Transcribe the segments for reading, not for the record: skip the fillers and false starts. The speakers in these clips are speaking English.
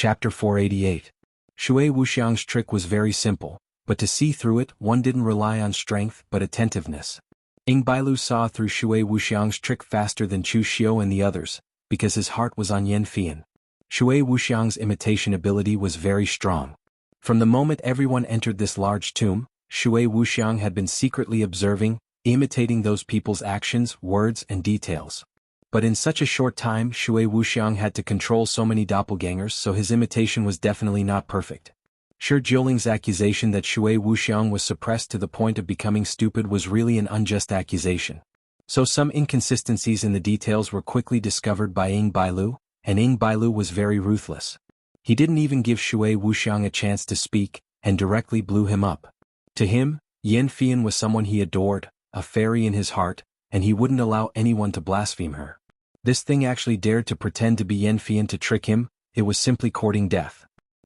Chapter 488. Shui Wuxiang's trick was very simple, but to see through it, one didn't rely on strength but attentiveness. Ying Bailu saw through Shui Wuxiang's trick faster than Chu Xiu and the others, because his heart was on Yan Fian. Shui Wuxiang's imitation ability was very strong. From the moment everyone entered this large tomb, Shui Wuxiang had been secretly observing, imitating those people's actions, words, and details. But in such a short time, Shui Wuxiang had to control so many doppelgangers, so his imitation was definitely not perfect. Shi Jiuling's accusation that Shui Wuxiang was suppressed to the point of becoming stupid was really an unjust accusation. So some inconsistencies in the details were quickly discovered by Ying Bailu, and Ying Bailu was very ruthless. He didn't even give Shui Wuxiang a chance to speak, and directly blew him up. To him, Yan Fian was someone he adored, a fairy in his heart, and he wouldn't allow anyone to blaspheme her. This thing actually dared to pretend to be Yan Fian to trick him, it was simply courting death.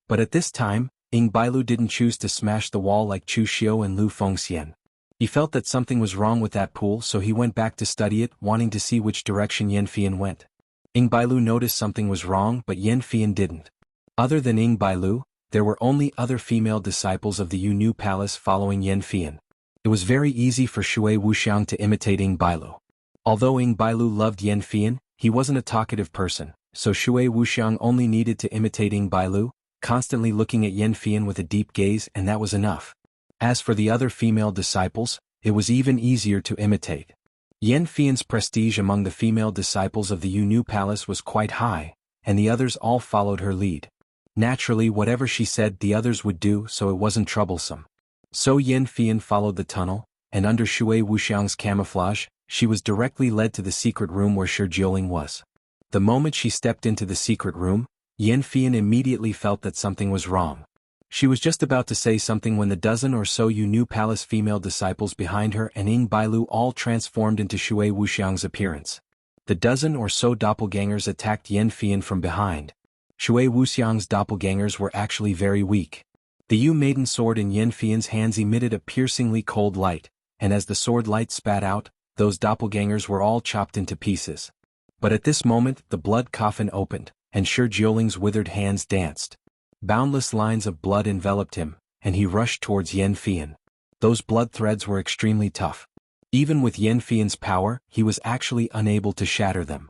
But at this time, Ying Bailu didn't choose to smash the wall like Chu Xiu and Lu Fengxian. He felt that something was wrong with that pool, so he went back to study it, wanting to see which direction Yan Fian went. Ying Bailu noticed something was wrong, but Yan Fian didn't. Other than Ying Bailu, there were only other female disciples of the Yu Palace following Yan Fian. It was very easy for Shui Wuxiang to imitate Ying Bailu. Although Ying Bailu loved Yan Fian, he wasn't a talkative person, so Shui Wuxiang only needed to imitate Ying Bailu, constantly looking at Yan Fian with a deep gaze, and that was enough. As for the other female disciples, it was even easier to imitate. Yan Fian's prestige among the female disciples of the Yu Palace was quite high, and the others all followed her lead. Naturally, whatever she said the others would do, so it wasn't troublesome. So Yan Fian followed the tunnel, and under Shui Wuxiang's camouflage, she was directly led to the secret room where Shi Jiuling was. The moment she stepped into the secret room, Yan Fian immediately felt that something was wrong. She was just about to say something when the dozen or so Yu Palace female disciples behind her and Ying Bailu all transformed into Shui Wuxiang's appearance. The dozen or so doppelgangers attacked Yan Fian from behind. Shui Wuxiang's doppelgangers were actually very weak. The Yu maiden sword in Yan Fian's hands emitted a piercingly cold light, and as the sword light spat out, those doppelgangers were all chopped into pieces. But at this moment, the blood coffin opened, and Shi Jiuling's withered hands danced. Boundless lines of blood enveloped him, and he rushed towards Yan Fian. Those blood threads were extremely tough. Even with Yan Fian's power, he was actually unable to shatter them.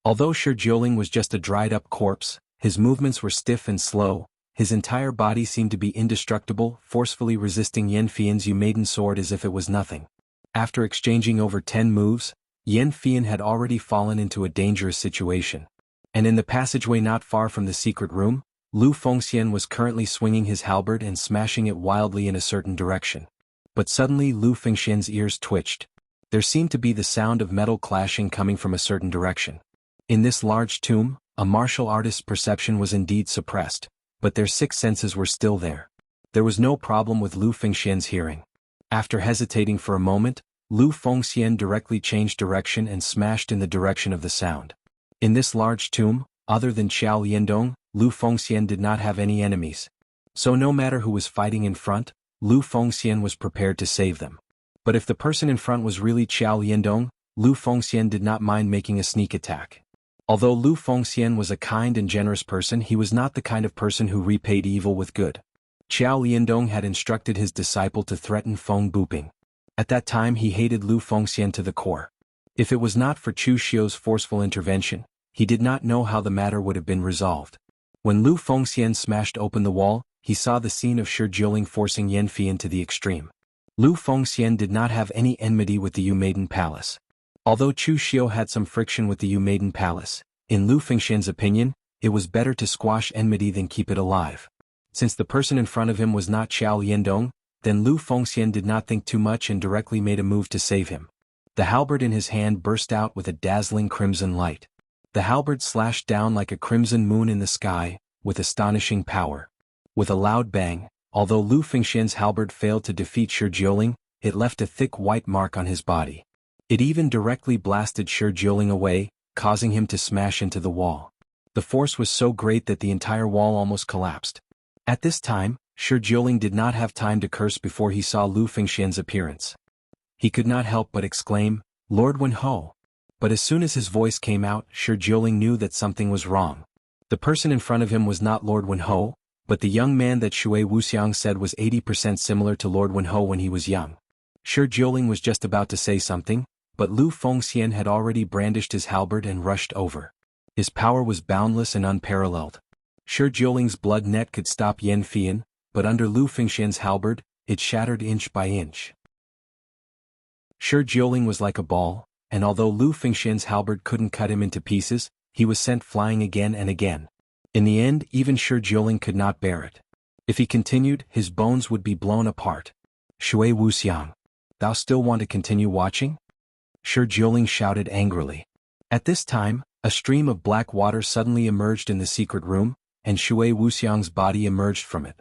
Although Shi Jiuling was just a dried-up corpse, his movements were stiff and slow. His entire body seemed to be indestructible, forcefully resisting Yan Fian's Yu maiden sword as if it was nothing. After exchanging over 10 moves, Yan Fian had already fallen into a dangerous situation. And in the passageway not far from the secret room, Lu Fengxian was currently swinging his halberd and smashing it wildly in a certain direction. But suddenly Lu Fengxian's ears twitched. There seemed to be the sound of metal clashing coming from a certain direction. In this large tomb, a martial artist's perception was indeed suppressed, but their six senses were still there. There was no problem with Lu Fengxian's hearing. After hesitating for a moment, Lu Fengxian directly changed direction and smashed in the direction of the sound. In this large tomb, other than Xiao Liandong, Lu Fengxian did not have any enemies. So no matter who was fighting in front, Lu Fengxian was prepared to save them. But if the person in front was really Xiao Liandong, Lu Fengxian did not mind making a sneak attack. Although Lu Fengxian was a kind and generous person, he was not the kind of person who repaid evil with good. Xiao Liandong had instructed his disciple to threaten Feng Buping. At that time he hated Lu Fengxian to the core. If it was not for Chu Xiu's forceful intervention, he did not know how the matter would have been resolved. When Lu Fengxian smashed open the wall, he saw the scene of Shi Jiuling forcing Yan Fian to the extreme. Lu Fengxian did not have any enmity with the Yu Maiden Palace. Although Chu Xiu had some friction with the Yu Maiden Palace, in Lu Fengxian's opinion, it was better to squash enmity than keep it alive. Since the person in front of him was not Xiao Liandong, then Lu Fengxian did not think too much and directly made a move to save him. The halberd in his hand burst out with a dazzling crimson light. The halberd slashed down like a crimson moon in the sky, with astonishing power. With a loud bang, although Lu Fengxian's halberd failed to defeat Shi Jiuling, it left a thick white mark on his body. It even directly blasted Shi Jiuling away, causing him to smash into the wall. The force was so great that the entire wall almost collapsed. At this time, Shi Jiuling did not have time to curse before he saw Lu Fengxian's appearance. He could not help but exclaim, "Lord Wenho!" But as soon as his voice came out, Shi Jiuling knew that something was wrong. The person in front of him was not Lord Wenho, but the young man that Shui Wuxiang said was 80% similar to Lord Wenho when he was young. Shi Jiuling was just about to say something, but Lu Fengxian had already brandished his halberd and rushed over. His power was boundless and unparalleled. Shi Jiuling's blood net could stop Yan Fian, but under Lu Fengxian's halberd, it shattered inch by inch. Shi Jiuling was like a ball, and although Lu Fengxian's halberd couldn't cut him into pieces, he was sent flying again and again. In the end, even Shi Jiuling could not bear it. If he continued, his bones would be blown apart. Shui Wuxiang, thou still want to continue watching? Shi Jiuling shouted angrily. At this time, a stream of black water suddenly emerged in the secret room, and Shui Wuxiang's body emerged from it.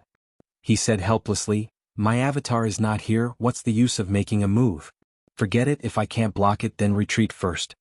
He said helplessly, "My avatar is not here, what's the use of making a move? Forget it, if I can't block it then retreat first."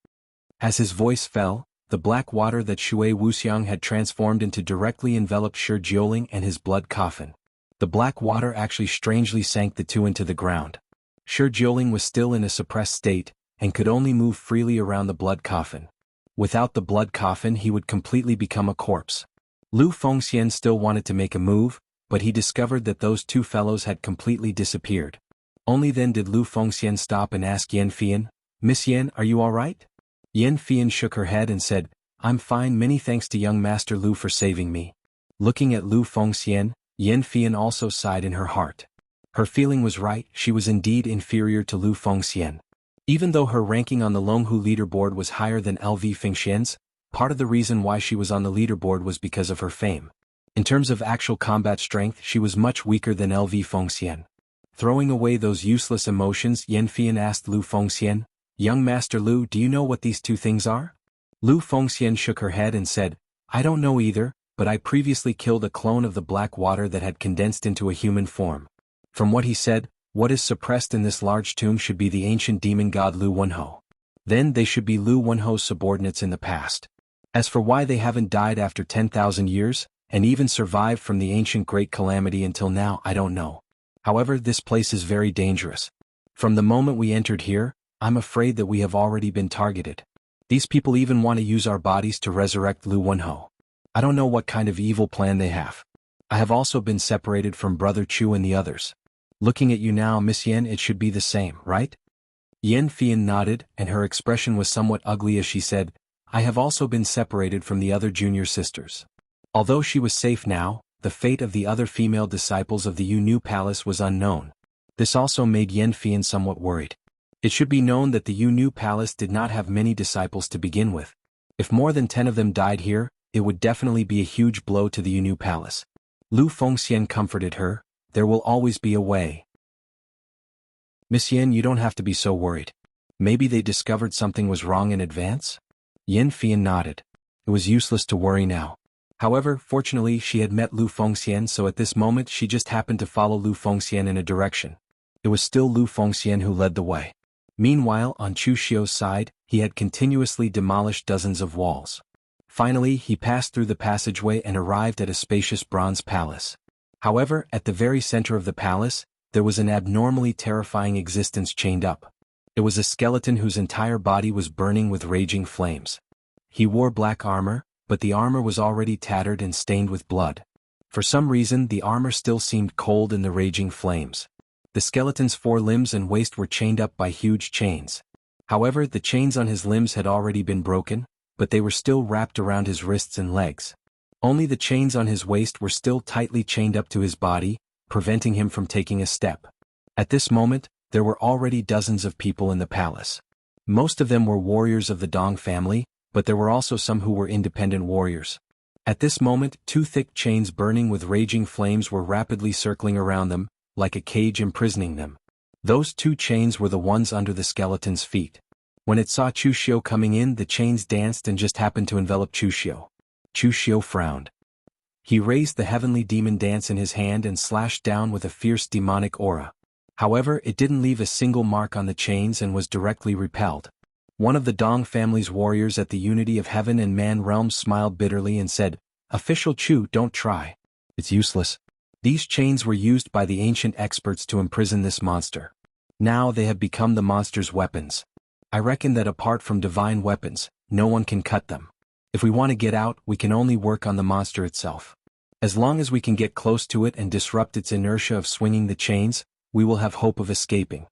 As his voice fell, the black water that Shui Wuxiang had transformed into directly enveloped Shi Jiuling and his blood coffin. The black water actually strangely sank the two into the ground. Shi Jiuling was still in a suppressed state, and could only move freely around the blood coffin. Without the blood coffin he would completely become a corpse. Lu Fengxian still wanted to make a move, but he discovered that those two fellows had completely disappeared. Only then did Lu Fengxian stop and ask Yan Fian, "Miss Yan, are you alright?" Yan Fian shook her head and said, "I'm fine, many thanks to young Master Lu for saving me." Looking at Lu Fengxian, Yan Fian also sighed in her heart. Her feeling was right, she was indeed inferior to Lu Fengxian. Even though her ranking on the Longhu leaderboard was higher than LV Fengxian's, part of the reason why she was on the leaderboard was because of her fame. In terms of actual combat strength she was much weaker than LV Fengxian. Throwing away those useless emotions, Yan Fian asked Lu Fengxian, "Young Master Lu, do you know what these two things are?" Lu Fengxian shook her head and said, "I don't know either, but I previously killed a clone of the black water that had condensed into a human form." From what he said, what is suppressed in this large tomb should be the ancient demon god Lu Wenho. Then they should be Lu Wenho's subordinates in the past. As for why they haven't died after 10,000 years, and even survived from the ancient great calamity until now, I don't know. However, this place is very dangerous. From the moment we entered here, I'm afraid that we have already been targeted. These people even want to use our bodies to resurrect Lu Wenho. I don't know what kind of evil plan they have. I have also been separated from Brother Chu and the others. Looking at you now, Miss Yan, it should be the same, right? Yan Fian nodded, and her expression was somewhat ugly as she said, "I have also been separated from the other junior sisters." Although she was safe now, the fate of the other female disciples of the Yu Palace was unknown. This also made Yan Fian somewhat worried. It should be known that the Yu Palace did not have many disciples to begin with. If more than 10 of them died here, it would definitely be a huge blow to the Yu Palace. Lu Fengxian comforted her, "There will always be a way. Miss Yan, you don't have to be so worried. Maybe they discovered something was wrong in advance?" Yan Fian nodded. It was useless to worry now. However, fortunately she had met Lu Fengxian, so at this moment she just happened to follow Lu Fengxian in a direction. It was still Lu Fengxian who led the way. Meanwhile, on Chu Xiu's side, he had continuously demolished dozens of walls. Finally, he passed through the passageway and arrived at a spacious bronze palace. However, at the very center of the palace, there was an abnormally terrifying existence chained up. It was a skeleton whose entire body was burning with raging flames. He wore black armor, but the armor was already tattered and stained with blood. For some reason, the armor still seemed cold in the raging flames. The skeleton's 4 limbs and waist were chained up by huge chains. However, the chains on his limbs had already been broken, but they were still wrapped around his wrists and legs. Only the chains on his waist were still tightly chained up to his body, preventing him from taking a step. At this moment, there were already dozens of people in the palace. Most of them were warriors of the Dong family, but there were also some who were independent warriors. At this moment, 2 thick chains burning with raging flames were rapidly circling around them, like a cage imprisoning them. Those 2 chains were the ones under the skeleton's feet. When it saw Chu Xiu coming in, the chains danced and just happened to envelop Chu Xiu. Chu Xiu frowned. He raised the heavenly demon dance in his hand and slashed down with a fierce demonic aura. However, it didn't leave a single mark on the chains and was directly repelled. One of the Dong family's warriors at the unity of heaven and man realms smiled bitterly and said, "Official Chu, don't try. It's useless. These chains were used by the ancient experts to imprison this monster. Now they have become the monster's weapons. I reckon that apart from divine weapons, no one can cut them. If we want to get out, we can only work on the monster itself. As long as we can get close to it and disrupt its inertia of swinging the chains, we will have hope of escaping.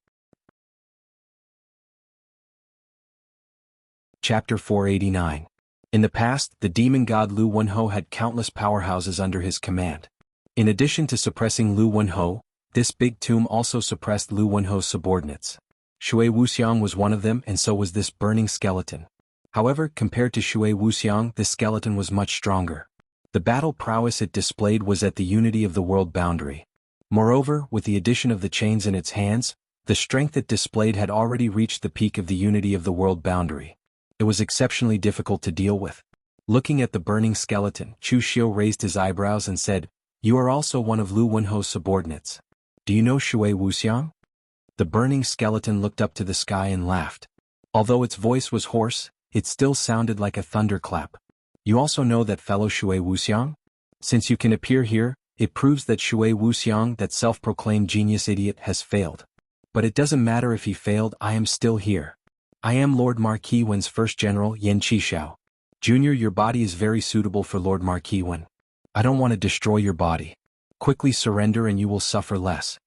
Chapter 489. In the past, the demon god Lu Wenho had countless powerhouses under his command. In addition to suppressing Lu Wenho, this big tomb also suppressed Lu Wenho's subordinates. Shui Wuxiang was one of them, and so was this burning skeleton. However, compared to Shui Wuxiang, this skeleton was much stronger. The battle prowess it displayed was at the unity of the world boundary. Moreover, with the addition of the chains in its hands, the strength it displayed had already reached the peak of the unity of the world boundary. It was exceptionally difficult to deal with. Looking at the burning skeleton, Chu Xiu raised his eyebrows and said, "You are also one of Lu Wenho's subordinates. Do you know Shui Wuxiang?" The burning skeleton looked up to the sky and laughed. Although its voice was hoarse, it still sounded like a thunderclap. "You also know that fellow Shui Wuxiang? Since you can appear here, it proves that Shui Wuxiang, that self-proclaimed genius idiot, has failed. But it doesn't matter if he failed, I am still here. I am Lord Marquis Wen's first general, Yan Qishao. Junior, your body is very suitable for Lord Marquis Wen. I don't want to destroy your body. Quickly surrender and you will suffer less."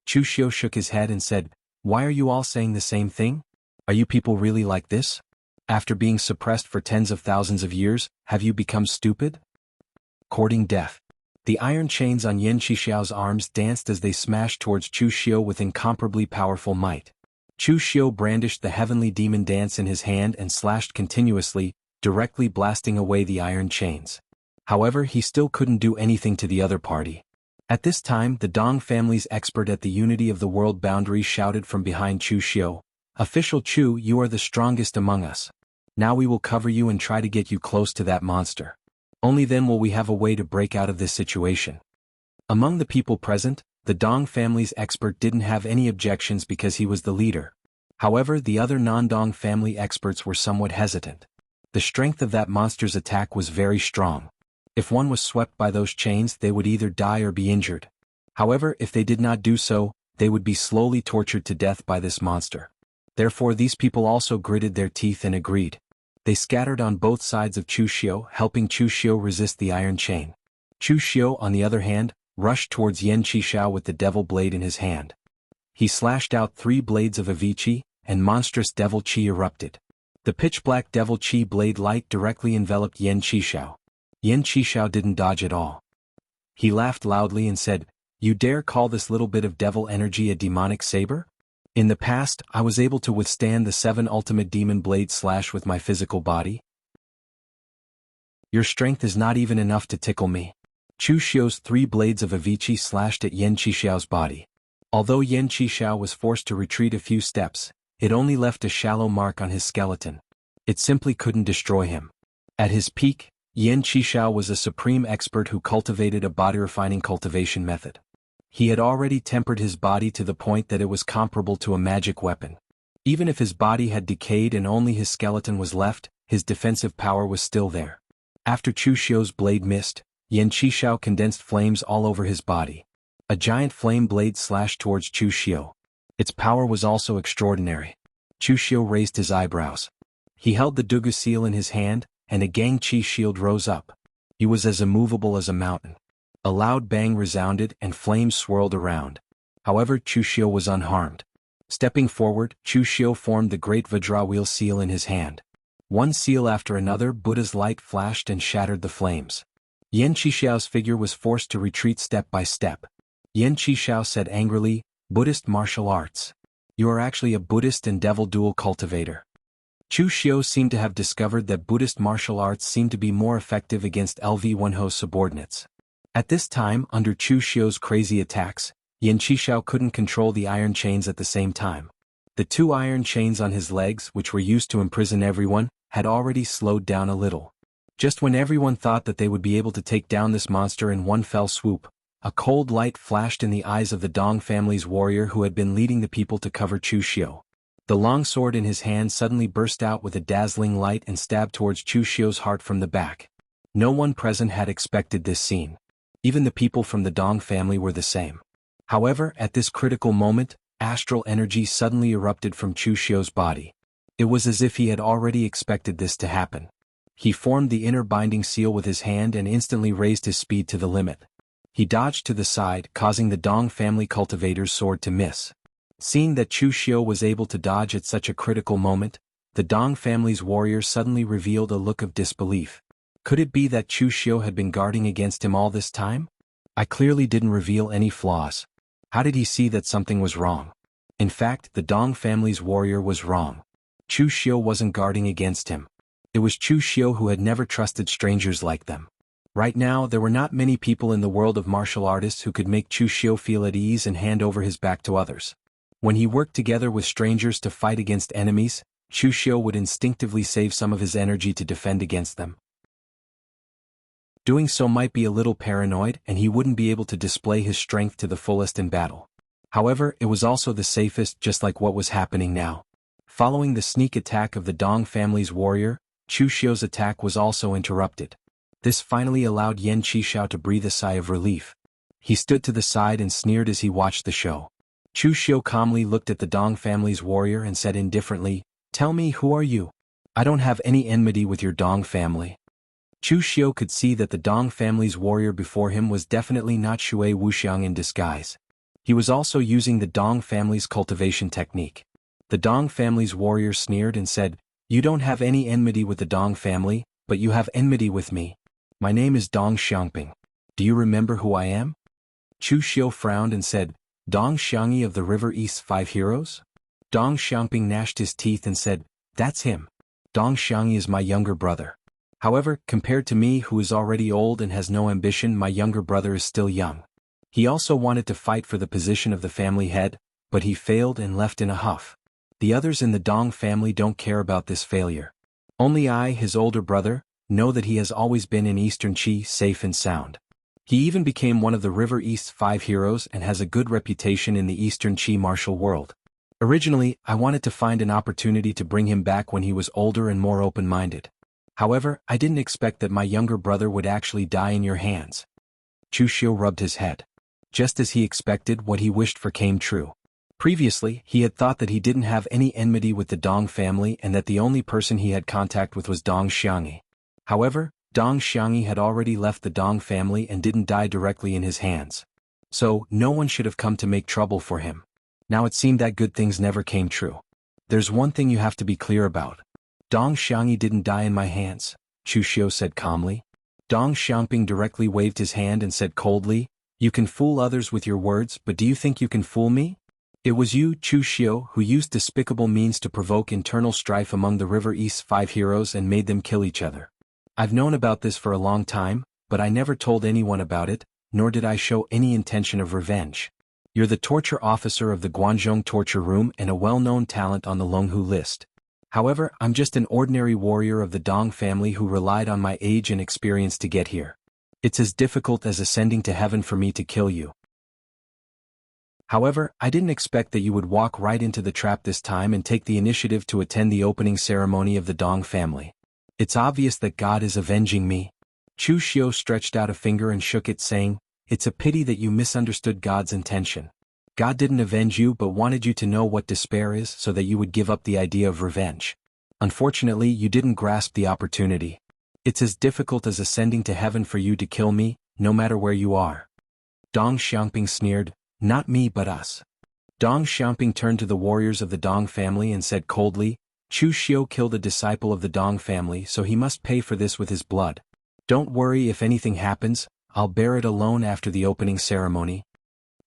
Chu Xiu shook his head and said, "Why are you all saying the same thing? Are you people really like this? After being suppressed for tens of thousands of years, have you become stupid?" Courting death. The iron chains on Yan Qishao's arms danced as they smashed towards Chu Xiu with incomparably powerful might. Chu Xiu brandished the heavenly demon dance in his hand and slashed continuously, directly blasting away the iron chains. However, he still couldn't do anything to the other party. At this time, the Dong family's expert at the unity of the world boundary shouted from behind Chu Xiu, "Official Chu, you are the strongest among us. Now we will cover you and try to get you close to that monster. Only then will we have a way to break out of this situation." Among the people present, the Dong family's expert didn't have any objections because he was the leader. However, the other non-Dong family experts were somewhat hesitant. The strength of that monster's attack was very strong. If one was swept by those chains, they would either die or be injured. However, if they did not do so, they would be slowly tortured to death by this monster. Therefore, these people also gritted their teeth and agreed. They scattered on both sides of Chu Xiu, helping Chu Xiu resist the iron chain. Chu Xiu, on the other hand, rushed towards Yan Qishao with the devil blade in his hand. He slashed out 3 blades of Avichi, and monstrous devil chi erupted. The pitch-black devil chi blade light directly enveloped Yan Qishao. Yan Qishao didn't dodge at all. He laughed loudly and said, "You dare call this little bit of devil energy a demonic saber? In the past, I was able to withstand the 7 ultimate demon blade slash with my physical body. Your strength is not even enough to tickle me." Chu Xiu's 3 blades of Avichi slashed at Yan Qishao's body. Although Yan Qishao was forced to retreat a few steps, it only left a shallow mark on his skeleton. It simply couldn't destroy him. At his peak, Yan Qishao was a supreme expert who cultivated a body-refining cultivation method. He had already tempered his body to the point that it was comparable to a magic weapon. Even if his body had decayed and only his skeleton was left, his defensive power was still there. After Chu Xiu's blade missed, Yan Qishao condensed flames all over his body. A giant flame blade slashed towards Chu Xiu. Its power was also extraordinary. Chu Xiu raised his eyebrows. He held the Dugu seal in his hand, and a Gang Chi shield rose up. He was as immovable as a mountain. A loud bang resounded and flames swirled around. However, Chu Xiu was unharmed. Stepping forward, Chu Xiu formed the great Vajra wheel seal in his hand. One seal after another, Buddha's light flashed and shattered the flames. Yan Qishao's figure was forced to retreat step by step. Yan Qishao said angrily, "Buddhist martial arts. You are actually a Buddhist and devil dual cultivator." Chu Xiu seemed to have discovered that Buddhist martial arts seemed to be more effective against LV Wenho's subordinates. At this time, under Chu Xiu's crazy attacks, Yan Qishao couldn't control the iron chains at the same time. The 2 iron chains on his legs, which were used to imprison everyone, had already slowed down a little. Just when everyone thought that they would be able to take down this monster in one fell swoop, a cold light flashed in the eyes of the Dong family's warrior who had been leading the people to cover Chu Xiu. The long sword in his hand suddenly burst out with a dazzling light and stabbed towards Chu Xiu's heart from the back. No one present had expected this scene. Even the people from the Dong family were the same. However, at this critical moment, astral energy suddenly erupted from Chu Xiu's body. It was as if he had already expected this to happen. He formed the inner binding seal with his hand and instantly raised his speed to the limit. He dodged to the side, causing the Dong family cultivator's sword to miss. Seeing that Chu Xiu was able to dodge at such a critical moment, the Dong family's warrior suddenly revealed a look of disbelief. Could it be that Chu Xiu had been guarding against him all this time? I clearly didn't reveal any flaws. How did he see that something was wrong? In fact, the Dong family's warrior was wrong. Chu Xiu wasn't guarding against him. It was Chu Xiu who had never trusted strangers like them. Right now, there were not many people in the world of martial artists who could make Chu Xiu feel at ease and hand over his back to others. When he worked together with strangers to fight against enemies, Chu Xiu would instinctively save some of his energy to defend against them. Doing so might be a little paranoid and he wouldn't be able to display his strength to the fullest in battle. However, it was also the safest, just like what was happening now. Following the sneak attack of the Dong family's warrior, Chu Xiu's attack was also interrupted. This finally allowed Yan Qishao to breathe a sigh of relief. He stood to the side and sneered as he watched the show. Chu Xiu calmly looked at the Dong family's warrior and said indifferently, "Tell me, who are you? I don't have any enmity with your Dong family." Chu Xiu could see that the Dong family's warrior before him was definitely not Shui Wuxiang in disguise. He was also using the Dong family's cultivation technique. The Dong family's warrior sneered and said, "You don't have any enmity with the Dong family, but you have enmity with me. My name is Dong Xiangping. Do you remember who I am?" Chu Xiu frowned and said, "Dong Xiangyi of the River East's 5 heroes?" Dong Xiangping gnashed his teeth and said, "That's him. Dong Xiangyi is my younger brother. However, compared to me who is already old and has no ambition, my younger brother is still young." He also wanted to fight for the position of the family head, but he failed and left in a huff. The others in the Dong family don't care about this failure. Only I, his older brother, know that he has always been in Eastern Qi safe and sound. He even became one of the River East's 5 heroes and has a good reputation in the Eastern Qi martial world. Originally, I wanted to find an opportunity to bring him back when he was older and more open-minded. However, I didn't expect that my younger brother would actually die in your hands. Chu Xiu rubbed his head. Just as he expected, what he wished for came true. Previously, he had thought that he didn't have any enmity with the Dong family and that the only person he had contact with was Dong Xiangyi. However, Dong Xiangyi had already left the Dong family and didn't die directly in his hands. So, no one should have come to make trouble for him. Now it seemed that good things never came true. There's one thing you have to be clear about. Dong Xiangyi didn't die in my hands, Chu Xiu said calmly. Dong Xiangping directly waved his hand and said coldly, "You can fool others with your words, but do you think you can fool me? It was you, Chu Xiu, who used despicable means to provoke internal strife among the River East's 5 heroes and made them kill each other. I've known about this for a long time, but I never told anyone about it, nor did I show any intention of revenge. You're the torture officer of the Guanzhong torture room and a well-known talent on the Longhu list. However, I'm just an ordinary warrior of the Dong family who relied on my age and experience to get here. It's as difficult as ascending to heaven for me to kill you. However, I didn't expect that you would walk right into the trap this time and take the initiative to attend the opening ceremony of the Dong family. It's obvious that God is avenging me." Chu Xiu stretched out a finger and shook it, saying, "It's a pity that you misunderstood God's intention. God didn't avenge you but wanted you to know what despair is so that you would give up the idea of revenge. Unfortunately, you didn't grasp the opportunity. It's as difficult as ascending to heaven for you to kill me, no matter where you are." Dong Xiangping sneered, "Not me but us." Dong Xiangping turned to the warriors of the Dong family and said coldly, "Chu Xiu killed a disciple of the Dong family, so he must pay for this with his blood. Don't worry, if anything happens, I'll bear it alone after the opening ceremony."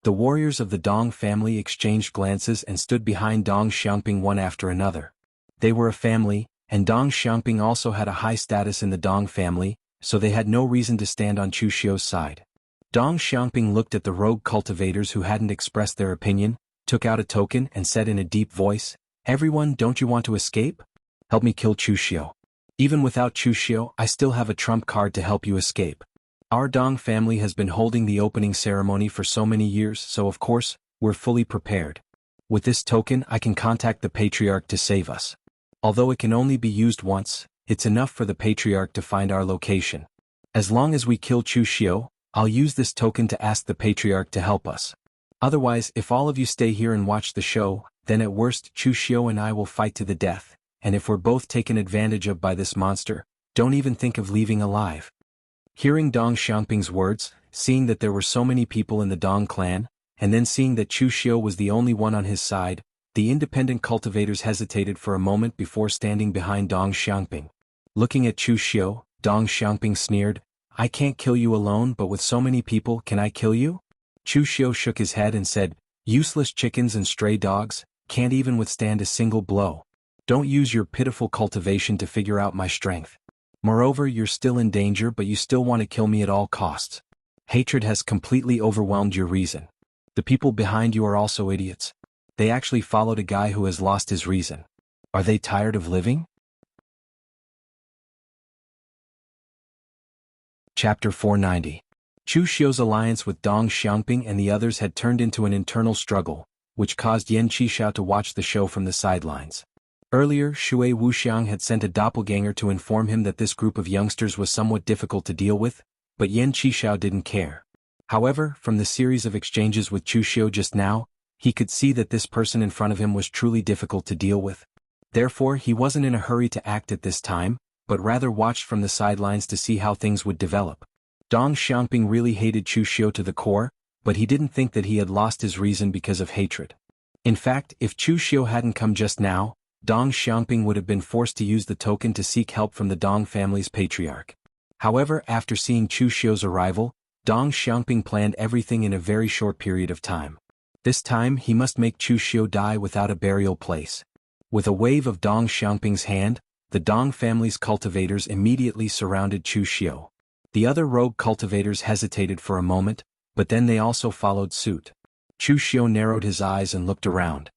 The warriors of the Dong family exchanged glances and stood behind Dong Xiangping one after another. They were a family, and Dong Xiangping also had a high status in the Dong family, so they had no reason to stand on Chu Xiu's side. Dong Xiangping looked at the rogue cultivators who hadn't expressed their opinion, took out a token and said in a deep voice, "Everyone, don't you want to escape? Help me kill Chu Xiu. Even without Chu Xiu, I still have a trump card to help you escape. Our Dong family has been holding the opening ceremony for so many years, so of course, we're fully prepared. With this token I can contact the Patriarch to save us. Although it can only be used once, it's enough for the Patriarch to find our location. As long as we kill Chu Xiu, I'll use this token to ask the Patriarch to help us. Otherwise, if all of you stay here and watch the show, then at worst Chu Xiu and I will fight to the death, and if we're both taken advantage of by this monster, Don't even think of leaving alive. Hearing Dong Xiangping's words, seeing that there were so many people in the Dong clan, and then seeing that Chu Xiu was the only one on his side, the independent cultivators hesitated for a moment before standing behind Dong Xiangping. Looking at Chu Xiu, Dong Xiangping sneered, "I can't kill you alone, but with so many people, can I kill you?" Chu Xiu shook his head and said, "Useless chickens and stray dogs, can't even withstand a single blow. Don't use your pitiful cultivation to figure out my strength. Moreover, you're still in danger, but you still want to kill me at all costs. Hatred has completely overwhelmed your reason. The people behind you are also idiots. They actually followed a guy who has lost his reason. Are they tired of living?" Chapter 490. Chu Xiu's alliance with Dong Xiangping and the others had turned into an internal struggle, which caused Yan Qishao to watch the show from the sidelines. Earlier, Shui Wuxiang had sent a doppelganger to inform him that this group of youngsters was somewhat difficult to deal with, but Yan Qishao didn't care. However, from the series of exchanges with Chu Xiu just now, he could see that this person in front of him was truly difficult to deal with. Therefore, he wasn't in a hurry to act at this time, but rather watched from the sidelines to see how things would develop. Dong Xiangping really hated Chu Xiu to the core, but he didn't think that he had lost his reason because of hatred. In fact, if Chu Xiu hadn't come just now, Dong Xiangping would have been forced to use the token to seek help from the Dong family's patriarch. However, after seeing Chu Xiu's arrival, Dong Xiangping planned everything in a very short period of time. This time he must make Chu Xiu die without a burial place. With a wave of Dong Xiangping's hand, the Dong family's cultivators immediately surrounded Chu Xiu. The other rogue cultivators hesitated for a moment, but then they also followed suit. Chu Xiu narrowed his eyes and looked around.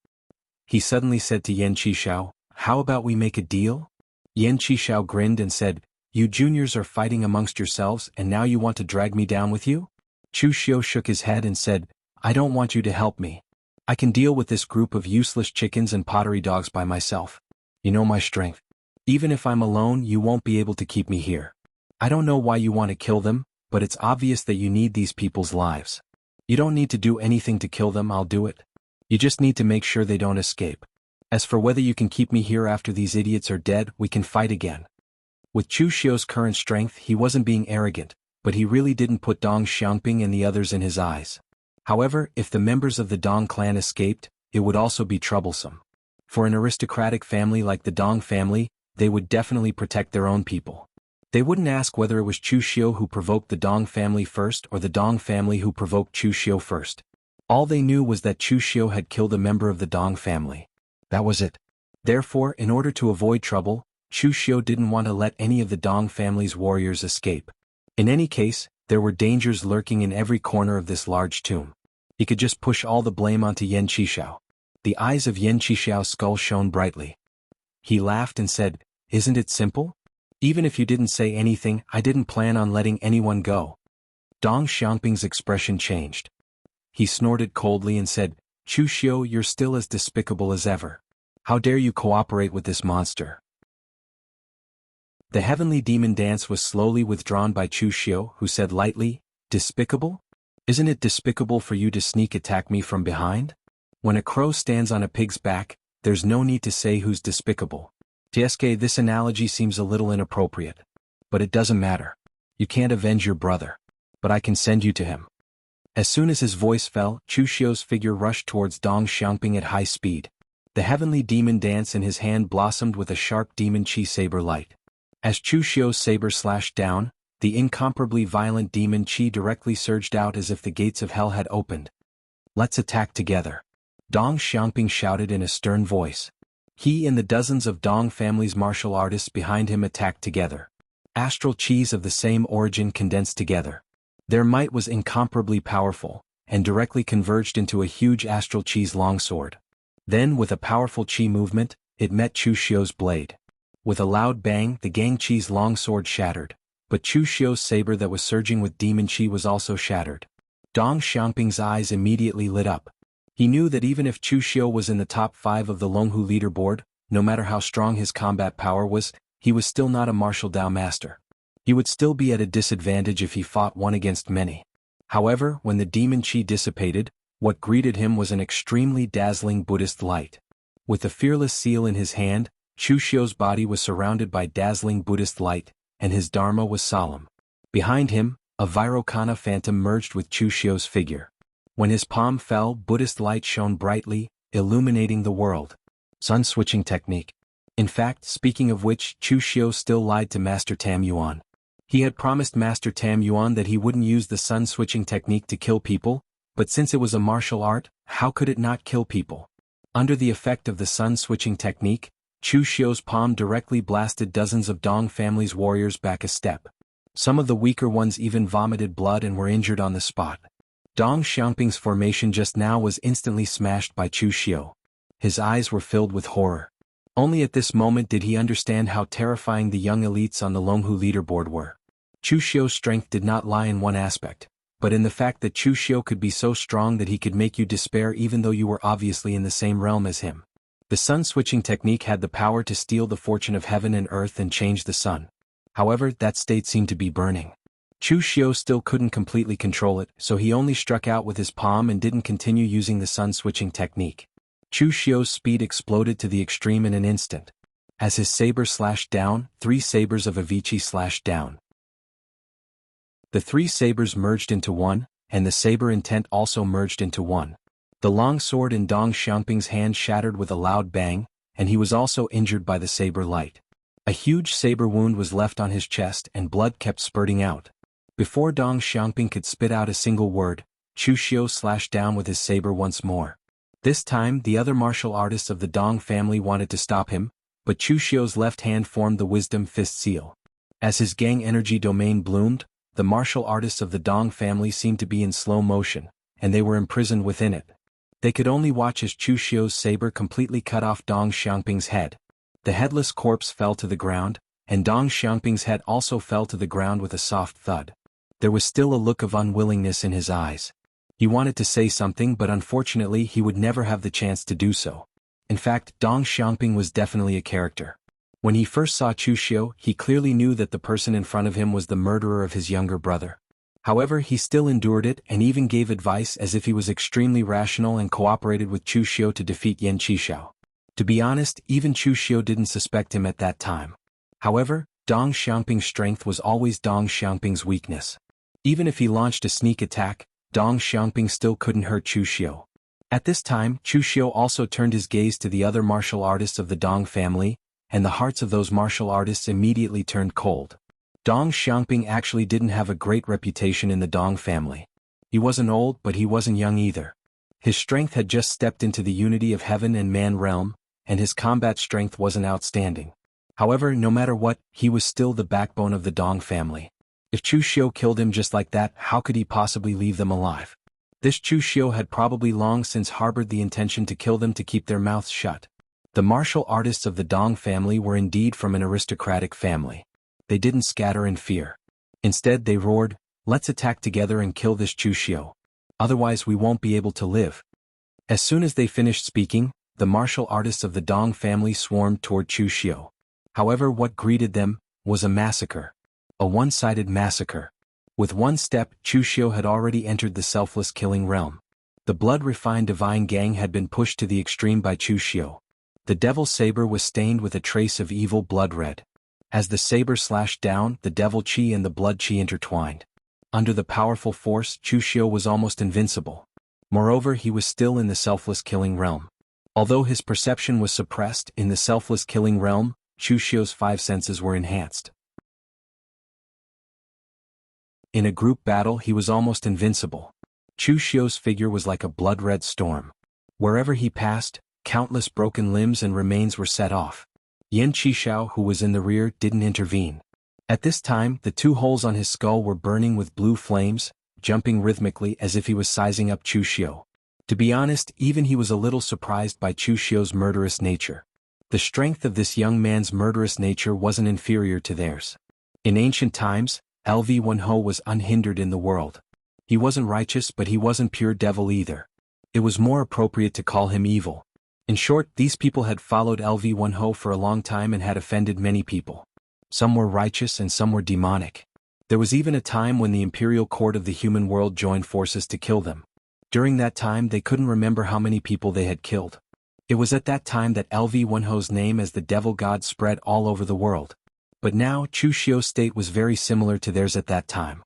He suddenly said to Yan Qishao, "How about we make a deal?" Yan Qishao grinned and said, "You juniors are fighting amongst yourselves and now you want to drag me down with you?" Chu Xiu shook his head and said, "I don't want you to help me. I can deal with this group of useless chickens and pottery dogs by myself. You know my strength. Even if I'm alone, you won't be able to keep me here. I don't know why you want to kill them, but it's obvious that you need these people's lives. You don't need to do anything to kill them, I'll do it. You just need to make sure they don't escape. As for whether you can keep me here after these idiots are dead, we can fight again." With Chu Xiu's current strength, he wasn't being arrogant, but he really didn't put Dong Xiangping and the others in his eyes. However, if the members of the Dong clan escaped, it would also be troublesome. For an aristocratic family like the Dong family, they would definitely protect their own people. They wouldn't ask whether it was Chu Xiu who provoked the Dong family first or the Dong family who provoked Chu Xiu first. All they knew was that Chu Xiu had killed a member of the Dong family. That was it. Therefore, in order to avoid trouble, Chu Xiu didn't want to let any of the Dong family's warriors escape. In any case, there were dangers lurking in every corner of this large tomb. He could just push all the blame onto Yan Qishao. The eyes of Yan Qishao's skull shone brightly. He laughed and said, "Isn't it simple? Even if you didn't say anything, I didn't plan on letting anyone go." Dong Xiangping's expression changed. He snorted coldly and said, "Chu Xiu, you're still as despicable as ever. How dare you cooperate with this monster?" The heavenly demon dance was slowly withdrawn by Chu Xiu, who said lightly, "Despicable? Isn't it despicable for you to sneak attack me from behind? When a crow stands on a pig's back, there's no need to say who's despicable. TSK, this analogy seems a little inappropriate. But it doesn't matter. You can't avenge your brother. But I can send you to him." As soon as his voice fell, Chu Xiu's figure rushed towards Dong Xiangping at high speed. The heavenly demon dance in his hand blossomed with a sharp demon chi saber light. As Chu Xiu's saber slashed down, the incomparably violent demon chi directly surged out as if the gates of hell had opened. "Let's attack together," Dong Xiangping shouted in a stern voice. He and the dozens of Dong family's martial artists behind him attacked together. Astral chis of the same origin condensed together. Their might was incomparably powerful, and directly converged into a huge astral chi's longsword. Then, with a powerful chi movement, it met Chu Xiu's blade. With a loud bang, the gang chi's longsword shattered, but Chu Xiu's saber that was surging with demon chi was also shattered. Dong Xiangping's eyes immediately lit up. He knew that even if Chu Xiu was in the top 5 of the Longhu leaderboard, no matter how strong his combat power was, he was still not a martial Dao master. He would still be at a disadvantage if he fought one against many. However, when the demon chi dissipated, what greeted him was an extremely dazzling Buddhist light. With the fearless seal in his hand, Chu Xiu's body was surrounded by dazzling Buddhist light, and his dharma was solemn. Behind him, a Vairocana phantom merged with Chu Xiu's figure. When his palm fell, Buddhist light shone brightly, illuminating the world. Sun-switching technique. In fact, speaking of which, Chu Xiu still lied to Master Tam Yuan. He had promised Master Tam Yuan that he wouldn't use the sun-switching technique to kill people, but since it was a martial art, how could it not kill people? Under the effect of the sun-switching technique, Chu Xiu's palm directly blasted dozens of Dong family's warriors back a step. Some of the weaker ones even vomited blood and were injured on the spot. Dong Xiangping's formation just now was instantly smashed by Chu Xiu. His eyes were filled with horror. Only at this moment did he understand how terrifying the young elites on the Longhu leaderboard were. Chu Xiu's strength did not lie in one aspect, but in the fact that Chu Xiu could be so strong that he could make you despair even though you were obviously in the same realm as him. The sun-switching technique had the power to steal the fortune of heaven and earth and change the sun. However, that state seemed to be burning. Chu Xiu still couldn't completely control it, so he only struck out with his palm and didn't continue using the sun-switching technique. Chu Xiu's speed exploded to the extreme in an instant. As his saber slashed down, 3 sabers of Avicii slashed down. The 3 sabers merged into one, and the saber intent also merged into one. The long sword in Dong Xiangping's hand shattered with a loud bang, and he was also injured by the saber light. A huge saber wound was left on his chest and blood kept spurting out. Before Dong Xiangping could spit out a single word, Chu Xiu slashed down with his saber once more. This time the other martial artists of the Dong family wanted to stop him, but Chu Xiu's left hand formed the wisdom fist seal. As his gang energy domain bloomed, the martial artists of the Dong family seemed to be in slow motion, and they were imprisoned within it. They could only watch as Chu Xiu's saber completely cut off Dong Xiangping's head. The headless corpse fell to the ground, and Dong Xiangping's head also fell to the ground with a soft thud. There was still a look of unwillingness in his eyes. He wanted to say something but unfortunately he would never have the chance to do so. In fact, Dong Xiangping was definitely a character. When he first saw Chu Xiu, he clearly knew that the person in front of him was the murderer of his younger brother. However, he still endured it and even gave advice as if he was extremely rational and cooperated with Chu Xiu to defeat Yan Qishao. To be honest, even Chu Xiu didn't suspect him at that time. However, Dong Xiangping's strength was always Dong Xiangping's weakness. Even if he launched a sneak attack, Dong Xiangping still couldn't hurt Chu Xiu. At this time, Chu Xiu also turned his gaze to the other martial artists of the Dong family, and the hearts of those martial artists immediately turned cold. Dong Xiangping actually didn't have a great reputation in the Dong family. He wasn't old but he wasn't young either. His strength had just stepped into the unity of heaven and man realm, and his combat strength wasn't outstanding. However, no matter what, he was still the backbone of the Dong family. If Chu Xiu killed him just like that, how could he possibly leave them alive? This Chu Xiu had probably long since harbored the intention to kill them to keep their mouths shut. The martial artists of the Dong family were indeed from an aristocratic family. They didn't scatter in fear. Instead they roared, "Let's attack together and kill this Chu Xiu. Otherwise we won't be able to live." As soon as they finished speaking, the martial artists of the Dong family swarmed toward Chu Xiu. However, what greeted them was a massacre. A one-sided massacre. With one step, Chu Xiu had already entered the selfless killing realm. The blood-refined divine gang had been pushed to the extreme by Chu Xiu. The devil saber was stained with a trace of evil blood red. As the saber slashed down, the devil chi and the blood chi intertwined. Under the powerful force, Chu Xiu was almost invincible. Moreover, he was still in the selfless killing realm. Although his perception was suppressed, in the selfless killing realm, Chu Xiu's 5 senses were enhanced. In a group battle he was almost invincible. Chu Xiu's figure was like a blood-red storm. Wherever he passed, countless broken limbs and remains were set off. Yan Qishao, who was in the rear, didn't intervene. At this time, the 2 holes on his skull were burning with blue flames, jumping rhythmically as if he was sizing up Chu Xiu. To be honest, even he was a little surprised by Chu Xiu's murderous nature. The strength of this young man's murderous nature wasn't inferior to theirs. In ancient times, LV1Ho was unhindered in the world. He wasn't righteous but he wasn't pure devil either. It was more appropriate to call him evil. In short, these people had followed LV1Ho for a long time and had offended many people. Some were righteous and some were demonic. There was even a time when the imperial court of the human world joined forces to kill them. During that time they couldn't remember how many people they had killed. It was at that time that LV1Ho's name as the devil god spread all over the world. But now Chu Xiu's state was very similar to theirs at that time.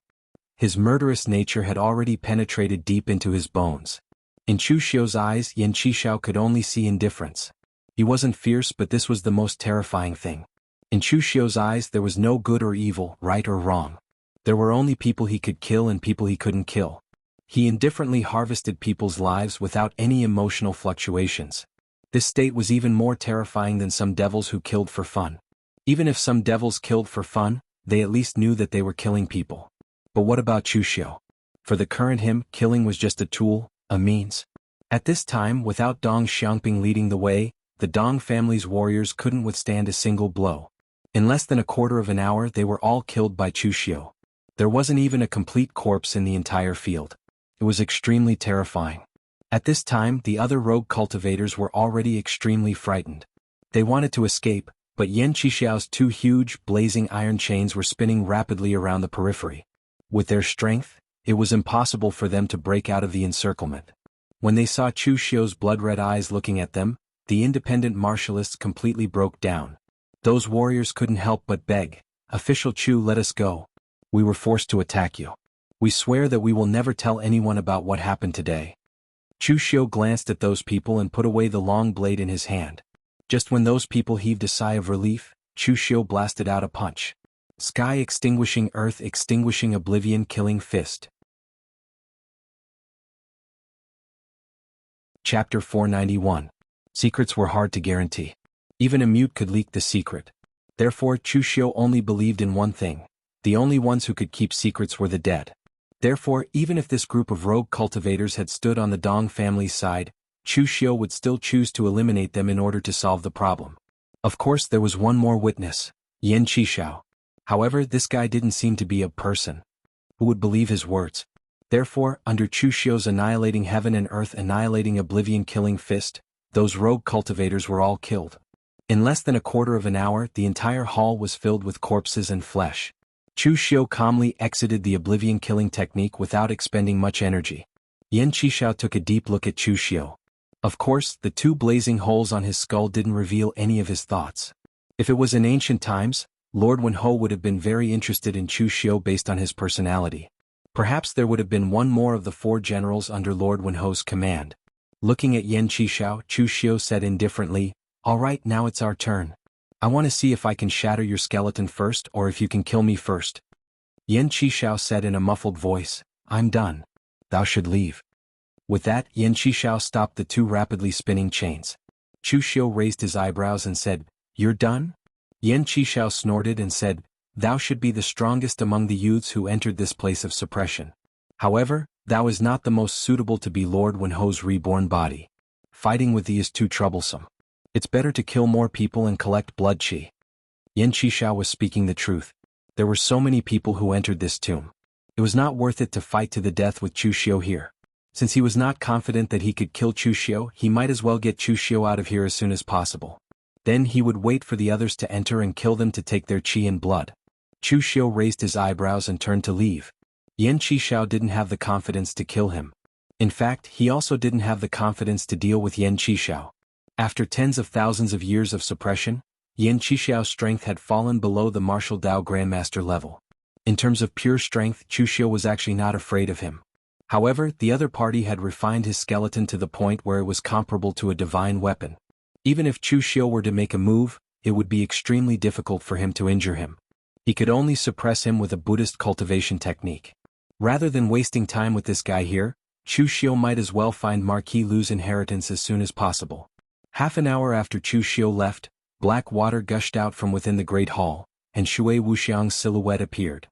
His murderous nature had already penetrated deep into his bones. In Chu Xiu's eyes, Yan Qishao could only see indifference. He wasn't fierce, but this was the most terrifying thing. In Chu Xiu's eyes there was no good or evil, right or wrong. There were only people he could kill and people he couldn't kill. He indifferently harvested people's lives without any emotional fluctuations. This state was even more terrifying than some devils who killed for fun. Even if some devils killed for fun, they at least knew that they were killing people. But what about Chu Xiu? For the current him, killing was just a tool, a means. At this time, without Dong Xiangping leading the way, the Dong family's warriors couldn't withstand a single blow. In less than a quarter of an hour they were all killed by Chu Xiu. There wasn't even a complete corpse in the entire field. It was extremely terrifying. At this time the other rogue cultivators were already extremely frightened. They wanted to escape, but Yan Qixiao's two huge, blazing iron chains were spinning rapidly around the periphery. With their strength, it was impossible for them to break out of the encirclement. When they saw Chu Xiu's blood-red eyes looking at them, the independent martialists completely broke down. Those warriors couldn't help but beg, "Official Chu, let us go. We were forced to attack you. We swear that we will never tell anyone about what happened today." Chu Xiu glanced at those people and put away the long blade in his hand. Just when those people heaved a sigh of relief, Chu Xiu blasted out a punch. Sky extinguishing, earth extinguishing, oblivion killing fist. Chapter 491. Secrets were hard to guarantee. Even a mute could leak the secret. Therefore Chu Xiu only believed in one thing. The only ones who could keep secrets were the dead. Therefore, even if this group of rogue cultivators had stood on the Dong family's side, Chu Xiu would still choose to eliminate them in order to solve the problem. Of course there was one more witness, Yan Qishao. However, this guy didn't seem to be a person who would believe his words. Therefore, under Chu Xiu's annihilating heaven and earth, annihilating oblivion killing fist, those rogue cultivators were all killed. In less than a quarter of an hour the entire hall was filled with corpses and flesh. Chu Xiu calmly exited the oblivion killing technique without expending much energy. Yan Qishao took a deep look at Chu Xiu. Of course, the two blazing holes on his skull didn't reveal any of his thoughts. If it was in ancient times, Lord Wenhou would have been very interested in Chu Xiu based on his personality. Perhaps there would have been one more of the four generals under Lord Wenhou's command. Looking at Yan Qishao, Chu Xiu said indifferently, "All right, now it's our turn. I want to see if I can shatter your skeleton first or if you can kill me first." Yan Qishao said in a muffled voice, "I'm done. Thou should leave." With that, Yan Qishao stopped the two rapidly spinning chains. Chu Xiu raised his eyebrows and said, "You're done?" Yan Qishao snorted and said, "Thou should be the strongest among the youths who entered this place of suppression. However, thou is not the most suitable to be Lord Wenhou's reborn body. Fighting with thee is too troublesome. It's better to kill more people and collect blood qi." Yan Qishao was speaking the truth. There were so many people who entered this tomb. It was not worth it to fight to the death with Chu Xiu here. Since he was not confident that he could kill Chu Xiu, he might as well get Chu Xiu out of here as soon as possible. Then he would wait for the others to enter and kill them to take their qi and blood. Chu Xiu raised his eyebrows and turned to leave. Yan Qishao didn't have the confidence to kill him. In fact, he also didn't have the confidence to deal with Yan Qishao. After tens of thousands of years of suppression, Yan Qishao's strength had fallen below the martial Dao Grandmaster level. In terms of pure strength, Chu Xiu was actually not afraid of him. However, the other party had refined his skeleton to the point where it was comparable to a divine weapon. Even if Chu Xiu were to make a move, it would be extremely difficult for him to injure him. He could only suppress him with a Buddhist cultivation technique. Rather than wasting time with this guy here, Chu Xiu might as well find Marquis Lu's inheritance as soon as possible. Half an hour after Chu Xiu left, black water gushed out from within the great hall, and Shui Wuxiang's silhouette appeared.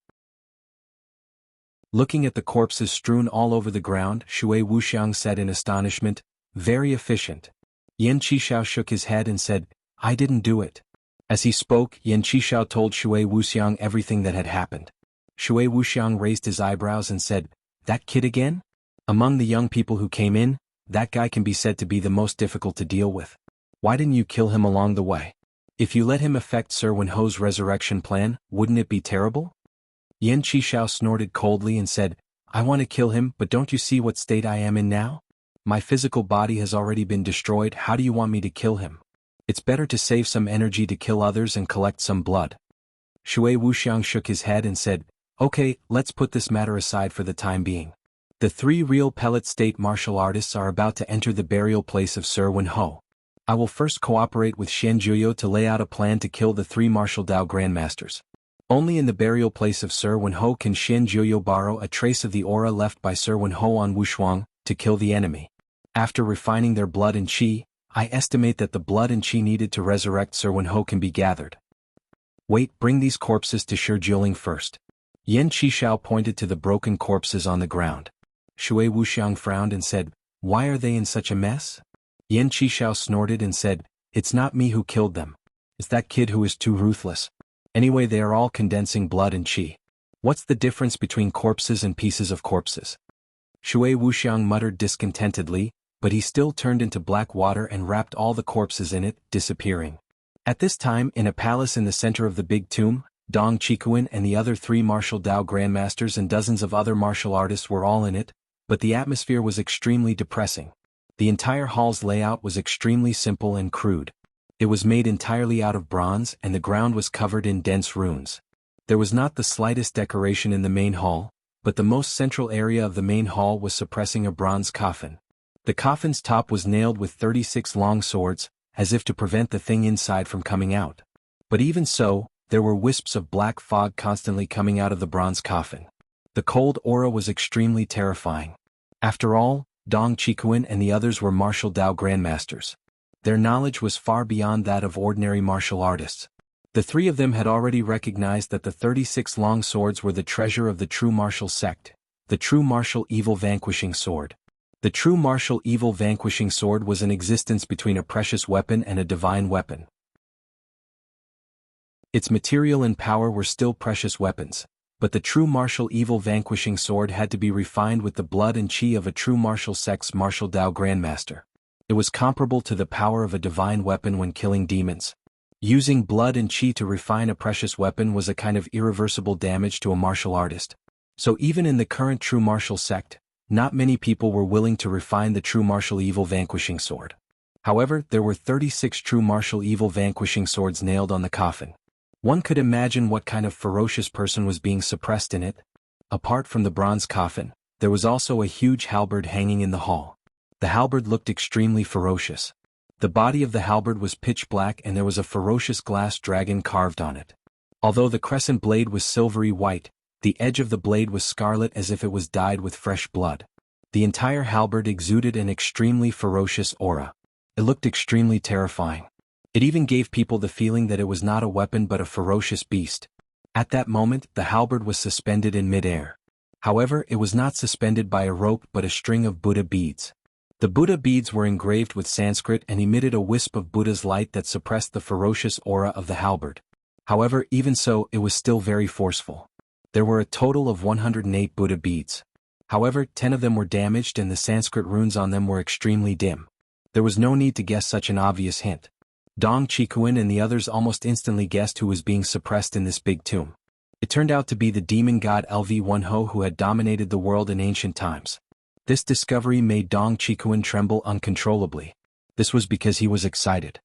Looking at the corpses strewn all over the ground, Shui Wuxiang said in astonishment, "Very efficient." Yan Qishao shook his head and said, "I didn't do it." As he spoke, Yan Qishao told Shui Wuxiang everything that had happened. Shui Wuxiang raised his eyebrows and said, "That kid again? Among the young people who came in, that guy can be said to be the most difficult to deal with. Why didn't you kill him along the way? If you let him affect Sir Wenhou's resurrection plan, wouldn't it be terrible?" Yan Qishao snorted coldly and said, "I want to kill him, but don't you see what state I am in now? My physical body has already been destroyed. How do you want me to kill him? It's better to save some energy to kill others and collect some blood." Shui Wuxiang shook his head and said, "Okay, let's put this matter aside for the time being. The 3 real pellet state martial artists are about to enter the burial place of Sir Wenho. I will first cooperate with Xian Juyo to lay out a plan to kill the 3 martial Dao grandmasters. Only in the burial place of Sir Wenho can Xian Juyo borrow a trace of the aura left by Sir Wenho on Wushuang to kill the enemy. After refining their blood and qi, I estimate that the blood and qi needed to resurrect Sir Wenho can be gathered. Wait, bring these corpses to Shi Juling first." Yan Qishao pointed to the broken corpses on the ground. Shui Wuxiang frowned and said, "Why are they in such a mess?" Yan Qishao snorted and said, "It's not me who killed them. It's that kid who is too ruthless. Anyway, they are all condensing blood and qi. What's the difference between corpses and pieces of corpses?" Shui Wuxiang muttered discontentedly, but he still turned into black water and wrapped all the corpses in it, disappearing. At this time, in a palace in the center of the big tomb, Dong Qikuan and the other 3 martial Dao grandmasters and dozens of other martial artists were all in it, but the atmosphere was extremely depressing. The entire hall's layout was extremely simple and crude. It was made entirely out of bronze and the ground was covered in dense runes. There was not the slightest decoration in the main hall, but the most central area of the main hall was suppressing a bronze coffin. The coffin's top was nailed with 36 long swords, as if to prevent the thing inside from coming out. But even so, there were wisps of black fog constantly coming out of the bronze coffin. The cold aura was extremely terrifying. After all, Dong Qikuan and the others were martial Dao grandmasters. Their knowledge was far beyond that of ordinary martial artists. The 3 of them had already recognized that the 36 long swords were the treasure of the true martial sect, the true martial evil vanquishing sword. The true martial evil vanquishing sword was an existence between a precious weapon and a divine weapon. Its material and power were still precious weapons, but the true martial evil vanquishing sword had to be refined with the blood and qi of a true martial sect's martial Dao grandmaster. It was comparable to the power of a divine weapon when killing demons. Using blood and qi to refine a precious weapon was a kind of irreversible damage to a martial artist. So even in the current true martial sect, not many people were willing to refine the true martial evil vanquishing sword. However, there were 36 true martial evil vanquishing swords nailed on the coffin. One could imagine what kind of ferocious person was being suppressed in it. Apart from the bronze coffin, there was also a huge halberd hanging in the hall. The halberd looked extremely ferocious. The body of the halberd was pitch black and there was a ferocious glass dragon carved on it. Although the crescent blade was silvery white, the edge of the blade was scarlet as if it was dyed with fresh blood. The entire halberd exuded an extremely ferocious aura. It looked extremely terrifying. It even gave people the feeling that it was not a weapon but a ferocious beast. At that moment, the halberd was suspended in mid-air. However, it was not suspended by a rope but a string of Buddha beads. The Buddha beads were engraved with Sanskrit and emitted a wisp of Buddha's light that suppressed the ferocious aura of the halberd. However, even so, it was still very forceful. There were a total of 108 Buddha beads. However, 10 of them were damaged and the Sanskrit runes on them were extremely dim. There was no need to guess such an obvious hint. Dong Qikuan and the others almost instantly guessed who was being suppressed in this big tomb. It turned out to be the demon god LV1Ho who had dominated the world in ancient times. This discovery made Dong Qikuan tremble uncontrollably. This was because he was excited.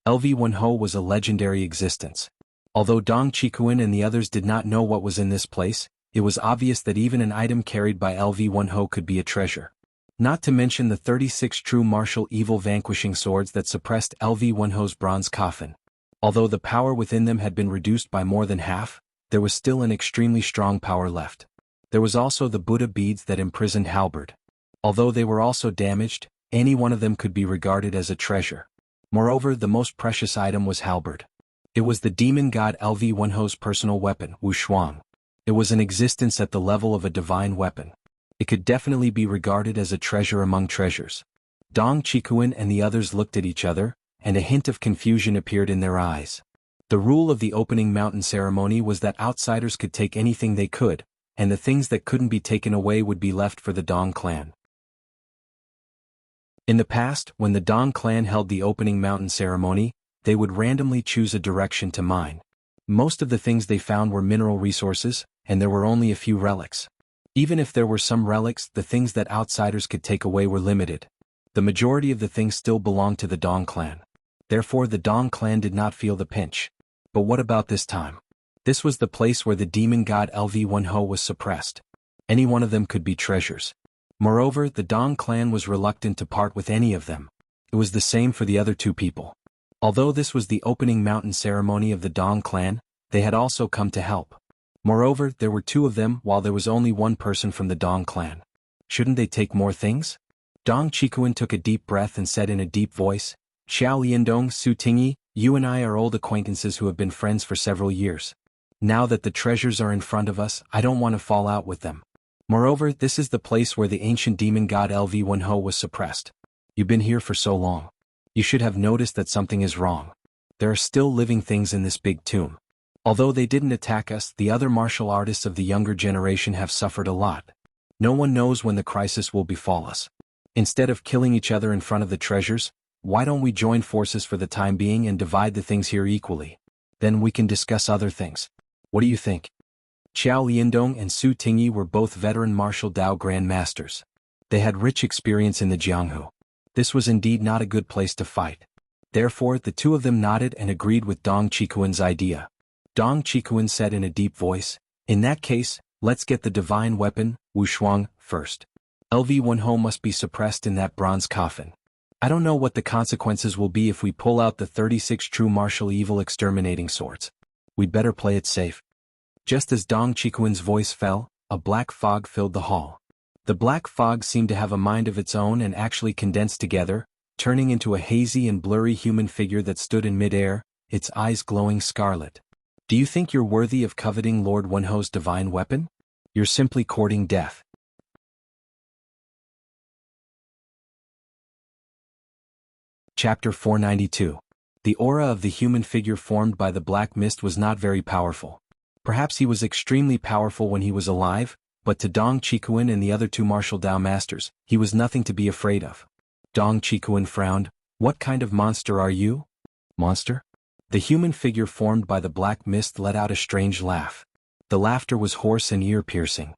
LV1Ho was a legendary existence. Although Dong Qikuan and the others did not know what was in this place, it was obvious that even an item carried by LV1Ho could be a treasure. Not to mention the 36 true martial evil vanquishing swords that suppressed LV1Ho's bronze coffin. Although the power within them had been reduced by more than half, there was still an extremely strong power left. There was also the Buddha beads that imprisoned halberd. Although they were also damaged, any one of them could be regarded as a treasure. Moreover, the most precious item was halberd. It was the demon god LV1Ho's personal weapon, Wushuang. It was an existence at the level of a divine weapon. It could definitely be regarded as a treasure among treasures. Dong Qikuan and the others looked at each other, and a hint of confusion appeared in their eyes. The rule of the opening mountain ceremony was that outsiders could take anything they could, and the things that couldn't be taken away would be left for the Dong clan. In the past, when the Dong clan held the opening mountain ceremony, they would randomly choose a direction to mine. Most of the things they found were mineral resources, and there were only a few relics. Even if there were some relics, the things that outsiders could take away were limited. The majority of the things still belonged to the Dong clan. Therefore the Dong clan did not feel the pinch. But what about this time? This was the place where the demon god LV1Ho was suppressed. Any one of them could be treasures. Moreover, the Dong clan was reluctant to part with any of them. It was the same for the other two people. Although this was the opening mountain ceremony of the Dong clan, they had also come to help. Moreover, there were two of them while there was only one person from the Dong clan. Shouldn't they take more things? Dong Chikuan took a deep breath and said in a deep voice, Xiao Liandong, Su Tingyi, you and I are old acquaintances who have been friends for several years. Now that the treasures are in front of us, I don't want to fall out with them. Moreover, this is the place where the ancient demon god LV1Ho was suppressed. You've been here for so long. You should have noticed that something is wrong. There are still living things in this big tomb. Although they didn't attack us, the other martial artists of the younger generation have suffered a lot. No one knows when the crisis will befall us. Instead of killing each other in front of the treasures, why don't we join forces for the time being and divide the things here equally? Then we can discuss other things. What do you think? Qiao Liandong and Su Tingyi were both veteran martial Dao grandmasters. They had rich experience in the Jianghu. This was indeed not a good place to fight. Therefore, the two of them nodded and agreed with Dong Chikuan's idea. Dong Chikuan said in a deep voice, in that case, let's get the divine weapon, Wushuang, first. LV1Ho must be suppressed in that bronze coffin. I don't know what the consequences will be if we pull out the 36 true martial evil exterminating swords. We'd better play it safe. Just as Dong Chikuan's voice fell, a black fog filled the hall. The black fog seemed to have a mind of its own and actually condensed together, turning into a hazy and blurry human figure that stood in midair, its eyes glowing scarlet. Do you think you're worthy of coveting Lord Wenho's divine weapon? You're simply courting death. Chapter 492. The aura of the human figure formed by the black mist was not very powerful. Perhaps he was extremely powerful when he was alive, but to Dong Chikuan and the other two martial Dao masters, he was nothing to be afraid of. Dong Chikuan frowned. What kind of monster are you? Monster? The human figure formed by the black mist let out a strange laugh. The laughter was hoarse and ear-piercing.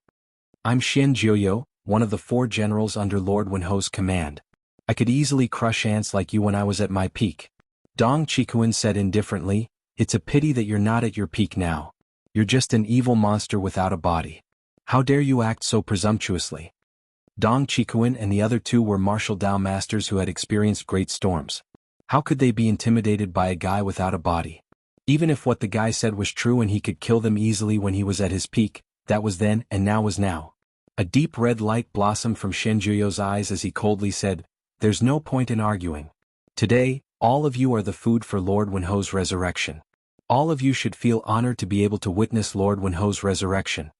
I'm Xian Jiuyo, one of the 4 generals under Lord Wenho's command. I could easily crush ants like you when I was at my peak. Dong Chikuan said indifferently, it's a pity that you're not at your peak now. You're just an evil monster without a body. How dare you act so presumptuously? Dong Chikuan and the other two were martial Dao masters who had experienced great storms. How could they be intimidated by a guy without a body? Even if what the guy said was true and he could kill them easily when he was at his peak, that was then and now was now. A deep red light blossomed from Shen Juyo's eyes as he coldly said, there's no point in arguing. Today, all of you are the food for Lord Wenho's resurrection. All of you should feel honored to be able to witness Lord Wenho's resurrection.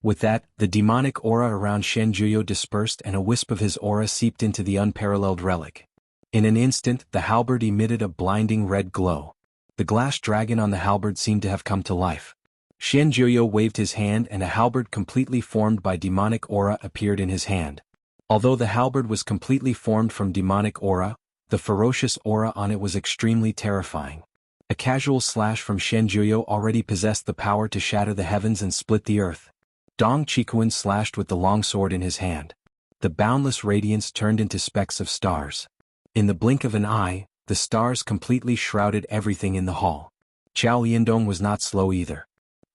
With that, the demonic aura around Shen Juyo dispersed and a wisp of his aura seeped into the unparalleled relic. In an instant, the halberd emitted a blinding red glow. The glass dragon on the halberd seemed to have come to life. Shen Juyo waved his hand and a halberd completely formed by demonic aura appeared in his hand. Although the halberd was completely formed from demonic aura, the ferocious aura on it was extremely terrifying. A casual slash from Shen Juyo already possessed the power to shatter the heavens and split the earth. Dong Chikuan slashed with the longsword in his hand. The boundless radiance turned into specks of stars. In the blink of an eye, the stars completely shrouded everything in the hall. Qiao Liandong was not slow either.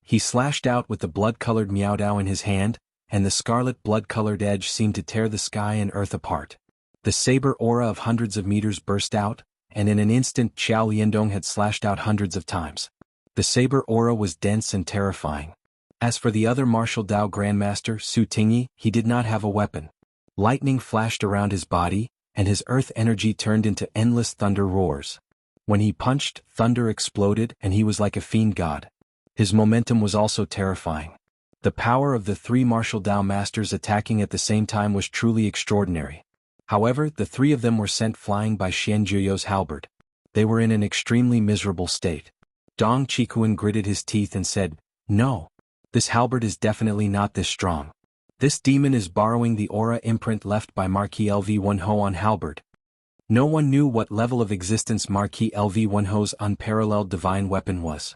He slashed out with the blood-colored Miao Dao in his hand, and the scarlet blood-colored edge seemed to tear the sky and earth apart. The saber aura of hundreds of meters burst out, and in an instant Qiao Liandong had slashed out hundreds of times. The saber aura was dense and terrifying. As for the other martial Dao grandmaster, Su Tingyi, he did not have a weapon. Lightning flashed around his body, and his earth energy turned into endless thunder roars. When he punched, thunder exploded and he was like a fiend god. His momentum was also terrifying. The power of the 3 martial Dao masters attacking at the same time was truly extraordinary. However, the 3 of them were sent flying by Shen Juyo's halberd. They were in an extremely miserable state. Dong Chikuan gritted his teeth and said, no. This halberd is definitely not this strong. This demon is borrowing the aura imprint left by Marquis LV1Ho on halberd. No one knew what level of existence Marquis LV1Ho's unparalleled divine weapon was.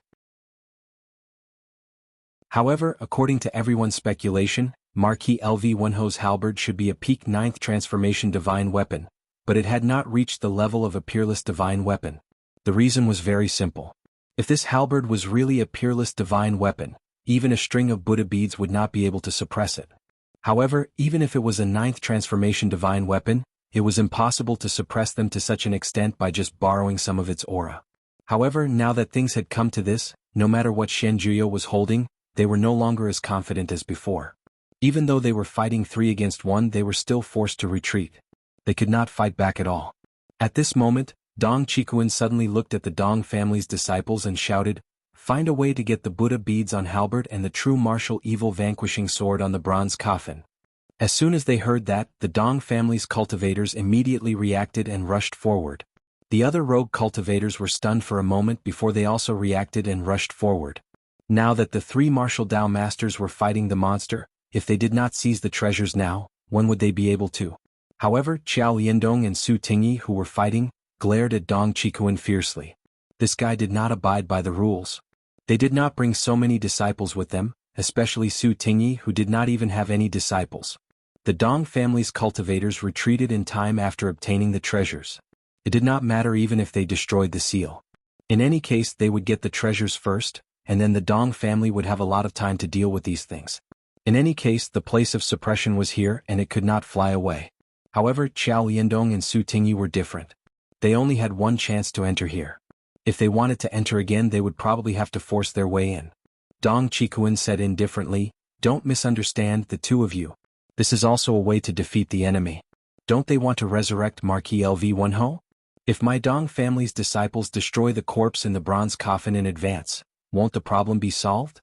However, according to everyone's speculation, Marquis LV1Ho's halberd should be a peak 9th transformation divine weapon, but it had not reached the level of a peerless divine weapon. The reason was very simple. If this halberd was really a peerless divine weapon, even a string of Buddha beads would not be able to suppress it. However, even if it was a ninth transformation divine weapon, it was impossible to suppress them to such an extent by just borrowing some of its aura. However, now that things had come to this, no matter what Xianjuyo was holding, they were no longer as confident as before. Even though they were fighting 3 against 1, they were still forced to retreat. They could not fight back at all. At this moment, Dong Qikuan suddenly looked at the Dong family's disciples and shouted, "Find a way to get the Buddha beads on halberd and the true martial evil vanquishing sword on the bronze coffin." As soon as they heard that, the Dong family's cultivators immediately reacted and rushed forward. The other rogue cultivators were stunned for a moment before they also reacted and rushed forward. Now that the 3 martial Dao masters were fighting the monster, if they did not seize the treasures now, when would they be able to? However, Qiao Liandong and Su Tingyi, who were fighting, glared at Dong Qikuan fiercely. This guy did not abide by the rules. They did not bring so many disciples with them, especially Su Tingyi, who did not even have any disciples. The Dong family's cultivators retreated in time after obtaining the treasures. It did not matter even if they destroyed the seal. In any case, they would get the treasures first, and then the Dong family would have a lot of time to deal with these things. In any case, the place of suppression was here and it could not fly away. However, Qiao Liandong and Su Tingyi were different. They only had one chance to enter here. If they wanted to enter again, they would probably have to force their way in. Dong Qikuan said indifferently, "Don't misunderstand, the two of you. This is also a way to defeat the enemy. Don't they want to resurrect Marquis LV1Ho? If my Dong family's disciples destroy the corpse in the bronze coffin in advance, won't the problem be solved?"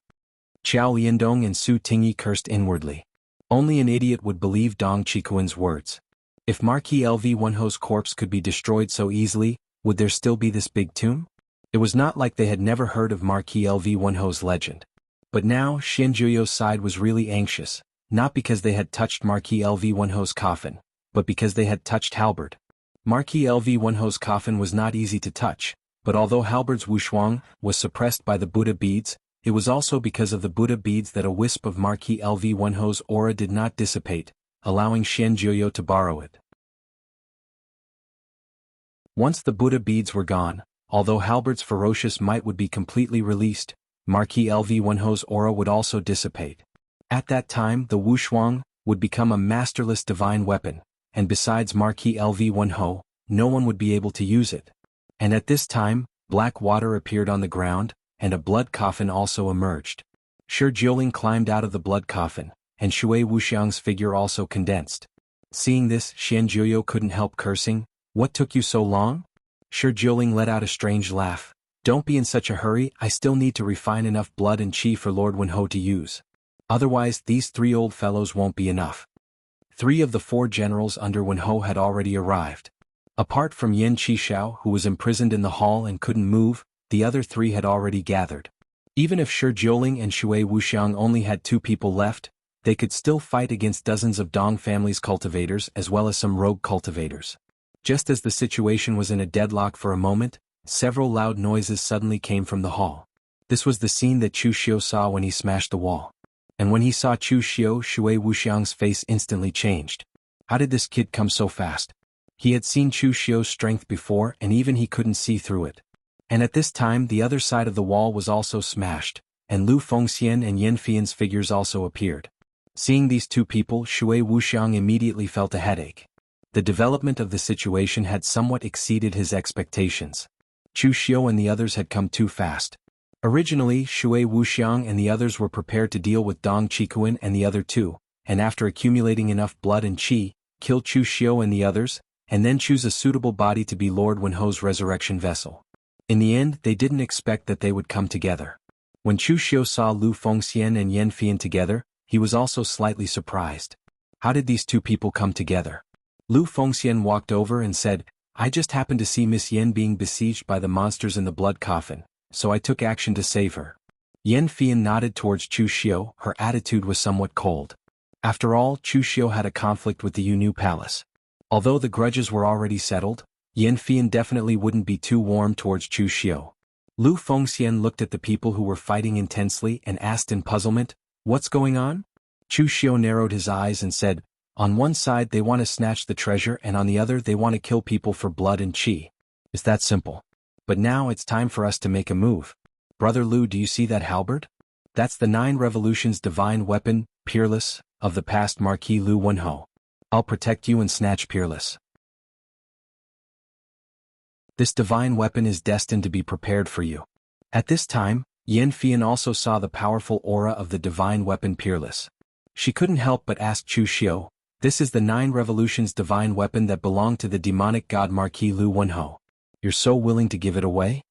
Qiao Liandong and Su Tingyi cursed inwardly. Only an idiot would believe Dong Qikuan's words. If Marquis LV1Ho's corpse could be destroyed so easily, would there still be this big tomb? It was not like they had never heard of Marquis LV1Ho's legend. But now, Xianjuyo's side was really anxious, not because they had touched Marquis LV1Ho's coffin, but because they had touched halberd. Marquis LV1Ho's coffin was not easy to touch, but although halberd's wushuang was suppressed by the Buddha beads, it was also because of the Buddha beads that a wisp of Marquis LV1Ho's aura did not dissipate, allowing Xianjuyo to borrow it. Once the Buddha beads were gone, although halberd's ferocious might would be completely released, Marquis LV1Ho's aura would also dissipate. At that time, the wushuang would become a masterless divine weapon, and besides Marquis LV1Ho, no one would be able to use it. And at this time, black water appeared on the ground, and a blood coffin also emerged. Shi Jiuling climbed out of the blood coffin, and Shui Wuxiang's figure also condensed. Seeing this, Xianjuyo couldn't help cursing, "What took you so long?" Shi Jiuling let out a strange laugh. "Don't be in such a hurry, I still need to refine enough blood and qi for Lord Wenho to use. Otherwise, these 3 old fellows won't be enough." 3 of the 4 generals under Wenho had already arrived. Apart from Yen Qishao, who was imprisoned in the hall and couldn't move, the other 3 had already gathered. Even if Shi Jiuling and Shui Wuxiang only had 2 people left, they could still fight against dozens of Dong family's cultivators as well as some rogue cultivators. Just as the situation was in a deadlock for a moment, several loud noises suddenly came from the hall. This was the scene that Chu Xiu saw when he smashed the wall. And when he saw Chu Xiu, Shui Wuxiang's face instantly changed. How did this kid come so fast? He had seen Chu Xiu's strength before and even he couldn't see through it. And at this time the other side of the wall was also smashed, and Lu Fengxian and Yan Fian's figures also appeared. Seeing these 2 people, Shui Wuxiang immediately felt a headache. The development of the situation had somewhat exceeded his expectations. Chu Xiu and the others had come too fast. Originally, Shui Wuxiang and the others were prepared to deal with Dong Qikuan and the other 2, and after accumulating enough blood and qi, kill Chu Xiu and the others, and then choose a suitable body to be Lord Wenho's resurrection vessel. In the end, they didn't expect that they would come together. When Chu Xiu saw Lu Fengxian and Yan Fian together, he was also slightly surprised. How did these 2 people come together? Lu Fengxian walked over and said, "I just happened to see Miss Yan being besieged by the monsters in the blood coffin, so I took action to save her." Yan Fian nodded towards Chu Xiu. Her attitude was somewhat cold. After all, Chu Xiu had a conflict with the Yu Palace. Although the grudges were already settled, Yan Fian definitely wouldn't be too warm towards Chu Xiu. Lu Fengxian looked at the people who were fighting intensely and asked in puzzlement, "What's going on?" Chu Xiu narrowed his eyes and said, "On one side they want to snatch the treasure and on the other they want to kill people for blood and qi. It's that simple. But now it's time for us to make a move. Brother Lu, do you see that halberd? That's the 9 Revolutions divine weapon, Peerless, of the past Marquis Lu Wenho. I'll protect you and snatch Peerless. This divine weapon is destined to be prepared for you. At this time, Yan Fian also saw the powerful aura of the divine weapon Peerless. She couldn't help but ask Chu Xiu, this is the 9 Revolutions divine weapon that belonged to the demonic god Marquis Lu Wenho. You're so willing to give it away?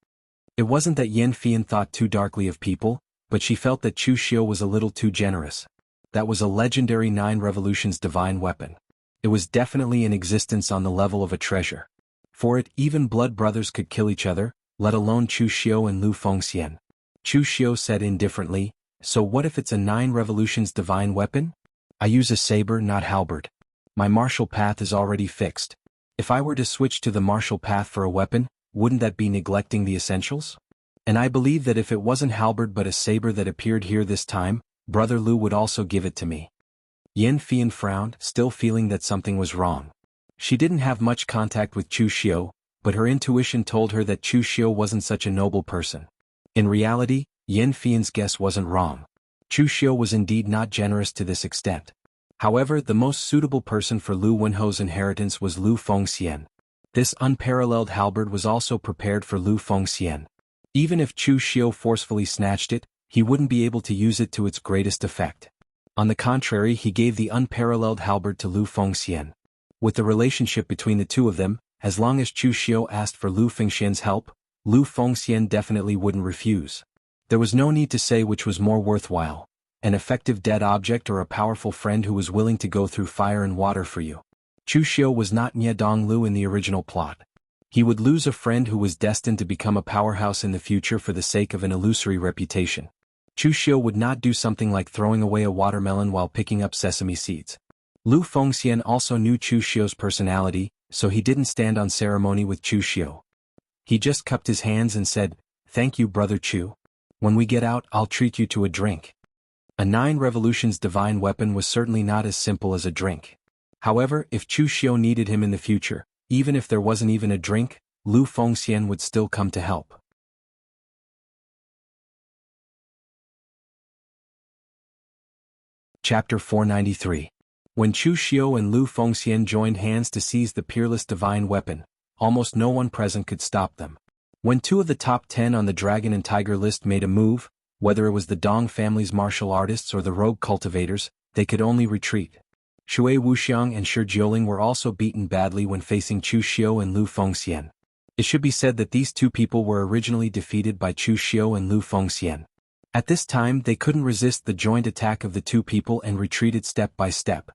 It wasn't that Yan Fian thought too darkly of people, but she felt that Chu Xiu was a little too generous. That was a legendary 9 Revolutions divine weapon. It was definitely in existence on the level of a treasure. For it, even blood brothers could kill each other, let alone Chu Xiu and Lu Fengxian. Chu Xiu said indifferently, so what if it's a 9 Revolutions divine weapon? I use a saber, not halberd. My martial path is already fixed. If I were to switch to the martial path for a weapon, wouldn't that be neglecting the essentials? And I believe that if it wasn't halberd but a saber that appeared here this time, Brother Lu would also give it to me. Yan Fian frowned, still feeling that something was wrong. She didn't have much contact with Chu Xiu, but her intuition told her that Chu Xiu wasn't such a noble person. In reality, Yan Fian's guess wasn't wrong. Chu Xiu was indeed not generous to this extent. However, the most suitable person for Lu Wenho's inheritance was Lu Fengxian. This unparalleled halberd was also prepared for Lu Fengxian. Even if Chu Xiu forcefully snatched it, he wouldn't be able to use it to its greatest effect. On the contrary, he gave the unparalleled halberd to Lu Fengxian. With the relationship between the two of them, as long as Chu Xiu asked for Lu Fengxian's help, Lu Fengxian definitely wouldn't refuse. There was no need to say which was more worthwhile, an effective dead object or a powerful friend who was willing to go through fire and water for you. Chu Xiu was not Nye Donglu in the original plot. He would lose a friend who was destined to become a powerhouse in the future for the sake of an illusory reputation. Chu Xiu would not do something like throwing away a watermelon while picking up sesame seeds. Lu Fengxian also knew Chu Xiu's personality, so he didn't stand on ceremony with Chu Xiu. He just cupped his hands and said, "Thank you, Brother Chu. When we get out, I'll treat you to a drink." A 9 Revolutions divine weapon was certainly not as simple as a drink. However, if Chu Xiu needed him in the future, even if there wasn't even a drink, Lu Fengxian would still come to help. Chapter 493. When Chu Xiu and Lu Fengxian joined hands to seize the peerless divine weapon, almost no one present could stop them. When 2 of the top 10 on the Dragon and Tiger list made a move, whether it was the Dong family's martial artists or the rogue cultivators, they could only retreat. Shui Wuxiang and Shi Jiuling were also beaten badly when facing Chu Xiu and Lu Fengxian. It should be said that these 2 people were originally defeated by Chu Xiu and Lu Fengxian. At this time they couldn't resist the joint attack of the 2 people and retreated step by step.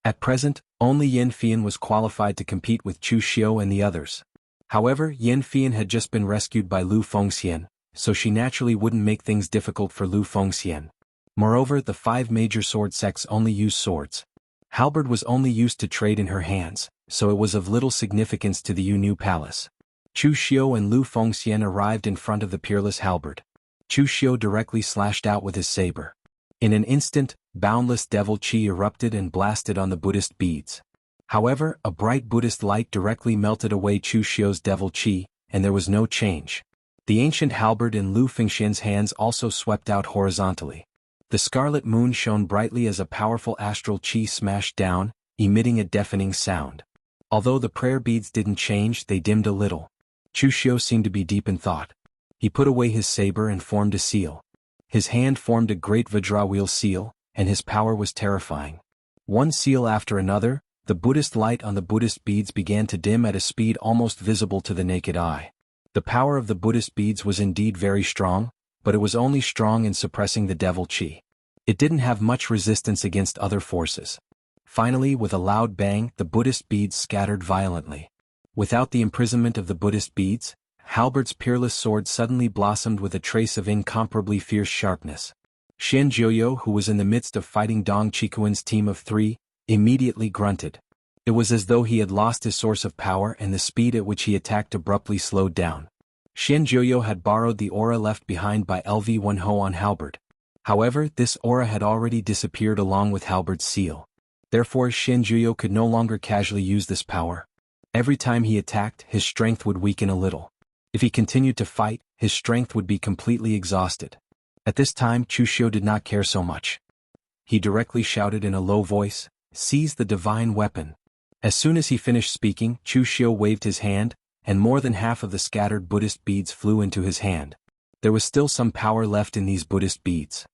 At present, only Yan Fian was qualified to compete with Chu Xiu and the others. However, Yan Fian had just been rescued by Lu Fengxian, so she naturally wouldn't make things difficult for Lu Fengxian. Moreover, the 5 major sword sects only use swords. Halberd was only used to trade in her hands, so it was of little significance to the Yu Palace. Chu Xiu and Lu Fengxian arrived in front of the peerless halberd. Chu Xiu directly slashed out with his saber. In an instant, boundless devil chi erupted and blasted on the Buddhist beads. However, a bright Buddhist light directly melted away Chu Xiu's devil chi, and there was no change. The ancient halberd in Lu Fengxian's hands also swept out horizontally. The scarlet moon shone brightly as a powerful astral chi smashed down, emitting a deafening sound. Although the prayer beads didn't change, they dimmed a little. Chu Xiu seemed to be deep in thought. He put away his saber and formed a seal. His hand formed a great Vajra wheel seal, and his power was terrifying. One seal after another, the Buddhist light on the Buddhist beads began to dim at a speed almost visible to the naked eye. The power of the Buddhist beads was indeed very strong, but it was only strong in suppressing the devil chi. It didn't have much resistance against other forces. Finally, with a loud bang, the Buddhist beads scattered violently. Without the imprisonment of the Buddhist beads, Halberd's peerless sword suddenly blossomed with a trace of incomparably fierce sharpness. Xian Jiuyo, who was in the midst of fighting Dong Qikuan's team of 3, immediately grunted. It was as though he had lost his source of power and the speed at which he attacked abruptly slowed down. Xian Jiuyo had borrowed the aura left behind by LV Wenho on Halberd. However, this aura had already disappeared along with Halberd's seal. Therefore, Xian Jiuyo could no longer casually use this power. Every time he attacked, his strength would weaken a little. If he continued to fight, his strength would be completely exhausted. At this time Chu Xiu did not care so much. He directly shouted in a low voice, "Seize the divine weapon." As soon as he finished speaking, Chu Xiu waved his hand, and more than half of the scattered Buddhist beads flew into his hand. There was still some power left in these Buddhist beads.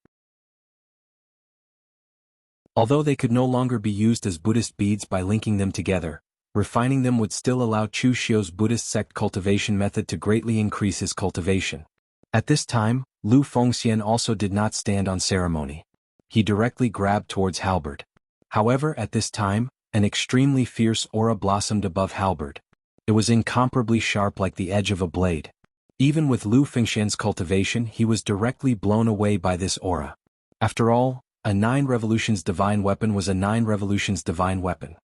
Although they could no longer be used as Buddhist beads by linking them together, refining them would still allow Chu Xiu's Buddhist sect cultivation method to greatly increase his cultivation. At this time, Lu Fengxian also did not stand on ceremony. He directly grabbed towards Halberd. However, at this time, an extremely fierce aura blossomed above Halberd. It was incomparably sharp like the edge of a blade. Even with Lu Fengxian's cultivation, he was directly blown away by this aura. After all, a 9 revolutions divine weapon was a 9 revolutions divine weapon.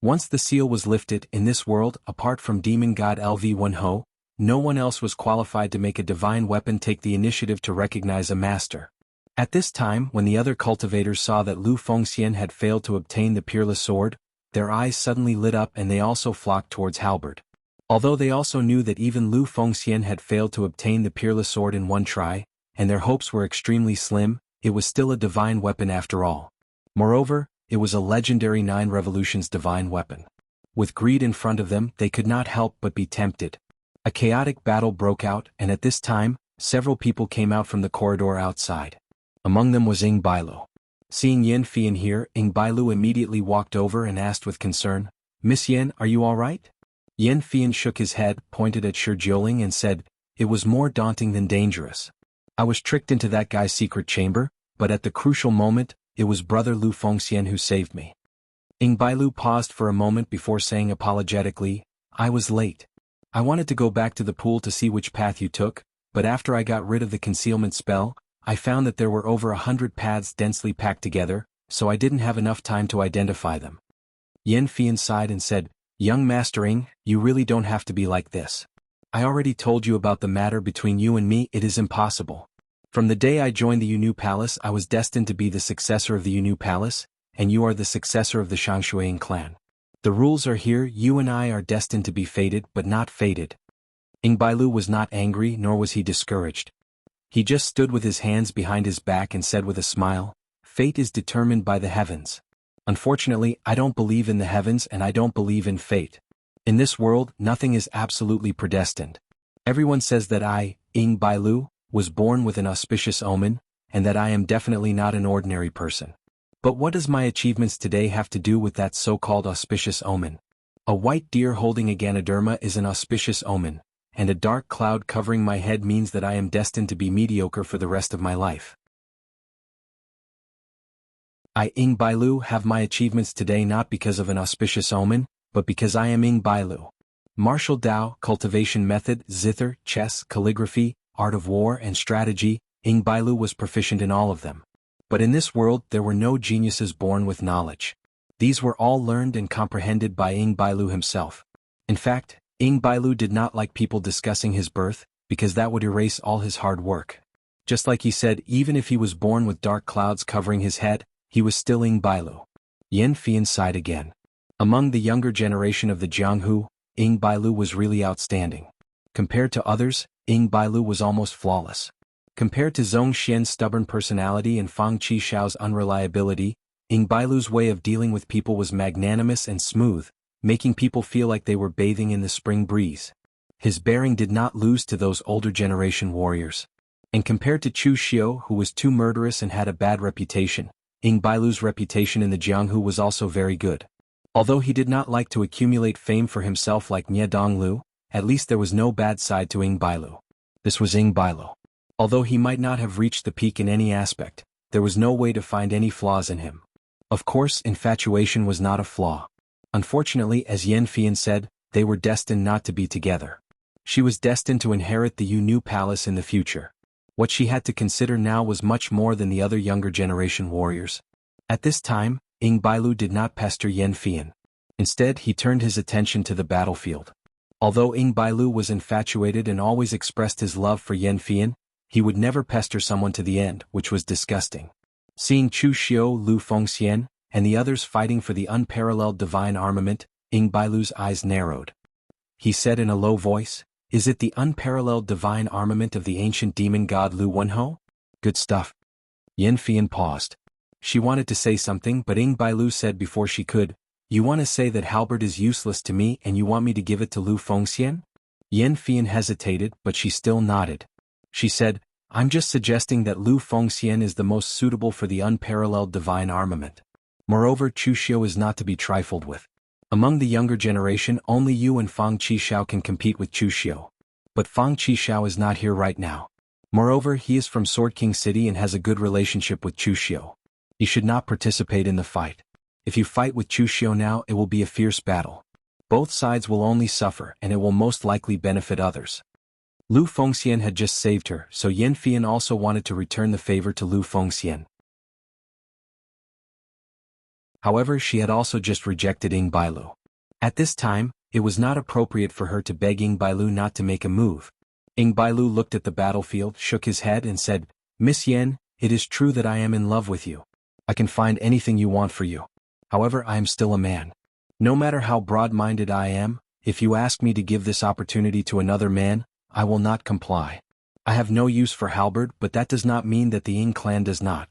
Once the seal was lifted, in this world, apart from demon god LV1Ho, no one else was qualified to make a divine weapon take the initiative to recognize a master. At this time, when the other cultivators saw that Lu Fengxian had failed to obtain the peerless sword, their eyes suddenly lit up and they also flocked towards Halberd. Although they also knew that even Lu Fengxian had failed to obtain the peerless sword in one try, and their hopes were extremely slim, it was still a divine weapon after all. Moreover, it was a legendary 9 revolutions divine weapon. With greed in front of them, they could not help but be tempted. A chaotic battle broke out, and at this time, several people came out from the corridor outside. Among them was Ying Bailu. Seeing Yan Fian here, Ying Bailu immediately walked over and asked with concern, "Miss Yan, are you all right?" Yan Fian shook his head, pointed at Shi Jiuling and said, "It was more daunting than dangerous. I was tricked into that guy's secret chamber, but at the crucial moment, it was brother Lu Fengxian who saved me." Ying Bailu paused for a moment before saying apologetically, "I was late. I wanted to go back to the pool to see which path you took, but after I got rid of the concealment spell, I found that there were over 100 paths densely packed together, so I didn't have enough time to identify them." Yan Fian sighed and said, "Young Master Ying, you really don't have to be like this. I already told you about the matter between you and me. It is impossible. From the day I joined the Yunnu Palace, I was destined to be the successor of the Yunnu Palace, and you are the successor of the Shangshuang clan. The rules are here. You and I are destined to be fated but not fated." Ying Bailu was not angry nor was he discouraged. He just stood with his hands behind his back and said with a smile, "Fate is determined by the heavens. Unfortunately, I don't believe in the heavens and I don't believe in fate. In this world, nothing is absolutely predestined. Everyone says that I, Ying Bailu, was born with an auspicious omen, and that I am definitely not an ordinary person. But what does my achievements today have to do with that so-called auspicious omen? A white deer holding a Ganoderma is an auspicious omen, and a dark cloud covering my head means that I am destined to be mediocre for the rest of my life. I, Ying Bailu, have my achievements today not because of an auspicious omen, but because I am Ying Bailu. Martial Tao, cultivation method, zither, chess, calligraphy, art of war and strategy, Ying Bailu was proficient in all of them. But in this world there were no geniuses born with knowledge. These were all learned and comprehended by Ying Bailu himself. In fact, Ying Bailu did not like people discussing his birth, because that would erase all his hard work. Just like he said, even if he was born with dark clouds covering his head, he was still Ying Bailu. Yan Fian sighed again. Among the younger generation of the Jianghu, Ying Bailu was really outstanding. Compared to others, Ying Bailu was almost flawless. Compared to Zhong Xian's stubborn personality and Fang Qishao's unreliability, Ying Bailu's way of dealing with people was magnanimous and smooth, making people feel like they were bathing in the spring breeze. His bearing did not lose to those older generation warriors. And compared to Chu Xiu, who was too murderous and had a bad reputation, Ying Bailu's reputation in the Jianghu was also very good. Although he did not like to accumulate fame for himself like Nie Donglu, at least there was no bad side to Ying Bailu. This was Ying Bailu. Although he might not have reached the peak in any aspect, there was no way to find any flaws in him. Of course, infatuation was not a flaw. Unfortunately, as Yan Fian said, they were destined not to be together. She was destined to inherit the Yunnu Palace in the future. What she had to consider now was much more than the other younger generation warriors. At this time, Ying Bailu did not pester Yan Fian. Instead, he turned his attention to the battlefield. Although Ying Bailu was infatuated and always expressed his love for Yan Fian, he would never pester someone to the end, which was disgusting. Seeing Chu Xiu, Lu Fengxian, and the others fighting for the unparalleled divine armament, Ying Bailu's eyes narrowed. He said in a low voice, Is it the unparalleled divine armament of the ancient demon god Lu Wenho? Good stuff. Yan Fian paused. She wanted to say something but Ing Bailu said before she could, "You want to say that halberd is useless to me and you want me to give it to Lu Fengxian?" Yan Fian hesitated but she still nodded. She said, "I'm just suggesting that Lu Fengxian is the most suitable for the unparalleled divine armament. Moreover, Chu Xiu is not to be trifled with. Among the younger generation only you and Fang Qishao can compete with Chu Xiu. But Fang Qishao is not here right now. Moreover, he is from Sword King City and has a good relationship with Chu Xiu. He should not participate in the fight. If you fight with Chu Xiu now it will be a fierce battle. Both sides will only suffer and it will most likely benefit others." Lu Fengxian had just saved her, so Yan Fian also wanted to return the favor to Lu Fengxian. However, she had also just rejected Ing Bailu. At this time, it was not appropriate for her to beg Ing Bailu not to make a move. Ing Bailu looked at the battlefield, shook his head and said, "Miss Yan, it is true that I am in love with you. I can find anything you want for you. However, I am still a man. No matter how broad-minded I am, if you ask me to give this opportunity to another man, I will not comply. I have no use for halberd, but that does not mean that the Ying clan does not.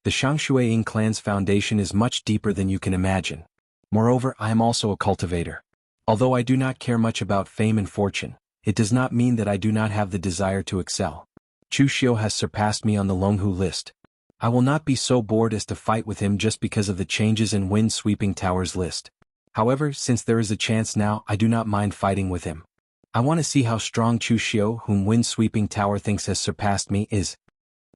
The Shangshui Ying clan's foundation is much deeper than you can imagine. Moreover, I am also a cultivator. Although I do not care much about fame and fortune, it does not mean that I do not have the desire to excel. Chu Xiu has surpassed me on the Longhu list. I will not be so bored as to fight with him just because of the changes in Wind Sweeping Tower's list. However, since there is a chance now, I do not mind fighting with him. I want to see how strong Chu Xiu, whom Wind Sweeping Tower thinks has surpassed me, is."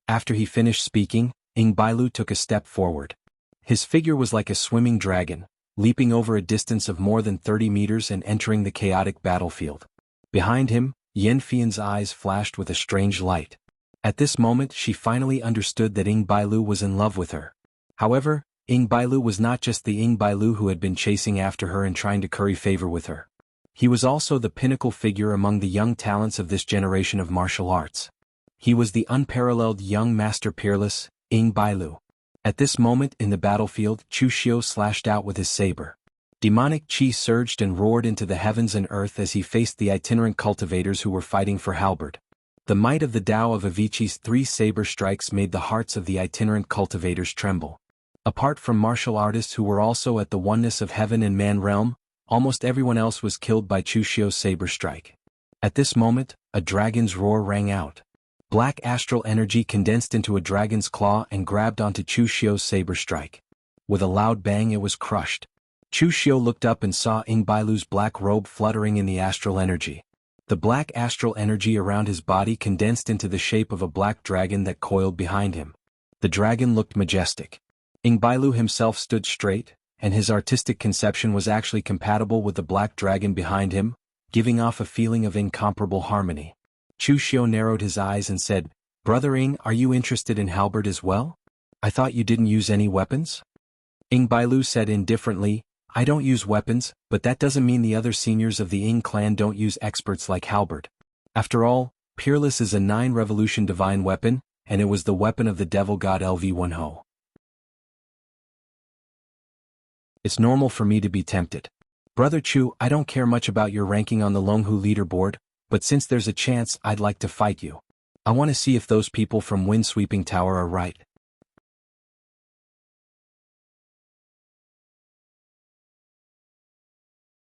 After he finished speaking, Ing Bailu took a step forward. His figure was like a swimming dragon, leaping over a distance of more than 30 meters and entering the chaotic battlefield. Behind him, Yan Fian's eyes flashed with a strange light. At this moment she finally understood that Ing Bailu was in love with her. However, Ing Bailu was not just the Ing Bailu who had been chasing after her and trying to curry favor with her. He was also the pinnacle figure among the young talents of this generation of martial arts. He was the unparalleled young master peerless, Ing Bailu. At this moment in the battlefield, Chu Xiu slashed out with his saber. Demonic chi surged and roared into the heavens and earth as he faced the itinerant cultivators who were fighting for halberd. The might of the Tao of Avicii's 3 saber strikes made the hearts of the itinerant cultivators tremble. Apart from martial artists who were also at the oneness of heaven and man realm, almost everyone else was killed by Chu Xiu's saber strike. At this moment, a dragon's roar rang out. Black astral energy condensed into a dragon's claw and grabbed onto Chu Xiu's saber strike. With a loud bang it was crushed. Chu Xiu looked up and saw Ing Bailu's black robe fluttering in the astral energy. The black astral energy around his body condensed into the shape of a black dragon that coiled behind him. The dragon looked majestic. Ing Bailu himself stood straight, and his artistic conception was actually compatible with the black dragon behind him, giving off a feeling of incomparable harmony. Chu Xiu narrowed his eyes and said, "Brother Ing, are you interested in halberd as well? I thought you didn't use any weapons?" Ing Bailu said indifferently, "I don't use weapons, but that doesn't mean the other seniors of the Ing clan don't use experts like halberd. After all, Peerless is a 9-revolution divine weapon, and it was the weapon of the devil god LV1Ho. It's normal for me to be tempted. Brother Chu, I don't care much about your ranking on the Longhu leaderboard, but since there's a chance I'd like to fight you. I want to see if those people from Wind Sweeping Tower are right."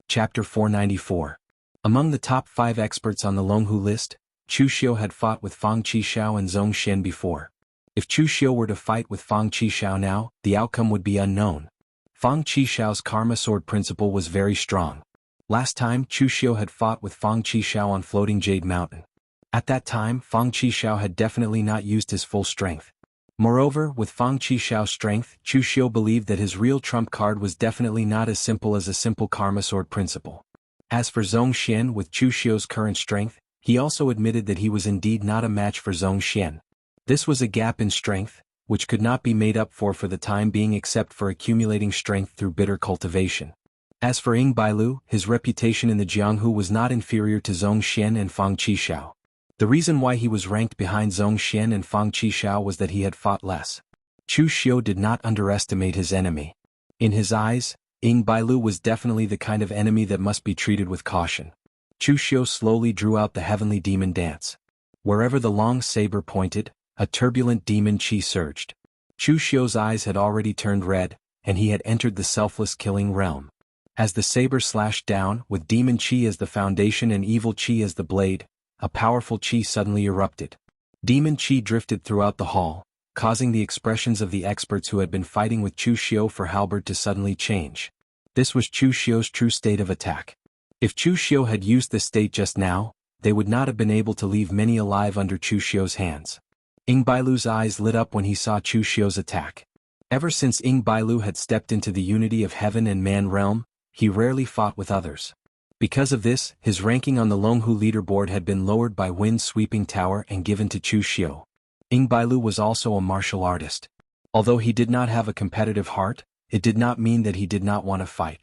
Chapter 494. Among the top 5 experts on the Longhu list, Chu Xiu had fought with Fang Qishao and Zhong Xian before. If Chu Xiu were to fight with Fang Qishao now, the outcome would be unknown. Fang Qishao's Karma Sword principle was very strong. Last time Chu Xiu had fought with Fang Qishao on Floating Jade Mountain. At that time Fang Qishao had definitely not used his full strength. Moreover, with Fang Qishao's strength, Chu Xiu believed that his real trump card was definitely not as simple as a simple Karma Sword principle. As for Zhong Xian, with Chu Xiu's current strength, he also admitted that he was indeed not a match for Zhong Xian. This was a gap in strength, which could not be made up for the time being except for accumulating strength through bitter cultivation. As for Ing Bailu, his reputation in the Jianghu was not inferior to Zhong Xian and Fang Qishao. The reason why he was ranked behind Zhong Xian and Fang Qishao was that he had fought less. Chu Xiu did not underestimate his enemy. In his eyes, Ing Bailu was definitely the kind of enemy that must be treated with caution. Chu Xiu slowly drew out the heavenly demon dance. Wherever the long saber pointed, a turbulent demon chi surged. Chu Xiu's eyes had already turned red, and he had entered the selfless killing realm. As the saber slashed down, with demon chi as the foundation and evil chi as the blade, a powerful chi suddenly erupted. Demon chi drifted throughout the hall, causing the expressions of the experts who had been fighting with Chu Xiu for halberd to suddenly change. This was Chu Xiu's true state of attack. If Chu Xiu had used this state just now, they would not have been able to leave many alive under Chu Xiu's hands. Ying Bailu's eyes lit up when he saw Chu Xiu's attack. Ever since Ying Bailu had stepped into the unity of heaven and man realm, he rarely fought with others. Because of this, his ranking on the Longhu leaderboard had been lowered by Wind's sweeping tower and given to Chu Xiu. Ying Bailu was also a martial artist. Although he did not have a competitive heart, it did not mean that he did not want to fight.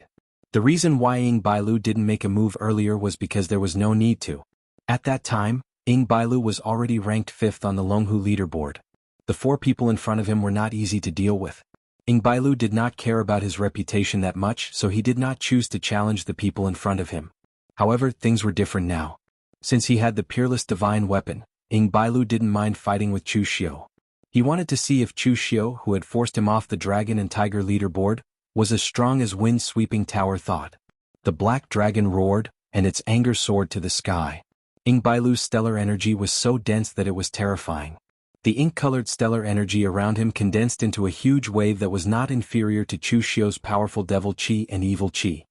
The reason why Ying Bailu didn't make a move earlier was because there was no need to. At that time, Ying Bailu was already ranked 5th on the Longhu leaderboard. The 4 people in front of him were not easy to deal with. Ying Bailu did not care about his reputation that much, so he did not choose to challenge the people in front of him. However, things were different now. Since he had the peerless divine weapon, Ying Bailu didn't mind fighting with Chu Xiu. He wanted to see if Chu Xiu, who had forced him off the dragon and tiger leaderboard, was as strong as Wind's sweeping tower thought. The black dragon roared, and its anger soared to the sky. Ying Bailu's stellar energy was so dense that it was terrifying. The ink-colored stellar energy around him condensed into a huge wave that was not inferior to Chu Xiu's powerful devil chi and evil chi.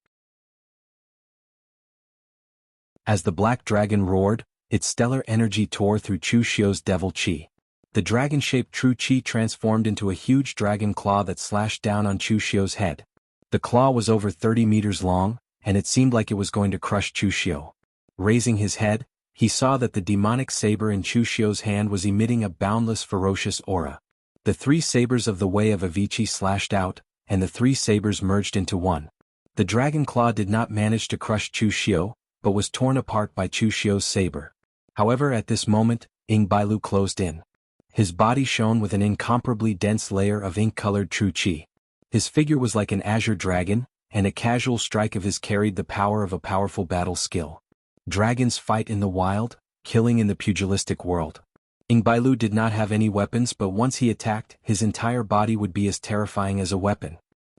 As the black dragon roared, its stellar energy tore through Chu Xiu's devil chi. The dragon-shaped true chi transformed into a huge dragon claw that slashed down on Chu Xiu's head. The claw was over 30 meters long, and it seemed like it was going to crush Chu Xiu. Raising his head, he saw that the demonic saber in Chu Xiu's hand was emitting a boundless ferocious aura. The 3 sabers of the way of Avicii slashed out, and the 3 sabers merged into one. The dragon claw did not manage to crush Chu Xiu, but was torn apart by Chu Xiu's saber. However, at this moment, Ying Bailu closed in. His body shone with an incomparably dense layer of ink-colored true chi. His figure was like an azure dragon, and a casual strike of his carried the power of a powerful battle skill. Dragons fight in the wild, killing in the pugilistic world. Ying Bailu did not have any weapons, but once he attacked, his entire body would be as terrifying as a weapon.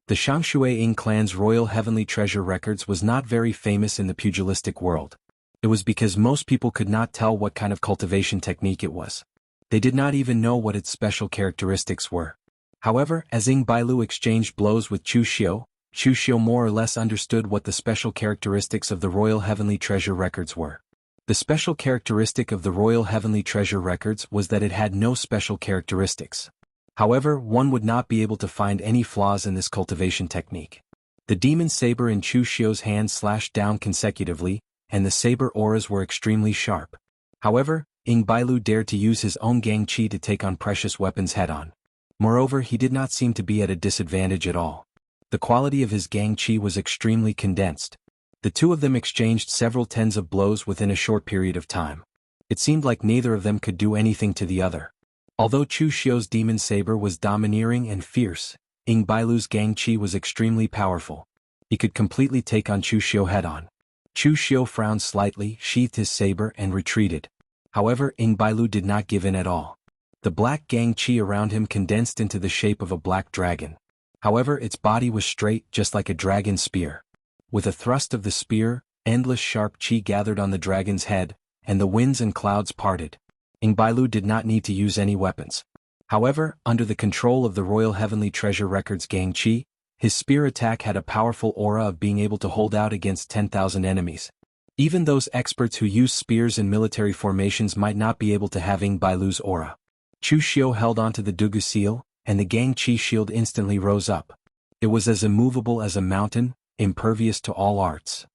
The Shangshui Ying clan's royal heavenly treasure records was not very famous in the pugilistic world. It was because most people could not tell what kind of cultivation technique it was. They did not even know what its special characteristics were. However, as Ying Bailu exchanged blows with Chu Xiu more or less understood what the special characteristics of the Royal Heavenly Treasure Records were. The special characteristic of the Royal Heavenly Treasure Records was that it had no special characteristics. However, one would not be able to find any flaws in this cultivation technique. The demon saber in Chu Xiu's hand slashed down consecutively, and the saber auras were extremely sharp. However, Ying Bailu dared to use his own gang chi to take on precious weapons head-on. Moreover, he did not seem to be at a disadvantage at all. The quality of his gang chi was extremely condensed. The 2 of them exchanged several tens of blows within a short period of time. It seemed like neither of them could do anything to the other. Although Chu Xiu's demon saber was domineering and fierce, Ying Bailu's gang chi was extremely powerful. He could completely take on Chu Xiu head-on. Chu Xiu frowned slightly, sheathed his saber and retreated. However, Ying Bailu did not give in at all. The black gang chi around him condensed into the shape of a black dragon. However, its body was straight, just like a dragon spear. With a thrust of the spear, endless sharp chi gathered on the dragon's head, and the winds and clouds parted. Ying Bailu did not need to use any weapons. However, under the control of the Royal Heavenly Treasure Records gang chi, his spear attack had a powerful aura of being able to hold out against 10,000 enemies. Even those experts who use spears in military formations might not be able to have Ying Bailu's aura. Chu Xiu held onto the Dugu seal, and the gang chi shield instantly rose up. It was as immovable as a mountain, impervious to all arts.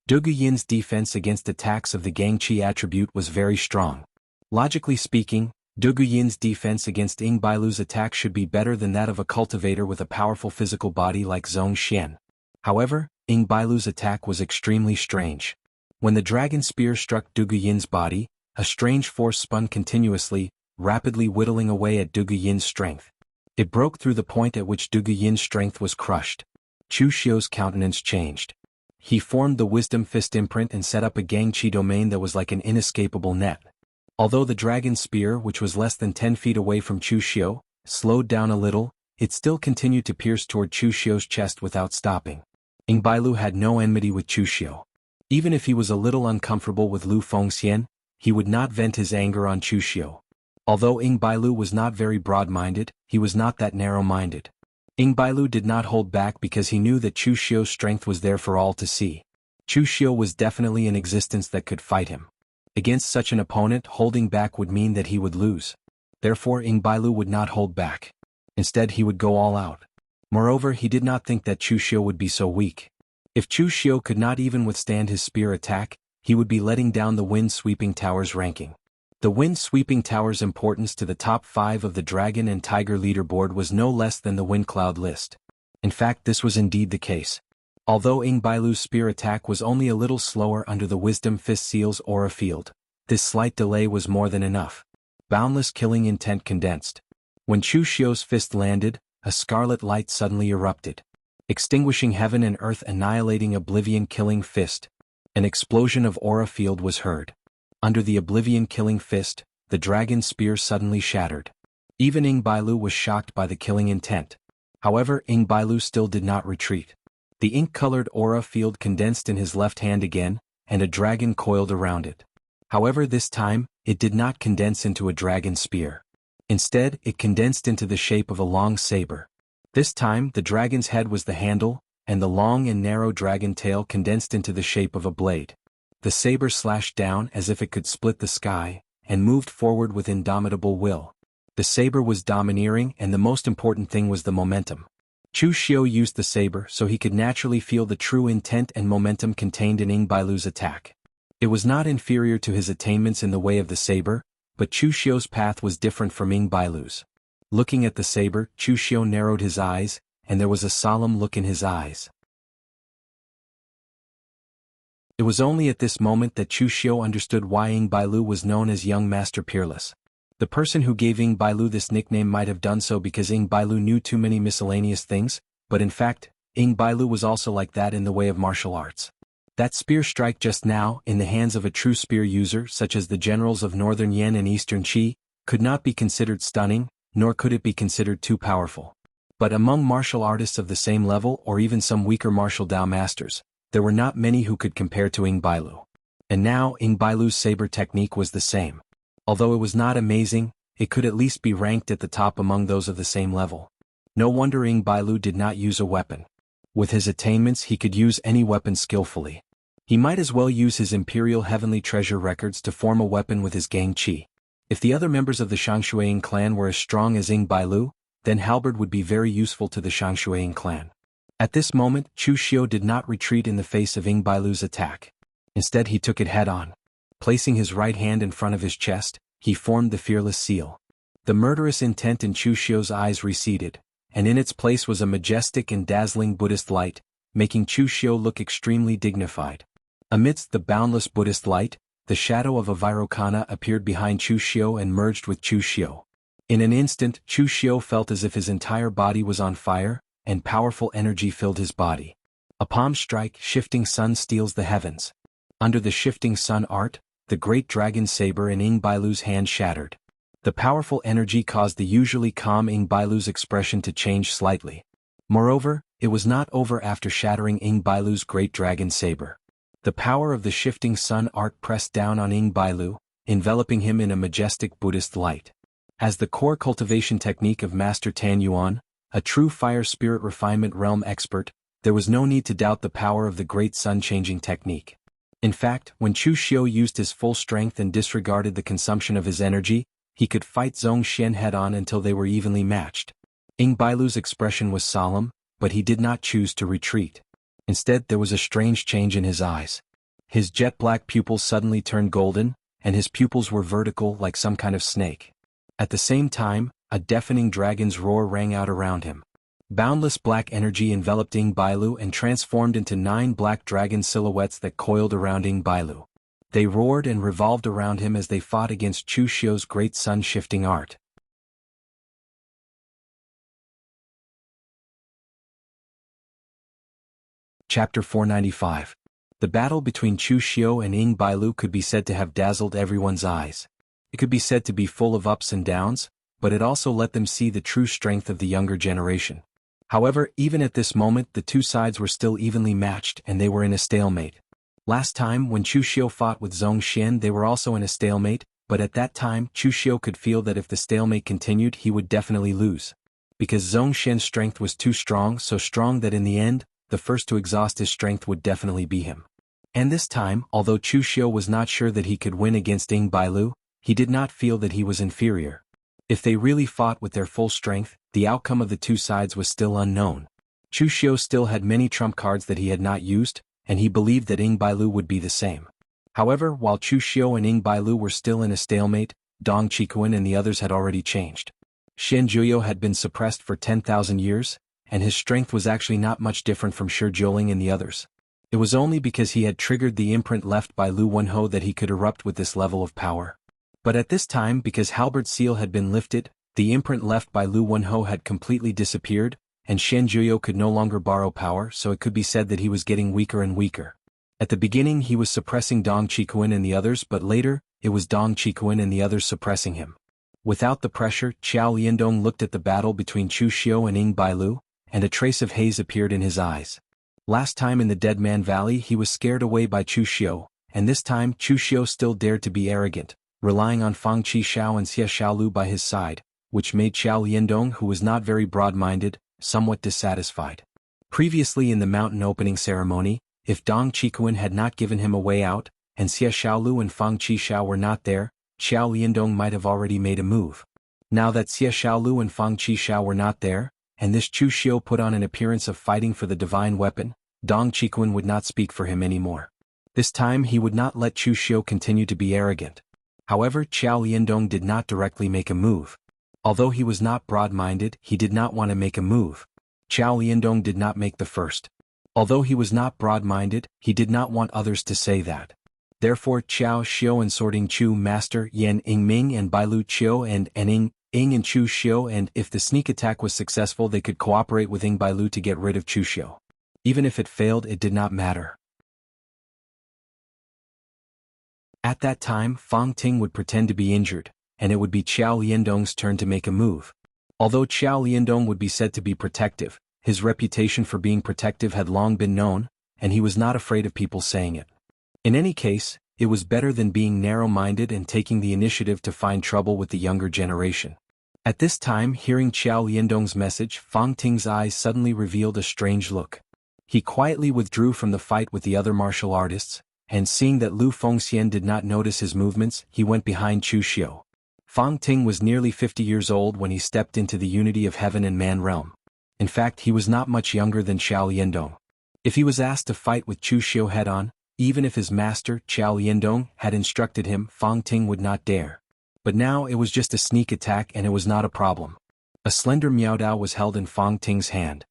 Dugu Yin's defense against attacks of the gang chi attribute was very strong. Logically speaking, Dugu Yin's defense against Ying Bailu's attack should be better than that of a cultivator with a powerful physical body like Zhong Xian. However, Ying Bailu's attack was extremely strange. When the dragon spear struck Dugu Yin's body, a strange force spun continuously, rapidly whittling away at Dugu Yin's strength. It broke through the point at which Dugu Yin's strength was crushed. Chu Xiu's countenance changed. he formed the Wisdom Fist imprint and set up a Gangchi domain that was like an inescapable net. Although the dragon spear, which was less than 10 feet away from Chu Xiu, slowed down a little, it still continued to pierce toward Chu Xiu's chest without stopping. Ying Bailu had no enmity with Chu Xiu. Even if he was a little uncomfortable with Lu Fengxian, he would not vent his anger on Chu Xiu. Although Ying Bailu was not very broad-minded, he was not that narrow-minded. Ying Bailu did not hold back because he knew that Chu Xiu's strength was there for all to see. Chu Xiu was definitely an existence that could fight him. Against such an opponent, holding back would mean that he would lose. Therefore Ying Bailu would not hold back. Instead he would go all out. Moreover, he did not think that Chu Xiu would be so weak. If Chu Xiu could not even withstand his spear attack, he would be letting down the Wind-Sweeping Tower's ranking. The Wind-Sweeping Tower's importance to the top 5 of the Dragon and Tiger leaderboard was no less than the Wind Cloud list. In fact, this was indeed the case. Although Ying Bailu's spear attack was only a little slower under the Wisdom Fist Seal's aura field, this slight delay was more than enough. Boundless killing intent condensed. When Chu Xiu's fist landed, a scarlet light suddenly erupted. Extinguishing heaven and earth, annihilating oblivion-killing fist. An explosion of aura field was heard. Under the oblivion-killing fist, the dragon spear suddenly shattered. Even Ying Bailu was shocked by the killing intent. However, Ying Bailu still did not retreat. The ink-colored aura field condensed in his left hand again, and a dragon coiled around it. However, this time, it did not condense into a dragon spear. Instead, it condensed into the shape of a long saber. This time, the dragon's head was the handle, and the long and narrow dragon tail condensed into the shape of a blade. The saber slashed down as if it could split the sky, and moved forward with indomitable will. The saber was domineering, and the most important thing was the momentum. Chu Xiu used the saber so he could naturally feel the true intent and momentum contained in Ying Bailu's attack. It was not inferior to his attainments in the way of the saber, but Chu Xiu's path was different from Ying Bailu's. Looking at the saber, Chu Xiu narrowed his eyes, and there was a solemn look in his eyes. It was only at this moment that Chu Xiu understood why Ying Bailu was known as Young Master Peerless. The person who gave Ying Bailu this nickname might have done so because Ying Bailu knew too many miscellaneous things, but in fact, Ying Bailu was also like that in the way of martial arts. That spear strike just now, in the hands of a true spear user such as the generals of Northern Yan and Eastern Qi, could not be considered stunning, nor could it be considered too powerful. But among martial artists of the same level or even some weaker martial Dao masters, there were not many who could compare to Ying Bailu. And now Ying Bailu's saber technique was the same. Although it was not amazing, it could at least be ranked at the top among those of the same level. No wonder Ying Bailu did not use a weapon. With his attainments he could use any weapon skillfully. He might as well use his Imperial Heavenly Treasure records to form a weapon with his Gangchi. If the other members of the Shangshuaying clan were as strong as Ying Bailu, then halberd would be very useful to the Shangshuaying clan. At this moment, Chu Xiu did not retreat in the face of Ying Bailu's attack. Instead he took it head-on. Placing his right hand in front of his chest, he formed the fearless seal. The murderous intent in Chu Xiu's eyes receded, and in its place was a majestic and dazzling Buddhist light, making Chu Xiu look extremely dignified. Amidst the boundless Buddhist light, the shadow of a Vairocana appeared behind Chu Xiu and merged with Chu Xiu. In an instant, Chu Xiu felt as if his entire body was on fire, and powerful energy filled his body. A palm strike, shifting sun steals the heavens. Under the shifting sun art, the great dragon saber in Ying Bailu's hand shattered. The powerful energy caused the usually calm Ying Bailu's expression to change slightly. Moreover, it was not over after shattering Ying Bailu's great dragon saber. The power of the shifting sun art pressed down on Ying Bailu, enveloping him in a majestic Buddhist light. As the core cultivation technique of Master Tan Yuan, a true fire spirit refinement realm expert, there was no need to doubt the power of the great sun-changing technique. In fact, when Chu Xiu used his full strength and disregarded the consumption of his energy, he could fight Zhong Xian head-on until they were evenly matched. Ying Bailu's expression was solemn, but he did not choose to retreat. Instead, there was a strange change in his eyes. His jet-black pupils suddenly turned golden, and his pupils were vertical like some kind of snake. At the same time, a deafening dragon's roar rang out around him. Boundless black energy enveloped Ying Bailu and transformed into 9 black dragon silhouettes that coiled around Ying Bailu. They roared and revolved around him as they fought against Chu Xiu's great sun-shifting art. Chapter 495. The battle between Chu Xiu and Ying Bailu could be said to have dazzled everyone's eyes. It could be said to be full of ups and downs, but it also let them see the true strength of the younger generation. However, even at this moment the two sides were still evenly matched and they were in a stalemate. Last time when Chu Xiu fought with Zhong Xian they were also in a stalemate, but at that time Chu Xiu could feel that if the stalemate continued he would definitely lose. Because Zhong Xian's strength was too strong, so strong that in the end, the first to exhaust his strength would definitely be him. And this time, although Chu Xiu was not sure that he could win against Ying Bailu, he did not feel that he was inferior. If they really fought with their full strength, the outcome of the two sides was still unknown. Chu Xiu still had many trump cards that he had not used, and he believed that Ying Bailu would be the same. However, while Chu Xiu and Ying Bailu were still in a stalemate, Dong Qikuan and the others had already changed. Shen Juyo had been suppressed for 10,000 years, and his strength was actually not much different from Shi Jiuling and the others. It was only because he had triggered the imprint left by Lu Wenhou that he could erupt with this level of power. But at this time, because Halbert's seal had been lifted, the imprint left by Lu Wenhou had completely disappeared, and Shen Juyo could no longer borrow power, so it could be said that he was getting weaker and weaker. At the beginning he was suppressing Dong Qikuan and the others, but later, it was Dong Qikuan and the others suppressing him. Without the pressure, Qiao Liandong looked at the battle between Chu Xiu and Ying Bailu, and a trace of haze appeared in his eyes. Last time in the Dead Man Valley he was scared away by Chu Xiu, and this time Chu Xiu still dared to be arrogant, relying on Fang Qi Xiao and Xie Xiaolu by his side, which made Qiao Liandong, who was not very broad-minded, somewhat dissatisfied. Previously in the mountain opening ceremony, if Dong Qikuan had not given him a way out, and Xie Xiaolu and Fang Qi Xiao were not there, Qiao Liandong might have already made a move. Now that Xie Xiaolu and Fang Qi Xiao were not there, and this Chu Xiu put on an appearance of fighting for the divine weapon, Dong Qikuan would not speak for him anymore. This time he would not let Chu Xiu continue to be arrogant. However, Qiao Liandong did not directly make a move. Although he was not broad-minded, he did not want to make a move. Qiao Liandong did not make the first. Although he was not broad-minded, he did not want others to say that. Therefore Qiao Xiu and Sorting Chu Master Yan Yingming and Bailu Qiu and Ying and Chu Xiu, and if the sneak attack was successful they could cooperate with Ying Bailu to get rid of Chu Xiu. Even if it failed it did not matter. At that time Fang Ting would pretend to be injured, and it would be Qiao Liandong's turn to make a move. Although Qiao Liandong would be said to be protective, his reputation for being protective had long been known, and he was not afraid of people saying it. In any case, it was better than being narrow-minded and taking the initiative to find trouble with the younger generation. At this time, hearing Qiao Liandong's message, Fang Ting's eyes suddenly revealed a strange look. He quietly withdrew from the fight with the other martial artists, and seeing that Lu Fengxian did not notice his movements, he went behind Chu Xiu. Fang Ting was nearly 50 years old when he stepped into the unity of heaven and man realm. In fact, he was not much younger than Qiao Liandong. If he was asked to fight with Chu Xiu head-on, even if his master, Qiao Liandong, had instructed him, Fang Ting would not dare. But now it was just a sneak attack and it was not a problem. A slender Miaodao was held in Fang Ting's hand.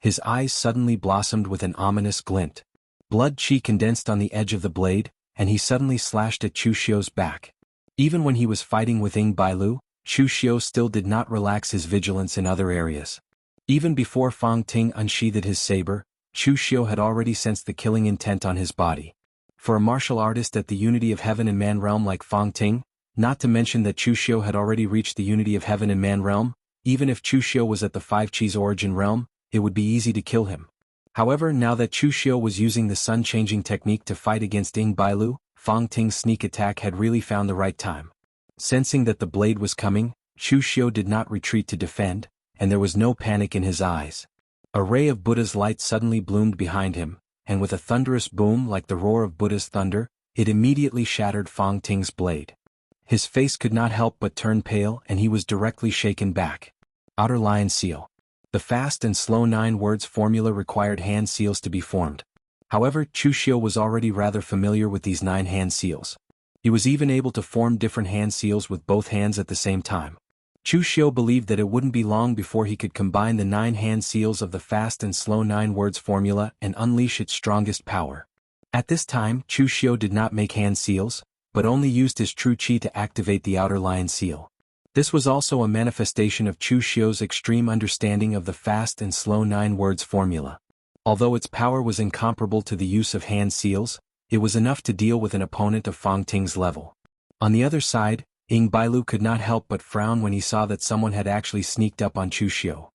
His eyes suddenly blossomed with an ominous glint. Blood qi condensed on the edge of the blade, and he suddenly slashed at Chu Xiu's back. Even when he was fighting with Ying Bailu, Chu Xiu still did not relax his vigilance in other areas. Even before Fang Ting unsheathed his saber, Chu Xiu had already sensed the killing intent on his body. For a martial artist at the unity of heaven and man realm like Fang Ting, not to mention that Chu Xiu had already reached the unity of heaven and man realm, even if Chu Xiu was at the five Qi's origin realm, it would be easy to kill him. However, now that Chu Xiu was using the sun-changing technique to fight against Ying Bailu, Fang Ting's sneak attack had really found the right time. Sensing that the blade was coming, Chu Xiu did not retreat to defend, and there was no panic in his eyes. A ray of Buddha's light suddenly bloomed behind him, and with a thunderous boom like the roar of Buddha's thunder, it immediately shattered Fang Ting's blade. His face could not help but turn pale and he was directly shaken back. Outer Lion Seal. The fast and slow 9 words formula required hand seals to be formed. However, Chu Xiu was already rather familiar with these 9 hand seals. He was even able to form different hand seals with both hands at the same time. Chu Xiu believed that it wouldn't be long before he could combine the 9 hand seals of the fast and slow 9 words formula and unleash its strongest power. At this time, Chu Xiu did not make hand seals, but only used his true qi to activate the outer lion seal. This was also a manifestation of Chu Xiu's extreme understanding of the fast and slow 9 words formula. Although its power was incomparable to the use of hand seals, it was enough to deal with an opponent of Fang Ting's level. On the other side, Ying Bailu could not help but frown when he saw that someone had actually sneaked up on Chu Xiu.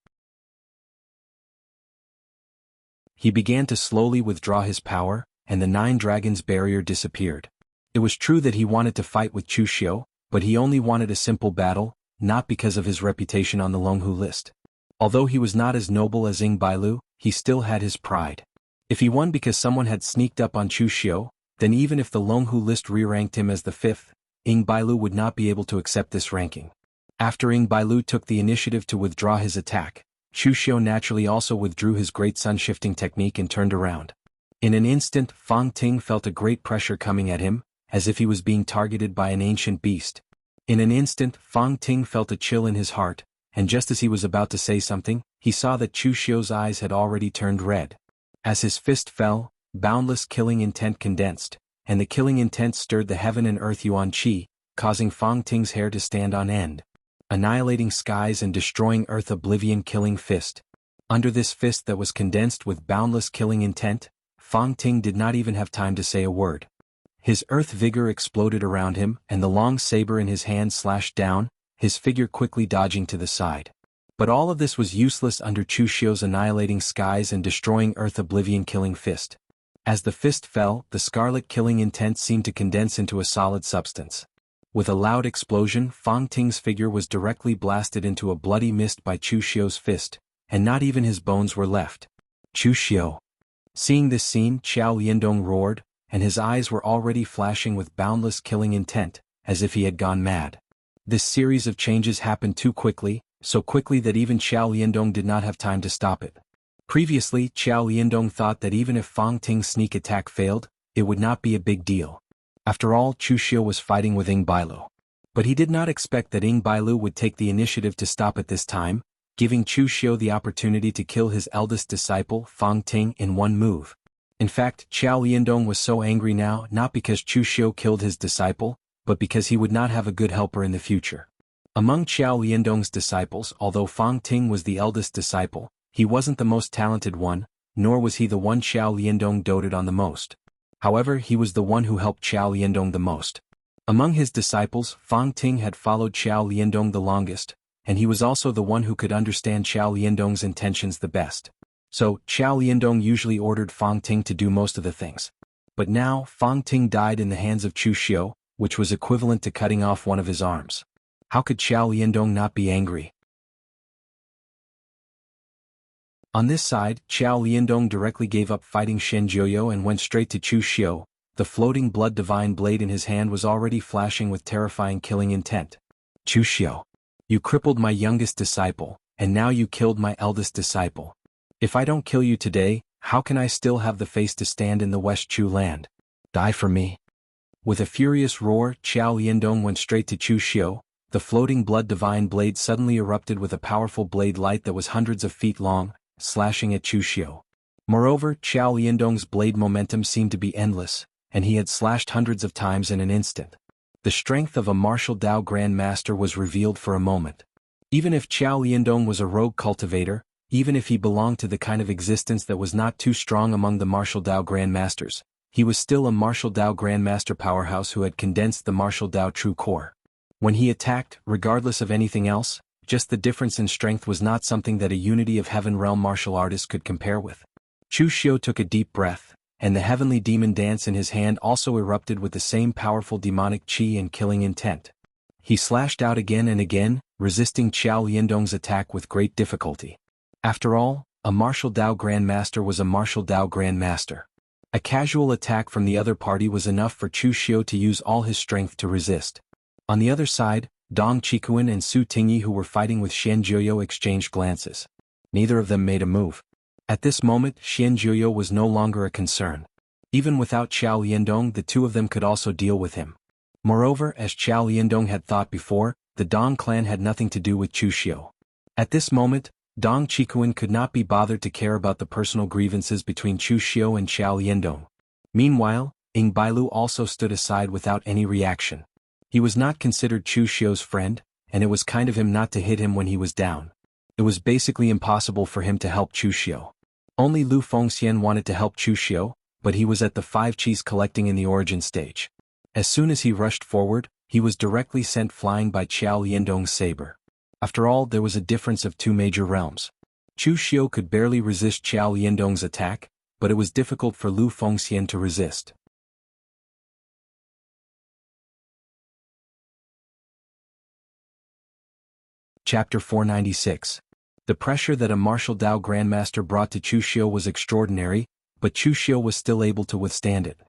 He began to slowly withdraw his power, and the 9 dragons barrier disappeared. It was true that he wanted to fight with Chu Xiu, but he only wanted a simple battle, not because of his reputation on the Longhu list. Although he was not as noble as Ying Bailu, he still had his pride. If he won because someone had sneaked up on Chu Xiu, then even if the Longhu list re-ranked him as the 5th, Ying Bailu would not be able to accept this ranking. After Ying Bailu took the initiative to withdraw his attack, Chu Xiu naturally also withdrew his great sun-shifting technique and turned around. In an instant, Fang Ting felt a great pressure coming at him, as if he was being targeted by an ancient beast. In an instant, Fang Ting felt a chill in his heart, and just as he was about to say something, he saw that Chu Xiu's eyes had already turned red. As his fist fell, boundless killing intent condensed, and the killing intent stirred the heaven and earth yuan qi, causing Fang Ting's hair to stand on end. Annihilating skies and destroying earth oblivion killing fist. Under this fist that was condensed with boundless killing intent, Fang Ting did not even have time to say a word. His earth vigor exploded around him, and the long saber in his hand slashed down, his figure quickly dodging to the side. But all of this was useless under Chu Xiu's annihilating skies and destroying earth oblivion killing fist. As the fist fell, the scarlet killing intent seemed to condense into a solid substance. With a loud explosion, Fang Ting's figure was directly blasted into a bloody mist by Chu Xiu's fist, and not even his bones were left. Chu Xiu. Seeing this scene, Qiao Liandong roared, and his eyes were already flashing with boundless killing intent, as if he had gone mad. This series of changes happened too quickly, so quickly that even Qiao Liandong did not have time to stop it. Previously, Qiao Liandong thought that even if Fang Ting's sneak attack failed, it would not be a big deal. After all, Chu Xiu was fighting with Ying Bailu. But he did not expect that Ying Bailu would take the initiative to stop at this time, giving Chu Xiu the opportunity to kill his eldest disciple, Fang Ting, in one move. In fact, Qiao Liandong was so angry now not because Chu Xiu killed his disciple, but because he would not have a good helper in the future. Among Qiao Liandong's disciples, although Fang Ting was the eldest disciple, he wasn't the most talented one, nor was he the one Qiao Liandong doted on the most. However, he was the one who helped Qiao Liandong the most. Among his disciples, Fang Ting had followed Qiao Liandong the longest, and he was also the one who could understand Qiao Liandong's intentions the best. So, Qiao Liandong usually ordered Fang Ting to do most of the things. But now, Fang Ting died in the hands of Chu Xiu, which was equivalent to cutting off one of his arms. How could Qiao Liandong not be angry? On this side, Qiao Liandong directly gave up fighting Shen Jiuyo and went straight to Chu Xiu. The floating blood divine blade in his hand was already flashing with terrifying killing intent. Chu Xiu. You crippled my youngest disciple, and now you killed my eldest disciple. If I don't kill you today, how can I still have the face to stand in the West Chu land? Die for me. With a furious roar, Qiao Liandong went straight to Chu Xiu. The floating blood divine blade suddenly erupted with a powerful blade light that was hundreds of feet long, slashing at Chu Xiu. Moreover, Qiao Liandong's blade momentum seemed to be endless, and he had slashed hundreds of times in an instant. The strength of a martial Dao Grand Master was revealed for a moment. Even if Qiao Liandong was a rogue cultivator, even if he belonged to the kind of existence that was not too strong among the martial Dao Grand Masters, he was still a martial Dao Grand Master powerhouse who had condensed the martial Dao true core. When he attacked, regardless of anything else, just the difference in strength was not something that a unity of heaven realm martial artist could compare with. Chu Xiu took a deep breath, and the heavenly demon dance in his hand also erupted with the same powerful demonic qi and killing intent. He slashed out again and again, resisting Qiao Liandong's attack with great difficulty. After all, a martial Dao Grand Master was a martial Dao Grand Master. A casual attack from the other party was enough for Chu Xiu to use all his strength to resist. On the other side, Dong Qikuan and Su Tingyi, who were fighting with Shen Jiuyo, exchanged glances. Neither of them made a move. At this moment, Shen Jiuyo was no longer a concern. Even without Qiao Liandong, the two of them could also deal with him. Moreover, as Qiao Liandong had thought before, the Dong clan had nothing to do with Chu Xiu. At this moment, Dong Qikuan could not be bothered to care about the personal grievances between Chu Xiu and Qiao Liandong. Meanwhile, Ying Bailu also stood aside without any reaction. He was not considered Chu Xiu's friend, and it was kind of him not to hit him when he was down. It was basically impossible for him to help Chu Xiu. Only Lu Fengxian wanted to help Chu Xiu, but he was at the 5 Qis collecting in the origin stage. As soon as he rushed forward, he was directly sent flying by Qiao Liandong's saber. After all, there was a difference of 2 major realms. Chu Xiu could barely resist Qiao Liandong's attack, but it was difficult for Lu Fengxian to resist. Chapter 496. The pressure that a martial Dao Grandmaster brought to Chu Xiu was extraordinary, but Chu Xiu was still able to withstand it.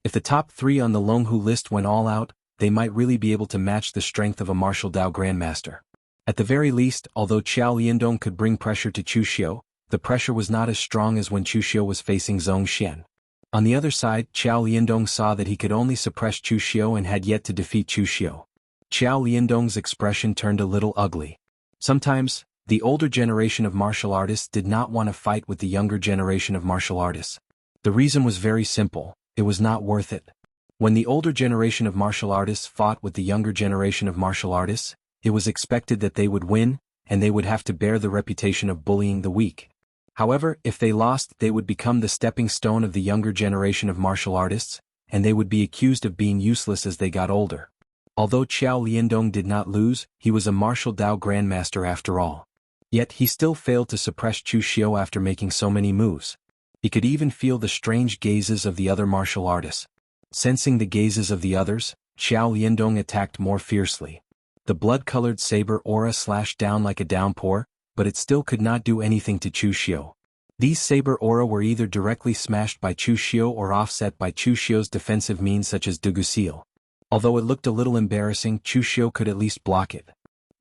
If the top 3 on the Longhu list went all out, they might really be able to match the strength of a martial Dao Grandmaster. At the very least, although Qiao Liandong could bring pressure to Chu Xiu, the pressure was not as strong as when Chu Xiu was facing Zhong Xian. On the other side, Qiao Liandong saw that he could only suppress Chu Xiu and had yet to defeat Chu Xiu. Qiao Liandong's expression turned a little ugly. Sometimes, the older generation of martial artists did not want to fight with the younger generation of martial artists. The reason was very simple: it was not worth it. When the older generation of martial artists fought with the younger generation of martial artists, it was expected that they would win, and they would have to bear the reputation of bullying the weak. However, if they lost, they would become the stepping stone of the younger generation of martial artists, and they would be accused of being useless as they got older. Although Qiao Liandong did not lose, he was a martial Dao Grandmaster after all. Yet he still failed to suppress Chu Xiu after making so many moves. He could even feel the strange gazes of the other martial artists. Sensing the gazes of the others, Qiao Liandong attacked more fiercely. The blood-colored saber aura slashed down like a downpour, but it still could not do anything to Chu Xiu. These saber aura were either directly smashed by Chu Xiu or offset by Chu Xiu's defensive means such as Dugusil. Although it looked a little embarrassing, Chu Xiu could at least block it.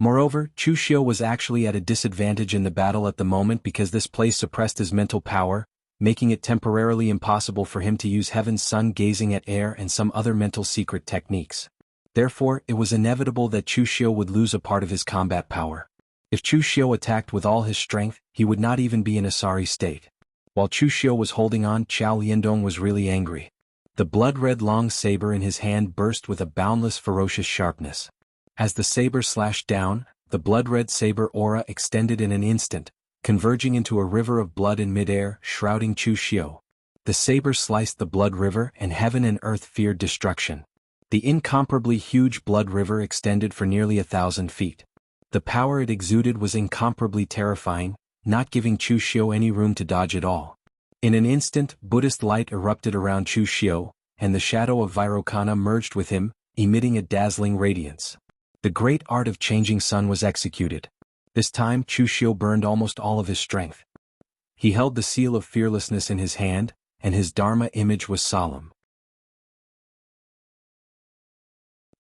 Moreover, Chu Xiu was actually at a disadvantage in the battle at the moment because this place suppressed his mental power, making it temporarily impossible for him to use Heaven's Sun gazing at air and some other mental secret techniques. Therefore, it was inevitable that Chu Xiu would lose a part of his combat power. If Chu Xiu attacked with all his strength, he would not even be in a sorry state. While Chu Xiu was holding on, Qiao Liandong was really angry. The blood-red long saber in his hand burst with a boundless ferocious sharpness. As the saber slashed down, the blood-red saber aura extended in an instant, converging into a river of blood in midair, shrouding Chu Xiu. The saber sliced the blood river and heaven and earth feared destruction. The incomparably huge blood river extended for nearly 1,000 feet. The power it exuded was incomparably terrifying, not giving Chu Xiu any room to dodge at all. In an instant, Buddhist light erupted around Chu Xiu, and the shadow of Vairocana merged with him, emitting a dazzling radiance. The great art of changing sun was executed. This time Chu Xiu burned almost all of his strength. He held the seal of fearlessness in his hand, and his Dharma image was solemn.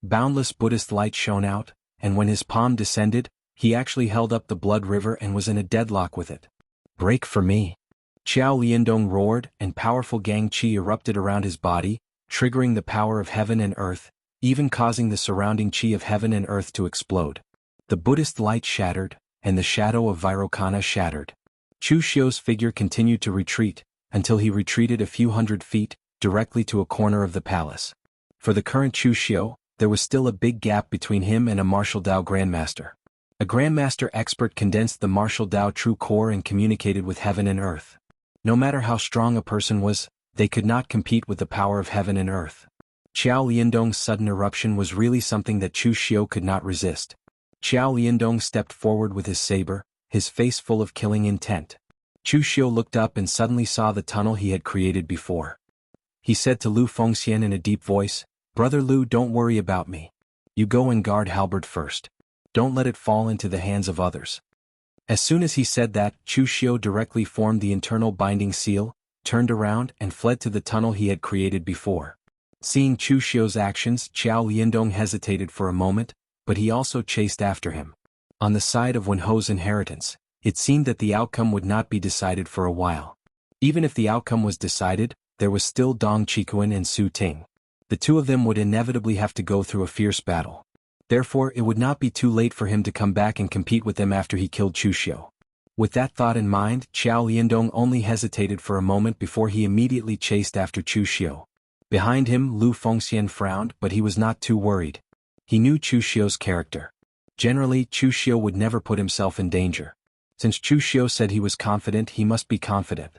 Boundless Buddhist light shone out, and when his palm descended, he actually held up the blood river and was in a deadlock with it. "Break for me!" Qiao Liandong roared, and powerful Gang Qi erupted around his body, triggering the power of heaven and earth, even causing the surrounding Qi of heaven and earth to explode. The Buddhist light shattered, and the shadow of Vairocana shattered. Chu Xiu's figure continued to retreat, until he retreated a few hundred feet, directly to a corner of the palace. For the current Chu Xiu, there was still a big gap between him and a martial Dao Grandmaster. A Grandmaster expert condensed the martial Dao true core and communicated with heaven and earth. No matter how strong a person was, they could not compete with the power of heaven and earth. Qiao Liandong's sudden eruption was really something that Chu Xiu could not resist. Qiao Liandong stepped forward with his saber, his face full of killing intent. Chu Xiu looked up and suddenly saw the tunnel he had created before. He said to Lu Fengxian in a deep voice, "Brother Lu, don't worry about me. You go and guard Halberd first. Don't let it fall into the hands of others." As soon as he said that, Chu Xiu directly formed the internal binding seal, turned around and fled to the tunnel he had created before. Seeing Chu Xiu's actions, Qiao Liandong hesitated for a moment, but he also chased after him. On the side of Wenho's inheritance, it seemed that the outcome would not be decided for a while. Even if the outcome was decided, there was still Dong Qikuan and Su Ting. The two of them would inevitably have to go through a fierce battle. Therefore, it would not be too late for him to come back and compete with them after he killed Chu Xiu. With that thought in mind, Qiao Liandong only hesitated for a moment before he immediately chased after Chu Xiu. Behind him, Lu Fengxian frowned, but he was not too worried. He knew Chu Xiu's character. Generally, Chu Xiu would never put himself in danger. Since Chu Xiu said he was confident, he must be confident.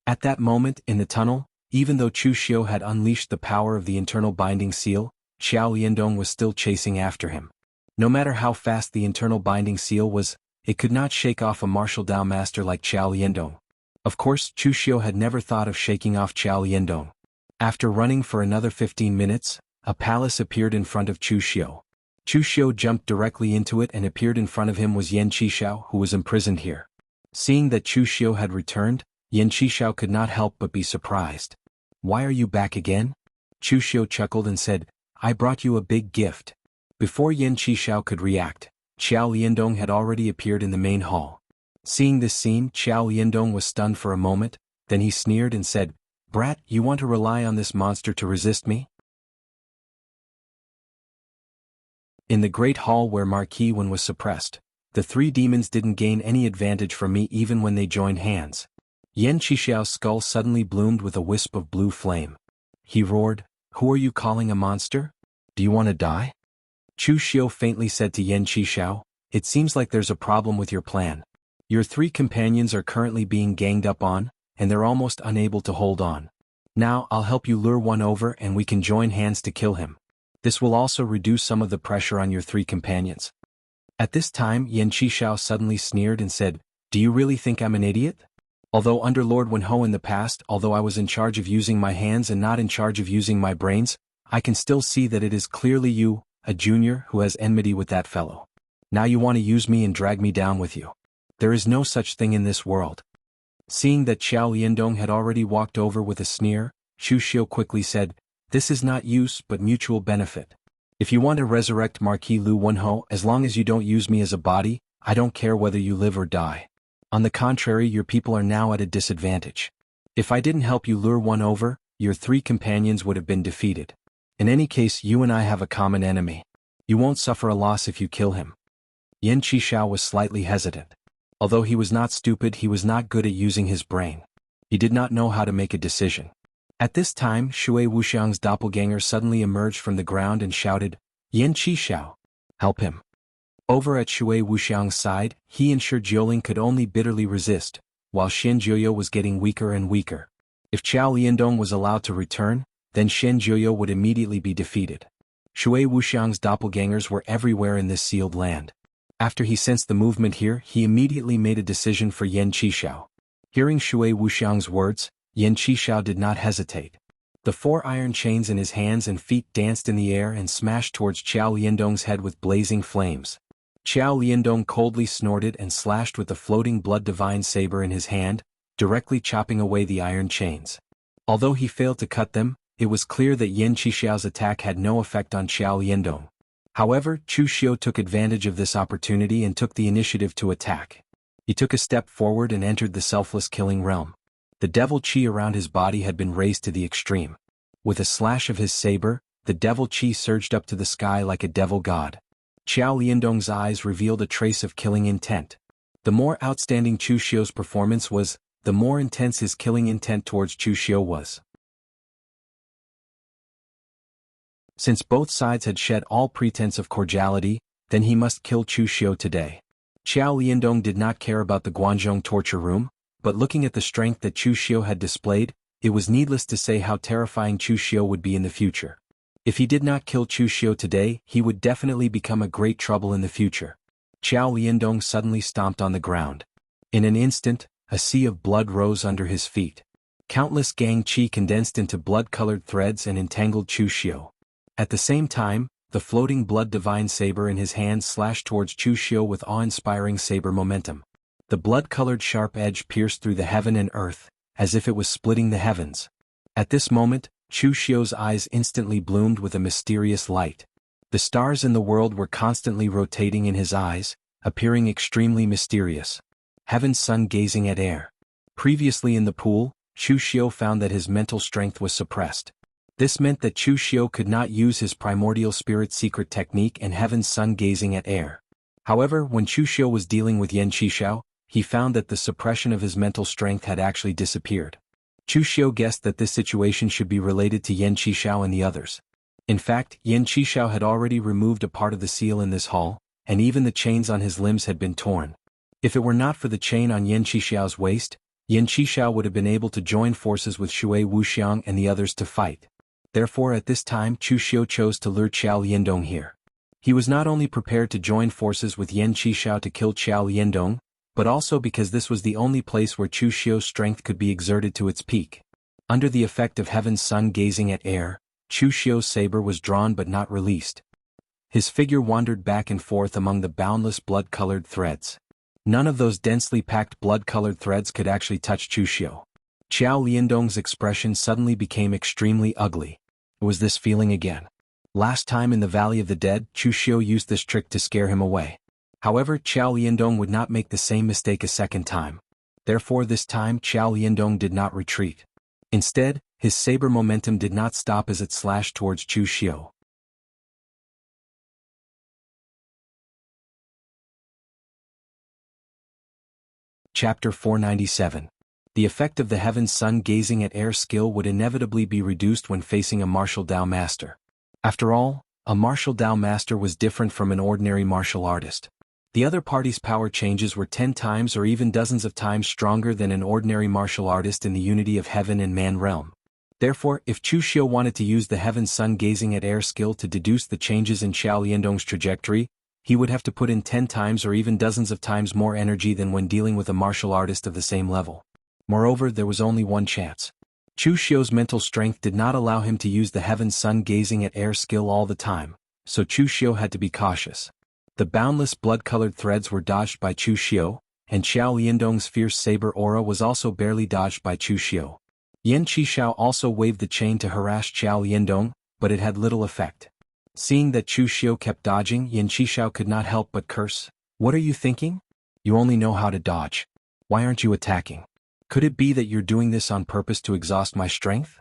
At that moment, in the tunnel, even though Chu Xiu had unleashed the power of the internal binding seal, Xiao Liandong was still chasing after him. No matter how fast the internal binding seal was, it could not shake off a martial Dao master like Xiao Liandong. Of course, Chu Xiu had never thought of shaking off Xiao Liandong. After running for another 15 minutes, a palace appeared in front of Chu Xiu. Chu Xiu jumped directly into it and appeared in front of him was Yan Qishao, who was imprisoned here. Seeing that Chu Xiu had returned, Yan Qishao could not help but be surprised. "Why are you back again?" Chu Xiu chuckled and said, "I brought you a big gift." Before Yan Qishao could react, Xiao Liandong had already appeared in the main hall. Seeing this scene, Xiao Liandong was stunned for a moment, then he sneered and said, "Brat, you want to rely on this monster to resist me?" In the great hall where Marquis Wen was suppressed, the three demons didn't gain any advantage from me even when they joined hands. Yan Qishao's skull suddenly bloomed with a wisp of blue flame. He roared, "Who are you calling a monster? Do you want to die?" Chu Xiu faintly said to Yan Qishao, "It seems like there's a problem with your plan. Your three companions are currently being ganged up on, and they're almost unable to hold on. Now I'll help you lure one over and we can join hands to kill him. This will also reduce some of the pressure on your three companions." At this time Yan Qishao suddenly sneered and said, "Do you really think I'm an idiot? Although under Lord Wenho in the past, although I was in charge of using my hands and not in charge of using my brains, I can still see that it is clearly you, a junior, who has enmity with that fellow. Now you want to use me and drag me down with you. There is no such thing in this world." Seeing that Xiao Liandong had already walked over with a sneer, Chu Xiu quickly said, "This is not use but mutual benefit. If you want to resurrect Marquis Lu Wenho, as long as you don't use me as a body, I don't care whether you live or die. On the contrary, your people are now at a disadvantage. If I didn't help you lure one over, your three companions would have been defeated. In any case, you and I have a common enemy. You won't suffer a loss if you kill him." Yan Qishao was slightly hesitant. Although he was not stupid, he was not good at using his brain. He did not know how to make a decision. At this time, Shui Wuxiang's doppelganger suddenly emerged from the ground and shouted, "Yan Qishao! Help him!" Over at Shui Wuxiang's side, he and Shi Jiuling could only bitterly resist, while Shen Jiuyo was getting weaker and weaker. If Xiao Liandong was allowed to return, then Shen Jiuyo would immediately be defeated. Shui Wuxiang's doppelgangers were everywhere in this sealed land. After he sensed the movement here, he immediately made a decision for Yan Qishao. Hearing Shui Wuxiang's words, Yan Qishao did not hesitate. The 4 iron chains in his hands and feet danced in the air and smashed towards Xiao Liandong's head with blazing flames. Xiao Liandong coldly snorted and slashed with the floating blood divine saber in his hand, directly chopping away the iron chains. Although he failed to cut them, it was clear that Yan Qishao's attack had no effect on Xiao Liandong. However, Chu Xiu took advantage of this opportunity and took the initiative to attack. He took a step forward and entered the selfless killing realm. The devil chi around his body had been raised to the extreme. With a slash of his saber, the devil chi surged up to the sky like a devil god. Xiao Liandong's eyes revealed a trace of killing intent. The more outstanding Chu Xiu's performance was, the more intense his killing intent towards Chu Xiu was. Since both sides had shed all pretense of cordiality, then he must kill Chu Xiu today. Xiao Liandong did not care about the Guanzhong torture room, but looking at the strength that Chu Xiu had displayed, it was needless to say how terrifying Chu Xiu would be in the future. If he did not kill Chu Xiu today, he would definitely become a great trouble in the future. Xiao Liandong suddenly stomped on the ground. In an instant, a sea of blood rose under his feet. Countless gang qi condensed into blood-colored threads and entangled Chu Xiu. At the same time, the floating blood divine saber in his hand slashed towards Chu Xiu with awe-inspiring saber momentum. The blood-colored sharp edge pierced through the heaven and earth, as if it was splitting the heavens. At this moment, Chu Xiu's eyes instantly bloomed with a mysterious light. The stars in the world were constantly rotating in his eyes, appearing extremely mysterious. Heaven's sun gazing at air. Previously in the pool, Chu Xiu found that his mental strength was suppressed. This meant that Chu Xiu could not use his primordial spirit secret technique and heaven's sun gazing at air. However, when Chu Xiu was dealing with Yan Qishao, he found that the suppression of his mental strength had actually disappeared. Chu Xiu guessed that this situation should be related to Yan Qishao and the others. In fact, Yan Qishao had already removed a part of the seal in this hall, and even the chains on his limbs had been torn. If it were not for the chain on Yan Qishao's waist, Yan Qishao would have been able to join forces with Shui Wuxiang and the others to fight. Therefore at this time Chu Xiu chose to lure Qiao Liandong here. He was not only prepared to join forces with Yan Qishao to kill Qiao Liandong, but also because this was the only place where Chu Xiu's strength could be exerted to its peak. Under the effect of heaven's sun gazing at air, Chu Xiu's saber was drawn but not released. His figure wandered back and forth among the boundless blood-colored threads. None of those densely packed blood-colored threads could actually touch Chu Xiu. Qiao Liandong's expression suddenly became extremely ugly. It was this feeling again. Last time in the Valley of the Dead, Chu Xiu used this trick to scare him away. However, Qiao Liandong would not make the same mistake a second time. Therefore this time Qiao Liandong did not retreat. Instead, his saber momentum did not stop as it slashed towards Chu Xiu. Chapter 497. The effect of the heaven's sun gazing at air skill would inevitably be reduced when facing a martial Dao master. After all, a martial Dao master was different from an ordinary martial artist. The other party's power changes were 10 times or even dozens of times stronger than an ordinary martial artist in the unity of heaven and man realm. Therefore, if Chu Xiu wanted to use the heaven's sun gazing at air skill to deduce the changes in Qiao Liandong's trajectory, he would have to put in 10 times or even dozens of times more energy than when dealing with a martial artist of the same level. Moreover, there was only one chance. Chu Xiu's mental strength did not allow him to use the heaven's sun gazing at air skill all the time, so Chu Xiu had to be cautious. The boundless blood-colored threads were dodged by Chu Xiu, and Qiao Liandong's fierce saber aura was also barely dodged by Chu Xiu. Yan Qishao also waved the chain to harass Qiao Liandong, but it had little effect. Seeing that Chu Xiu kept dodging, Yan Qishao could not help but curse. "What are you thinking? You only know how to dodge. Why aren't you attacking? Could it be that you're doing this on purpose to exhaust my strength?"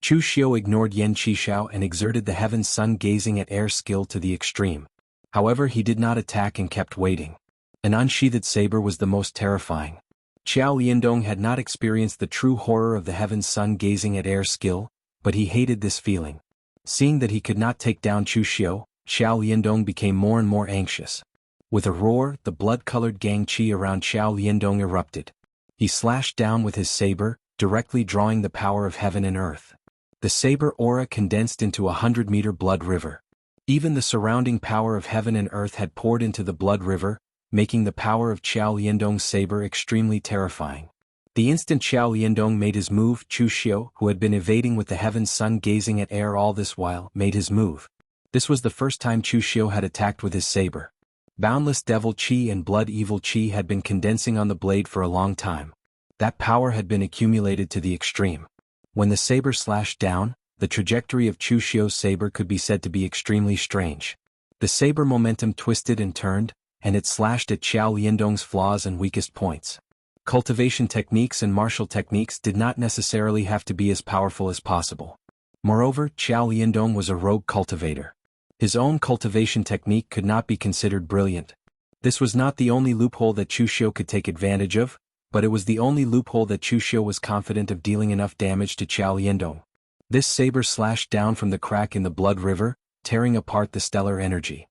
Chu Xiu ignored Yan Qishao and exerted the heaven's sun gazing at air skill to the extreme. However, he did not attack and kept waiting. An unsheathed saber was the most terrifying. Qiao Liandong had not experienced the true horror of the heaven's sun gazing at air skill, but he hated this feeling. Seeing that he could not take down Chu Xiu, Qiao Liandong became more and more anxious. With a roar, the blood-colored gang qi around Qiao Liandong erupted. He slashed down with his saber, directly drawing the power of heaven and earth. The saber aura condensed into a 100-meter blood river. Even the surrounding power of heaven and earth had poured into the blood river, making the power of Qiao Liandong's saber extremely terrifying. The instant Qiao Liandong made his move, Chu Xiu, who had been evading with the heaven's sun gazing at air all this while, made his move. This was the first time Chu Xiu had attacked with his saber. Boundless devil qi and blood evil qi had been condensing on the blade for a long time. That power had been accumulated to the extreme. When the saber slashed down, the trajectory of Chu Xiu's saber could be said to be extremely strange. The saber momentum twisted and turned, and it slashed at Qiao Liandong's flaws and weakest points. Cultivation techniques and martial techniques did not necessarily have to be as powerful as possible. Moreover, Qiao Liandong was a rogue cultivator. His own cultivation technique could not be considered brilliant. This was not the only loophole that Chu Xiu could take advantage of, but it was the only loophole that Chu Xiu was confident of dealing enough damage to Qiao Liandong. This saber slashed down from the crack in the blood river, tearing apart the stellar energy.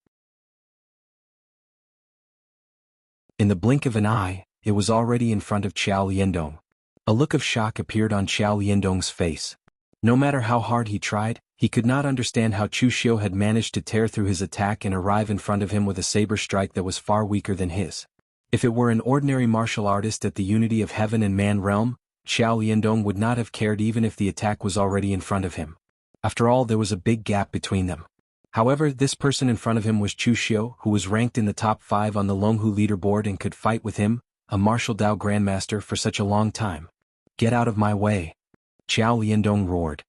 In the blink of an eye, it was already in front of Qiao Liandong. A look of shock appeared on Qiao Liandong's face. No matter how hard he tried, he could not understand how Chu Xiu had managed to tear through his attack and arrive in front of him with a saber strike that was far weaker than his. If it were an ordinary martial artist at the unity of heaven and man realm, Qiao Liandong would not have cared even if the attack was already in front of him. After all, there was a big gap between them. However, this person in front of him was Chu Xiu, who was ranked in the top 5 on the Longhu leaderboard and could fight with him, a martial Dao grandmaster, for such a long time. "Get out of my way!" Qiao Liandong roared.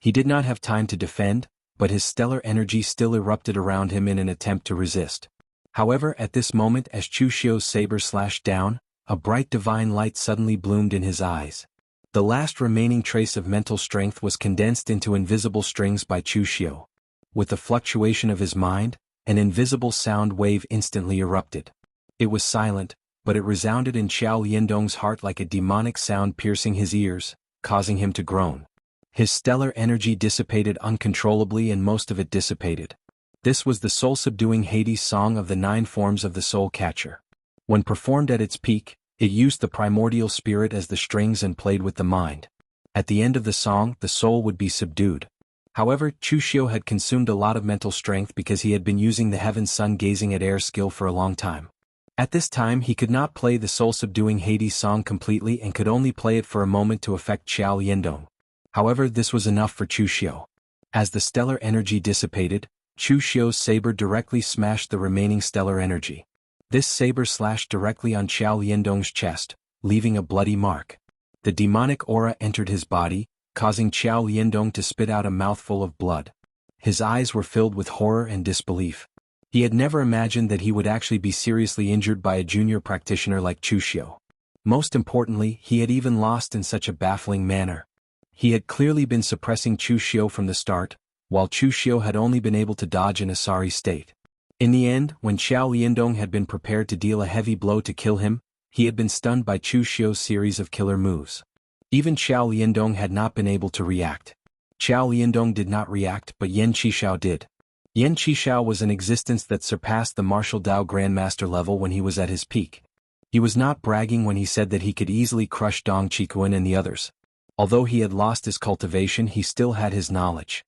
He did not have time to defend, but his stellar energy still erupted around him in an attempt to resist. However, at this moment, as Chu Xiu's saber slashed down, a bright divine light suddenly bloomed in his eyes. The last remaining trace of mental strength was condensed into invisible strings by Chu Xiu. With the fluctuation of his mind, an invisible sound wave instantly erupted. It was silent, but it resounded in Qiao Liandong's heart like a demonic sound piercing his ears, causing him to groan. His stellar energy dissipated uncontrollably and most of it dissipated. This was the soul-subduing Hades song of the 9 forms of the soul catcher. When performed at its peak, It used the primordial spirit as the strings and played with the mind. At the end of the song, the soul would be subdued. However, Chu Xiu had consumed a lot of mental strength because he had been using the heaven sun gazing at air skill for a long time. At this time he could not play the soul-subduing Hades song completely and could only play it for a moment to affect Xiao Liandong. However, this was enough for Chu Xiu. As the stellar energy dissipated, Chu Xiu's saber directly smashed the remaining stellar energy. This saber slashed directly on Xiao Liandong's chest, leaving a bloody mark. The demonic aura entered his body, causing Xiao Liandong to spit out a mouthful of blood. His eyes were filled with horror and disbelief. He had never imagined that he would actually be seriously injured by a junior practitioner like Chu Xiu. Most importantly, he had even lost in such a baffling manner. He had clearly been suppressing Chu Xiu from the start, while Chu Xiu had only been able to dodge in a sorry state. In the end, when Xiao Liandong had been prepared to deal a heavy blow to kill him, he had been stunned by Chu Xiu's series of killer moves. Even Xiao Liandong had not been able to react. Xiao Liandong did not react, but Yan Qishao did. Yan Qishao was an existence that surpassed the martial Dao Grandmaster level when he was at his peak. He was not bragging when he said that he could easily crush Dong Qikuan and the others. Although he had lost his cultivation, he still had his knowledge.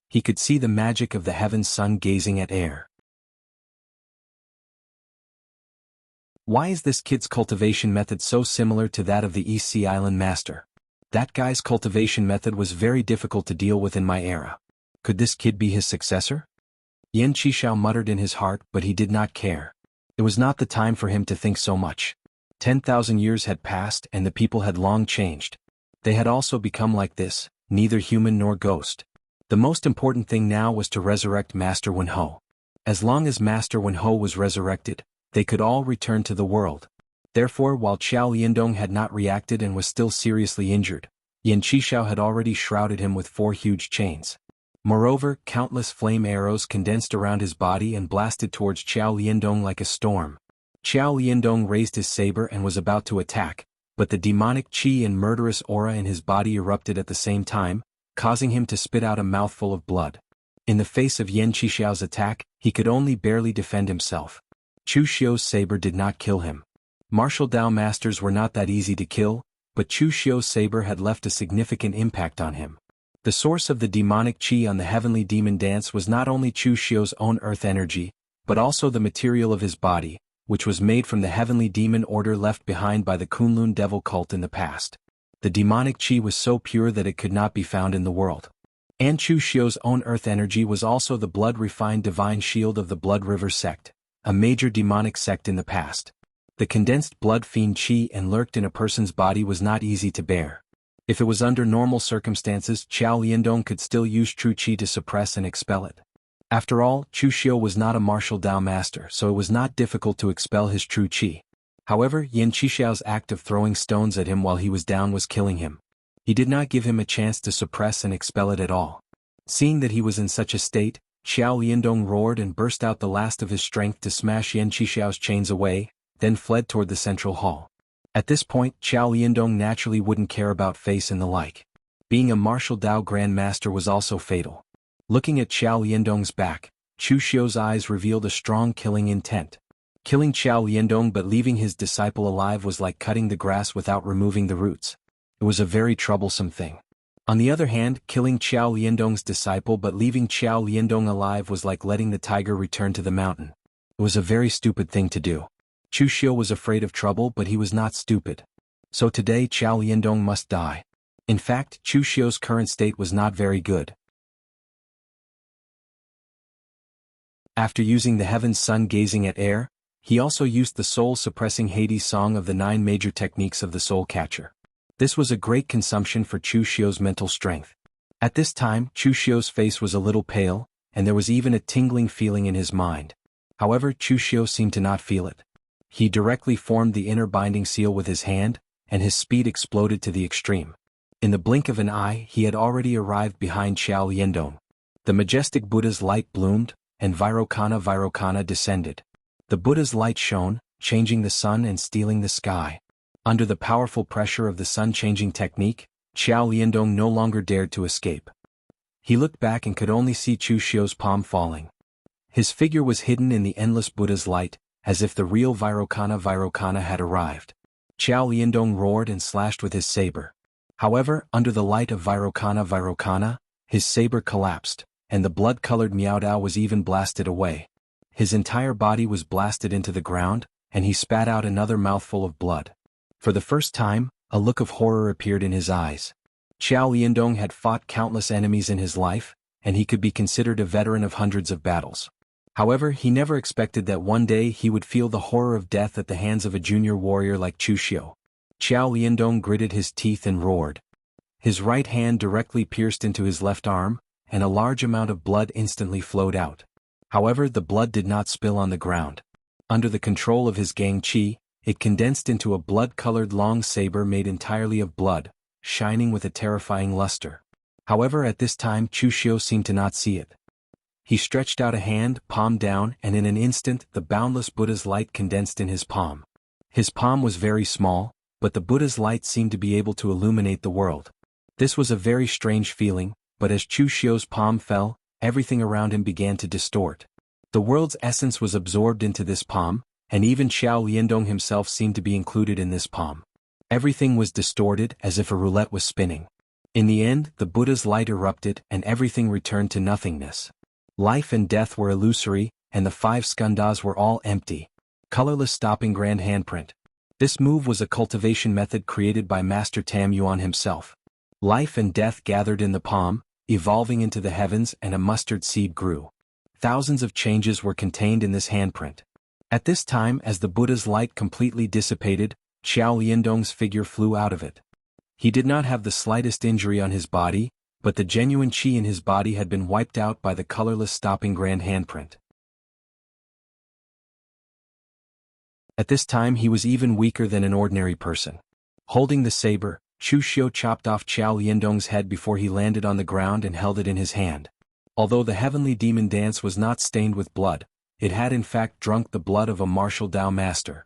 He could see the magic of the heaven sun gazing at air. Why is this kid's cultivation method so similar to that of the East Sea Island Master? That guy's cultivation method was very difficult to deal with in my era. Could this kid be his successor? Yan Qishao muttered in his heart, but he did not care. It was not the time for him to think so much. 10,000 years had passed and the people had long changed. They had also become like this, neither human nor ghost. The most important thing now was to resurrect Master Wenhou. As long as Master Wenhou was resurrected, they could all return to the world. Therefore, while Xiao Liandong had not reacted and was still seriously injured, Yan Qishao had already shrouded him with 4 huge chains. Moreover, countless flame arrows condensed around his body and blasted towards Xiao Liandong like a storm. Xiao Liandong raised his saber and was about to attack, but the demonic qi and murderous aura in his body erupted at the same time, causing him to spit out a mouthful of blood. In the face of Yan Qishao's attack, he could only barely defend himself. Chu Xiu's saber did not kill him. Martial Dao masters were not that easy to kill, but Chu Xiu's saber had left a significant impact on him. The source of the demonic qi on the heavenly demon dance was not only Chu Xiu's own earth energy, but also the material of his body, which was made from the heavenly demon order left behind by the Kunlun devil cult in the past. The demonic qi was so pure that it could not be found in the world. And Chu Xiu's own earth energy was also the blood-refined divine shield of the Blood River sect, a major demonic sect in the past. The condensed blood fiend qi and lurked in a person's body was not easy to bear. If it was under normal circumstances, Xiao Liandong could still use true qi to suppress and expel it. After all, Chu Xiu was not a martial Dao master, so it was not difficult to expel his true qi. However, Yan Qishao's act of throwing stones at him while he was down was killing him. He did not give him a chance to suppress and expel it at all. Seeing that he was in such a state, Xiao Liandong roared and burst out the last of his strength to smash Yan Qishao's chains away, then fled toward the central hall. At this point, Xiao Liandong naturally wouldn't care about face and the like. Being a martial Dao Grandmaster was also fatal. Looking at Xiao Liandong's back, Chu Xiu's eyes revealed a strong killing intent. Killing Xiao Liandong but leaving his disciple alive was like cutting the grass without removing the roots. It was a very troublesome thing. On the other hand, killing Xiao Liandong's disciple but leaving Xiao Liandong alive was like letting the tiger return to the mountain. It was a very stupid thing to do. Chu Xiu was afraid of trouble, but he was not stupid. So today Xiao Liandong must die. In fact, Chu Xiu's current state was not very good. After using the heaven's sun gazing at air, he also used the soul-suppressing Hades song of the 9 major techniques of the soul catcher. This was a great consumption for Chu Xiu's mental strength. At this time, Chu Xiu's face was a little pale, and there was even a tingling feeling in his mind. However, Chu Xiu seemed to not feel it. He directly formed the inner binding seal with his hand, and his speed exploded to the extreme. In the blink of an eye, he had already arrived behind Xiao Liandong. The majestic Buddha's light bloomed, and Vairocana descended. The Buddha's light shone, changing the sun and stealing the sky. Under the powerful pressure of the sun-changing technique, Xiao Liandong no longer dared to escape. He looked back and could only see Chu Xiu's palm falling. His figure was hidden in the endless Buddha's light, as if the real Vairocana had arrived. Qiao Liandong roared and slashed with his saber. However, under the light of Virokana, his saber collapsed, and the blood-colored Miao Dao was even blasted away. His entire body was blasted into the ground, and he spat out another mouthful of blood. For the first time, a look of horror appeared in his eyes. Qiao Liandong had fought countless enemies in his life, and he could be considered a veteran of hundreds of battles. However, he never expected that one day he would feel the horror of death at the hands of a junior warrior like Chu Xiu. Qiao Liandong gritted his teeth and roared. His right hand directly pierced into his left arm, and a large amount of blood instantly flowed out. However, the blood did not spill on the ground. Under the control of his Gang Qi, it condensed into a blood-colored long saber made entirely of blood, shining with a terrifying luster. However, at this time Chu Xiu seemed to not see it. He stretched out a hand, palm down, and in an instant the boundless Buddha's light condensed in his palm. His palm was very small, but the Buddha's light seemed to be able to illuminate the world. This was a very strange feeling, but as Chu Xiu's palm fell, everything around him began to distort. The world's essence was absorbed into this palm, and even Qiao Liandong himself seemed to be included in this palm. Everything was distorted as if a roulette was spinning. In the end, the Buddha's light erupted and everything returned to nothingness. Life and death were illusory, and the 5 skandhas were all empty. Colorless stopping grand handprint. This move was a cultivation method created by Master Tam Yuan himself. Life and death gathered in the palm, evolving into the heavens, and a mustard seed grew. Thousands of changes were contained in this handprint. At this time, as the Buddha's light completely dissipated, Qiao Liandong's figure flew out of it. He did not have the slightest injury on his body, but the genuine qi in his body had been wiped out by the colorless stopping grand handprint. At this time he was even weaker than an ordinary person. Holding the saber, Chu Xiu chopped off Qiao Liandong's head before he landed on the ground and held it in his hand. Although the heavenly demon dance was not stained with blood, it had in fact drunk the blood of a martial Dao master.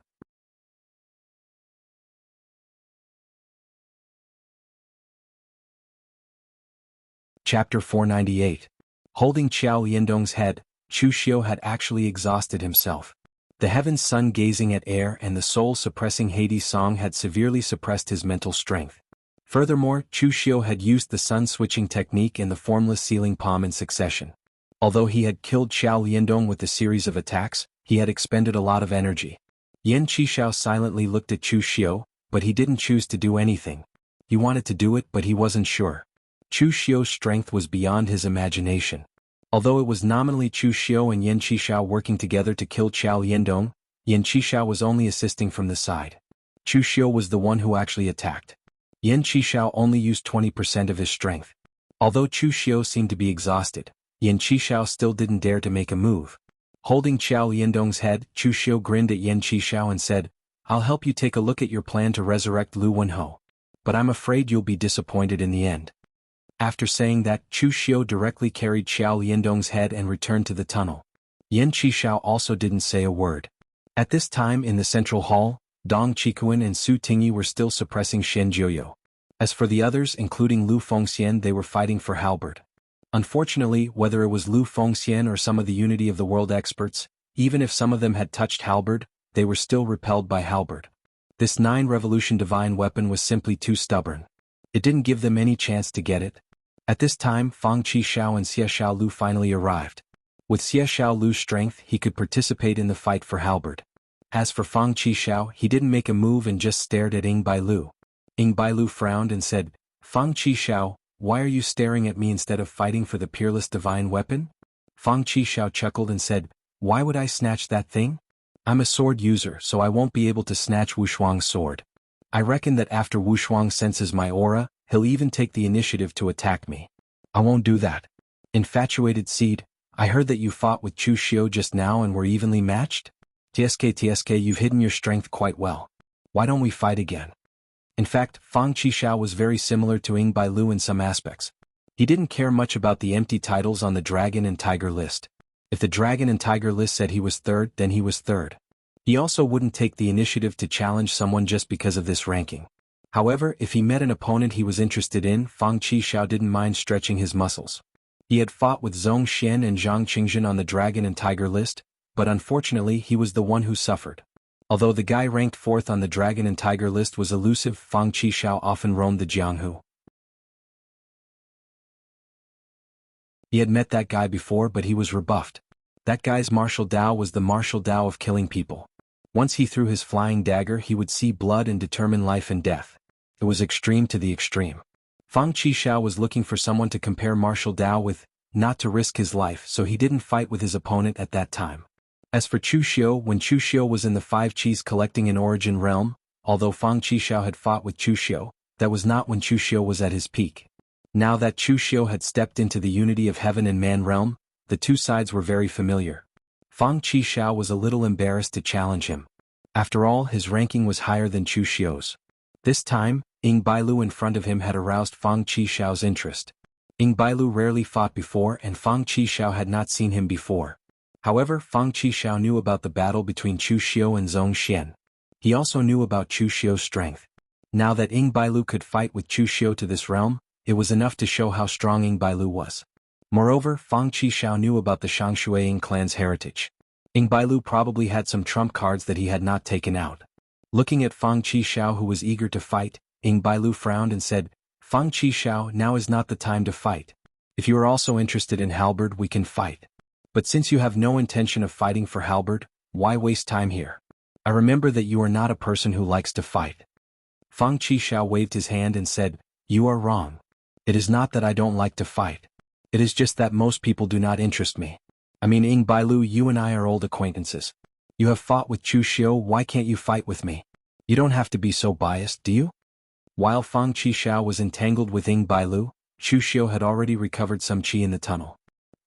Chapter 498. Holding Qiao Liandong's head, Chu Xiu had actually exhausted himself. The heaven's sun gazing at air and the soul-suppressing Hades song had severely suppressed his mental strength. Furthermore, Chu Xiu had used the sun-switching technique in the formless sealing palm in succession. Although he had killed Qiao Liandong with a series of attacks, he had expended a lot of energy. Yan Qishao silently looked at Chu Xiu, but he didn't choose to do anything. He wanted to do it, but he wasn't sure. Chu Xiu's strength was beyond his imagination. Although it was nominally Chu Xiu and Yan Qishao working together to kill Qiao Liandong, Yan Qishao was only assisting from the side. Chu Xiu was the one who actually attacked. Yan Qishao only used 20% of his strength. Although Chu Xiu seemed to be exhausted, Yan Qishao still didn't dare to make a move. Holding Qiao Liandong's head, Chu Xiu grinned at Yan Qishao and said, "I'll help you take a look at your plan to resurrect Lu Wenhou. But I'm afraid you'll be disappointed in the end." After saying that, Chu Xiu directly carried Qiao Liandong's head and returned to the tunnel. Yan Qishao also didn't say a word. At this time in the central hall, Dong Qikuan and Su Tingyi were still suppressing Shen Jiuyo. As for the others, including Lu Fengxian, they were fighting for halberd. Unfortunately, whether it was Lu Fengxian or some of the Unity of the World experts, even if some of them had touched halberd, they were still repelled by halberd. This 9-revolution divine weapon was simply too stubborn. It didn't give them any chance to get it. At this time, Fang Qishao and Xie Xiao Lu finally arrived. With Xie Xiao Lu's strength, he could participate in the fight for halberd. As for Fang Qishao, he didn't make a move and just stared at Ying Bailu. Ying Bailu frowned and said, "Fang Qishao, why are you staring at me instead of fighting for the peerless divine weapon?" Fang Qishao chuckled and said, "Why would I snatch that thing? I'm a sword user, so I won't be able to snatch Wushuang's sword. I reckon that after Wushuang senses my aura, he'll even take the initiative to attack me. I won't do that. Infatuated seed, I heard that you fought with Chu Xiu just now and were evenly matched? TSK, you've hidden your strength quite well. Why don't we fight again?" In fact, Fang Qishao was very similar to Ying Bailu in some aspects. He didn't care much about the empty titles on the Dragon and Tiger list. If the Dragon and Tiger list said he was third, then he was third. He also wouldn't take the initiative to challenge someone just because of this ranking. However, if he met an opponent he was interested in, Fang Qishao didn't mind stretching his muscles. He had fought with Zhong Xian and Zhang Qingzhen on the Dragon and Tiger list, but unfortunately he was the one who suffered. Although the guy ranked 4th on the Dragon and Tiger list was elusive, Fang Qishao often roamed the Jianghu. He had met that guy before, but he was rebuffed. That guy's martial Dao was the martial Dao of killing people. Once he threw his flying dagger, he would see blood and determine life and death. It was extreme to the extreme. Fang Qishao was looking for someone to compare martial Dao with, not to risk his life, so he didn't fight with his opponent at that time. As for Chu Xiu, when Chu Xiu was in the 5 Qis collecting in Origin Realm, although Fang Qishao had fought with Chu Xiu, that was not when Chu Xiu was at his peak. Now that Chu Xiu had stepped into the unity of heaven and man realm, the two sides were very familiar. Fang Qishao was a little embarrassed to challenge him. After all, his ranking was higher than Chu Xiu's. This time, Ying Bailu in front of him had aroused Fang Qishao's interest. Ying Bailu rarely fought before, and Fang Qishao had not seen him before. However, Fang Qishao knew about the battle between Chu Xiu and Zhong Xian. He also knew about Chu Xiu's strength. Now that Ying Bailu could fight with Chu Xiu to this realm, it was enough to show how strong Ying Bailu was. Moreover, Fang Qishao knew about the Shangshui Ying clan's heritage. Ying Bailu probably had some trump cards that he had not taken out. Looking at Fang Qishao, who was eager to fight, Ying Bailu frowned and said, "Fang Qishao, now is not the time to fight. If you are also interested in halberd, we can fight. But since you have no intention of fighting for halberd, why waste time here? I remember that you are not a person who likes to fight." Fang Qishao waved his hand and said, "You are wrong. It is not that I don't like to fight. It is just that most people do not interest me. I mean, Ying Bailu, you and I are old acquaintances. You have fought with Chu Xiu, why can't you fight with me? You don't have to be so biased, do you?" While Fang Qishao was entangled with Ying Bailu, Chu Xiu had already recovered some qi in the tunnel.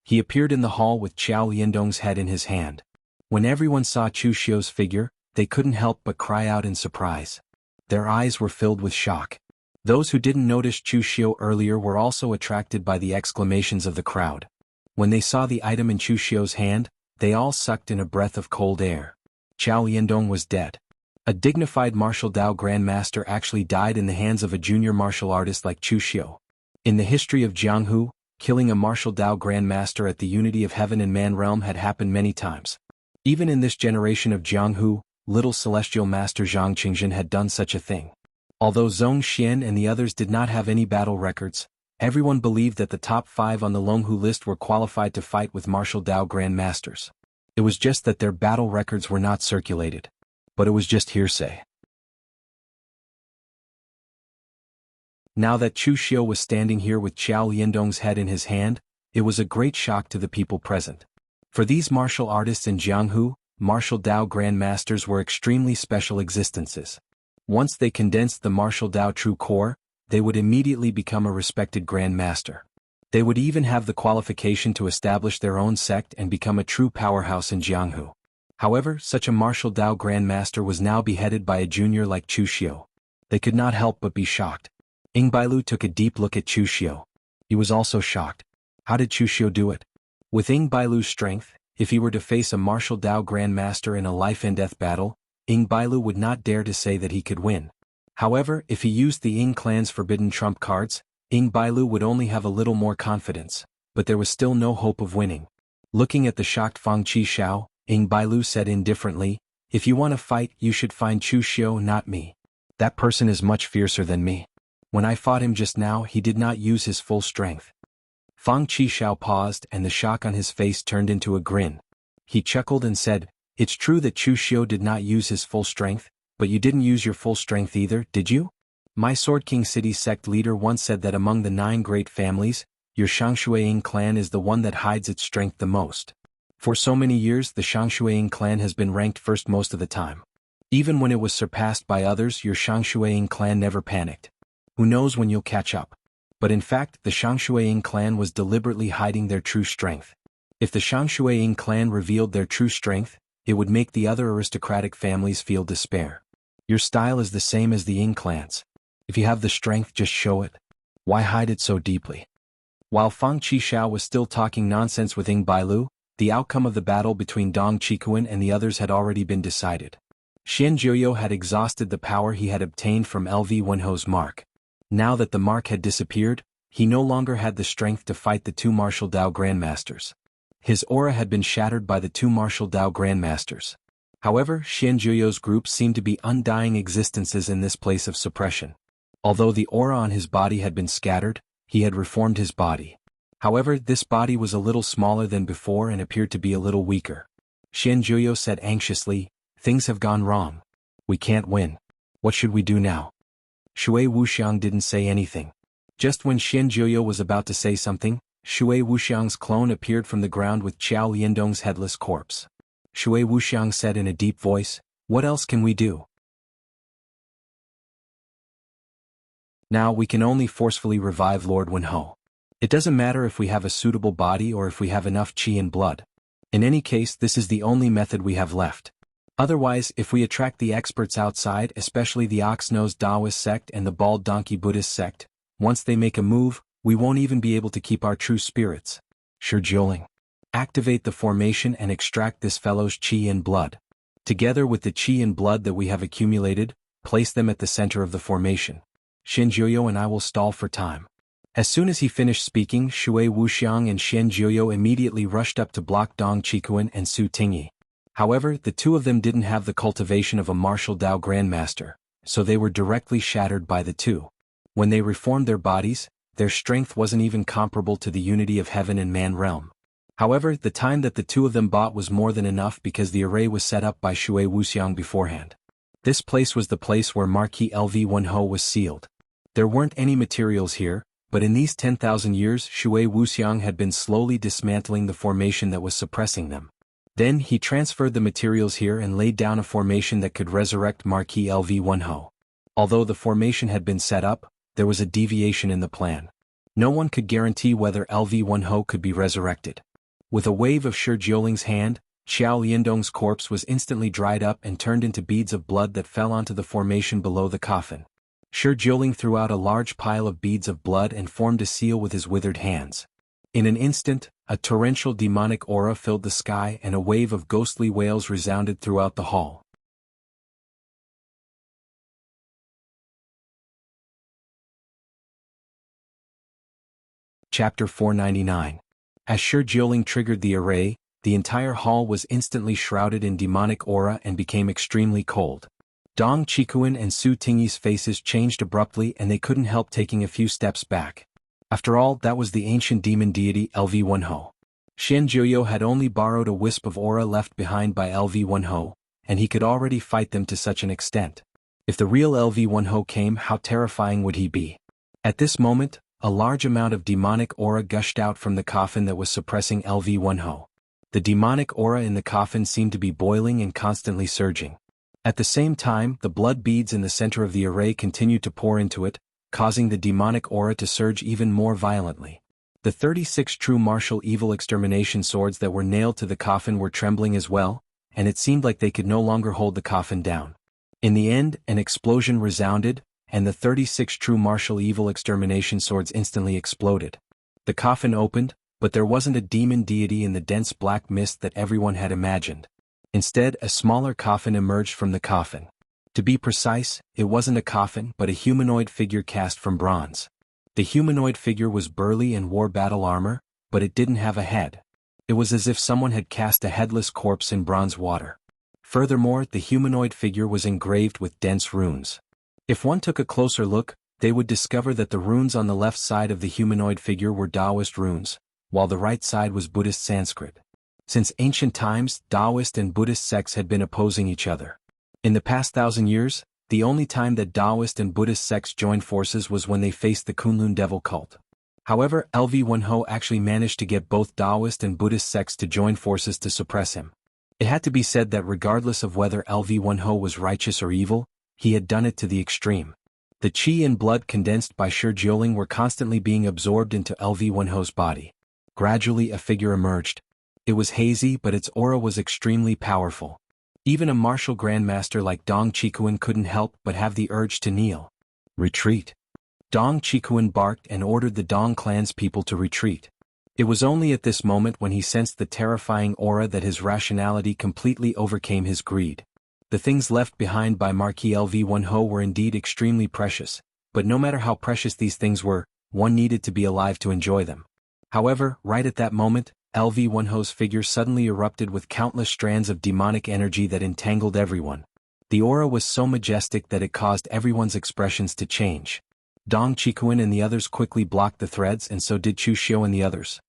He appeared in the hall with Qiao Yindong's head in his hand. When everyone saw Chu Xiu's figure, they couldn't help but cry out in surprise. Their eyes were filled with shock. Those who didn't notice Chu Xiu earlier were also attracted by the exclamations of the crowd. When they saw the item in Chu Xiu's hand, they all sucked in a breath of cold air. Qiao Yindong was dead. A dignified martial Dao grandmaster actually died in the hands of a junior martial artist like Chu Xiu. In the history of Jianghu, killing a martial Dao grandmaster at the unity of heaven and man realm had happened many times. Even in this generation of Jianghu, little celestial master Zhang Qingjin had done such a thing. Although Zhong Xian and the others did not have any battle records, everyone believed that the top 5 on the Longhu list were qualified to fight with martial Dao grandmasters. It was just that their battle records were not circulated. But it was just hearsay. Now that Chu Xiu was standing here with Qiao Yindong's head in his hand, it was a great shock to the people present. For these martial artists in Jianghu, martial Dao grandmasters were extremely special existences. Once they condensed the martial Dao true core, they would immediately become a respected grandmaster. They would even have the qualification to establish their own sect and become a true powerhouse in Jianghu. However, such a martial Dao grandmaster was now beheaded by a junior like Chu Xiu. They could not help but be shocked. Ying Bailu took a deep look at Chu Xiu. He was also shocked. How did Chu Xiu do it? With Ying Bailu's strength, if he were to face a martial Dao grandmaster in a life-and-death battle, Ying Bailu would not dare to say that he could win. However, if he used the Ying clan's forbidden trump cards, Ying Bailu would only have a little more confidence, but there was still no hope of winning. Looking at the shocked Fang Qishao, Ying Bailu said indifferently, "If you want to fight, you should find Chu Xiu, not me. That person is much fiercer than me. When I fought him just now, he did not use his full strength." Fang Qishao paused, and the shock on his face turned into a grin. He chuckled and said, "It's true that Chu Xiu did not use his full strength, but you didn't use your full strength either, did you? My Sword King City sect leader once said that among the 9 great families, your Shangshui clan is the one that hides its strength the most. For so many years, the Shangshui clan has been ranked first most of the time. Even when it was surpassed by others, your Shangshui clan never panicked. Who knows when you'll catch up?" But in fact, the Shangshui clan was deliberately hiding their true strength. If the Shangshui clan revealed their true strength, it would make the other aristocratic families feel despair. Your style is the same as the Ying clans. If you have the strength, just show it. Why hide it so deeply? While Fang Qishao was still talking nonsense with Ying Bailu, the outcome of the battle between Dong Qikuan and the others had already been decided. Xian Jiuyo had exhausted the power he had obtained from LV Wenho's mark. Now that the mark had disappeared, he no longer had the strength to fight the 2 martial Dao grandmasters. His aura had been shattered by the 2 martial Dao grandmasters. However, Xianjuyo's group seemed to be undying existences in this place of suppression. Although the aura on his body had been scattered, he had reformed his body. However, this body was a little smaller than before and appeared to be a little weaker. Xianjuyo said anxiously, "Things have gone wrong. We can't win. What should we do now?" Shui Wuxiang didn't say anything. Just when Xianjuyo was about to say something, Shui Wuxiang's clone appeared from the ground with Qiao Liandong's headless corpse. Shui Wuxiang said in a deep voice, "What else can we do? Now we can only forcefully revive Lord Wenho. It doesn't matter if we have a suitable body or if we have enough qi and blood. In any case, this is the only method we have left. Otherwise, if we attract the experts outside, especially the ox-nosed Taoist sect and the bald donkey Buddhist sect, once they make a move, we won't even be able to keep our true spirits. Shijioling. Activate the formation and extract this fellow's qi and blood. Together with the qi and blood that we have accumulated, place them at the center of the formation. Xianjuyo and I will stall for time." As soon as he finished speaking, Shui Wuxiang and Xianjuyo immediately rushed up to block Dong Qikuan and Su Tingyi. However, the two of them didn't have the cultivation of a martial Dao grandmaster, so they were directly shattered by the two. When they reformed their bodies, their strength wasn't even comparable to the unity of heaven and man realm. However, the time that the two of them bought was more than enough because the array was set up by Shui Wuxiang beforehand. This place was the place where Marquis LV Wenho was sealed. There weren't any materials here, but in these 10,000 years Shui Wuxiang had been slowly dismantling the formation that was suppressing them. Then he transferred the materials here and laid down a formation that could resurrect Marquis LV Wenho. Although the formation had been set up, there was a deviation in the plan. No one could guarantee whether LV Wenho could be resurrected. With a wave of Shijioling's hand, Qiao Liandong's corpse was instantly dried up and turned into beads of blood that fell onto the formation below the coffin. Shijioling threw out a large pile of beads of blood and formed a seal with his withered hands. In an instant, a torrential demonic aura filled the sky and a wave of ghostly wails resounded throughout the hall. Chapter 499. As Shijioling triggered the array, the entire hall was instantly shrouded in demonic aura and became extremely cold. Dong Qikuan and Su Tingyi's faces changed abruptly and they couldn't help taking a few steps back. After all, that was the ancient demon deity LV Wenho. Xianjuyo had only borrowed a wisp of aura left behind by LV Wenho, and he could already fight them to such an extent. If the real LV Wenho came, how terrifying would he be? At this moment, a large amount of demonic aura gushed out from the coffin that was suppressing LV Wenho. The demonic aura in the coffin seemed to be boiling and constantly surging. At the same time, the blood beads in the center of the array continued to pour into it, causing the demonic aura to surge even more violently. The 36 true martial evil extermination swords that were nailed to the coffin were trembling as well, and it seemed like they could no longer hold the coffin down. In the end, an explosion resounded, and the 36 true martial evil extermination swords instantly exploded. The coffin opened, but there wasn't a demon deity in the dense black mist that everyone had imagined. Instead, a smaller coffin emerged from the coffin. To be precise, it wasn't a coffin but a humanoid figure cast from bronze. The humanoid figure was burly and wore battle armor, but it didn't have a head. It was as if someone had cast a headless corpse in bronze water. Furthermore, the humanoid figure was engraved with dense runes. If one took a closer look, they would discover that the runes on the left side of the humanoid figure were Taoist runes, while the right side was Buddhist Sanskrit. Since ancient times, Taoist and Buddhist sects had been opposing each other. In the past 1,000 years, the only time that Taoist and Buddhist sects joined forces was when they faced the Kunlun devil cult. However, LV Wenho actually managed to get both Taoist and Buddhist sects to join forces to suppress him. It had to be said that regardless of whether LV Wenho was righteous or evil, he had done it to the extreme. The qi and blood condensed by Shijioling were constantly being absorbed into LV Wenho's body. Gradually a figure emerged. It was hazy, but its aura was extremely powerful. Even a martial grandmaster like Dong Qikuan couldn't help but have the urge to kneel. Retreat. Dong Qikuan barked and ordered the Dong clan's people to retreat. It was only at this moment when he sensed the terrifying aura that his rationality completely overcame his greed. The things left behind by Marquis LV Wenho were indeed extremely precious, but no matter how precious these things were, one needed to be alive to enjoy them. However, right at that moment, LV1Ho's figure suddenly erupted with countless strands of demonic energy that entangled everyone. The aura was so majestic that it caused everyone's expressions to change. Dong Qikuan and the others quickly blocked the threads, and so did Chu Xiu and the others.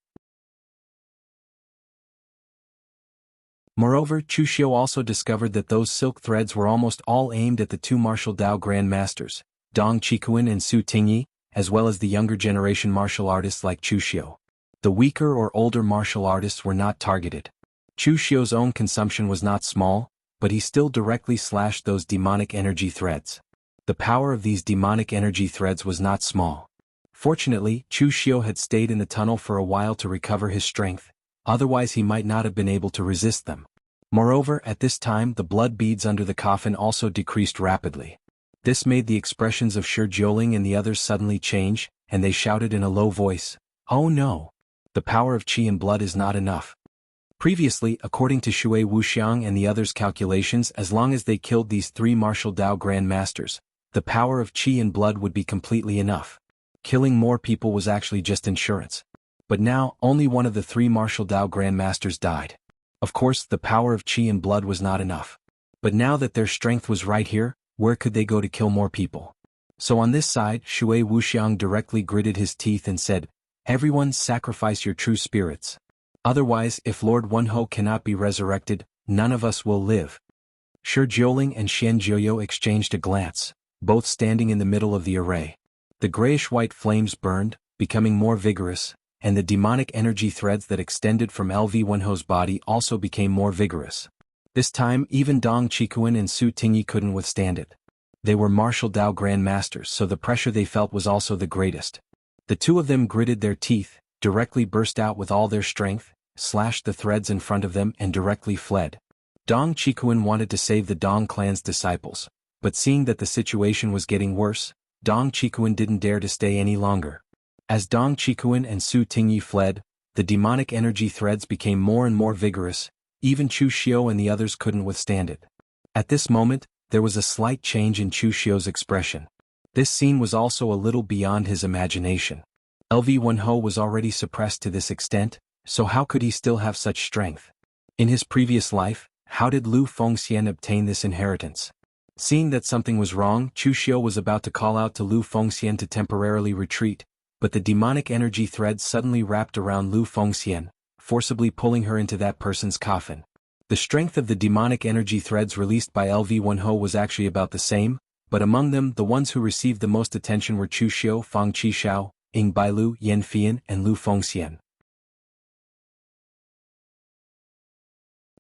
Moreover, Chu Xiu also discovered that those silk threads were almost all aimed at the two martial Dao Grand Masters, Dong Qikuan and Su Tingyi, as well as the younger generation martial artists like Chu Xiu. The weaker or older martial artists were not targeted. Chu Xiu's own consumption was not small, but he still directly slashed those demonic energy threads. The power of these demonic energy threads was not small. Fortunately, Chu Xiu had stayed in the tunnel for a while to recover his strength, otherwise he might not have been able to resist them. Moreover, at this time the blood beads under the coffin also decreased rapidly. This made the expressions of Shi Jiuling and the others suddenly change, and they shouted in a low voice, "Oh no! The power of qi and blood is not enough." Previously, according to Shui Wuxiang and the others' calculations, as long as they killed these three martial Dao Grand Masters, the power of qi and blood would be completely enough. Killing more people was actually just insurance. But now, only one of the three martial Dao Grand Masters died. Of course, the power of qi and blood was not enough. But now that their strength was right here, where could they go to kill more people? So on this side, Shui Wuxiang directly gritted his teeth and said, "Everyone sacrifice your true spirits. Otherwise, if Lord Wenho cannot be resurrected, none of us will live." Shi Jiuling and Xian Jiuyo exchanged a glance, both standing in the middle of the array. The grayish-white flames burned, becoming more vigorous, and the demonic energy threads that extended from LV Wenho's body also became more vigorous. This time, even Dong Qikuan and Su Tingyi couldn't withstand it. They were martial Dao Grand Masters, so the pressure they felt was also the greatest. The two of them gritted their teeth, directly burst out with all their strength, slashed the threads in front of them and directly fled. Dong Qikuan wanted to save the Dong clan's disciples, but seeing that the situation was getting worse, Dong Qikuan didn't dare to stay any longer. As Dong Qikuan and Su Tingyi fled, the demonic energy threads became more and more vigorous, even Chu Xiu and the others couldn't withstand it. At this moment, there was a slight change in Chu Xiu's expression. This scene was also a little beyond his imagination. LV Wenho was already suppressed to this extent, so how could he still have such strength? In his previous life, how did Lu Fengxian obtain this inheritance? Seeing that something was wrong, Chu Xiu was about to call out to Lu Fengxian to temporarily retreat, but the demonic energy threads suddenly wrapped around Lu Fengxian, forcibly pulling her into that person's coffin. The strength of the demonic energy threads released by LV Wenho was actually about the same, but among them the ones who received the most attention were Chu Xiu, Fang Qishao, Ying Bailu, Yan Fian, and Lu Fengxian.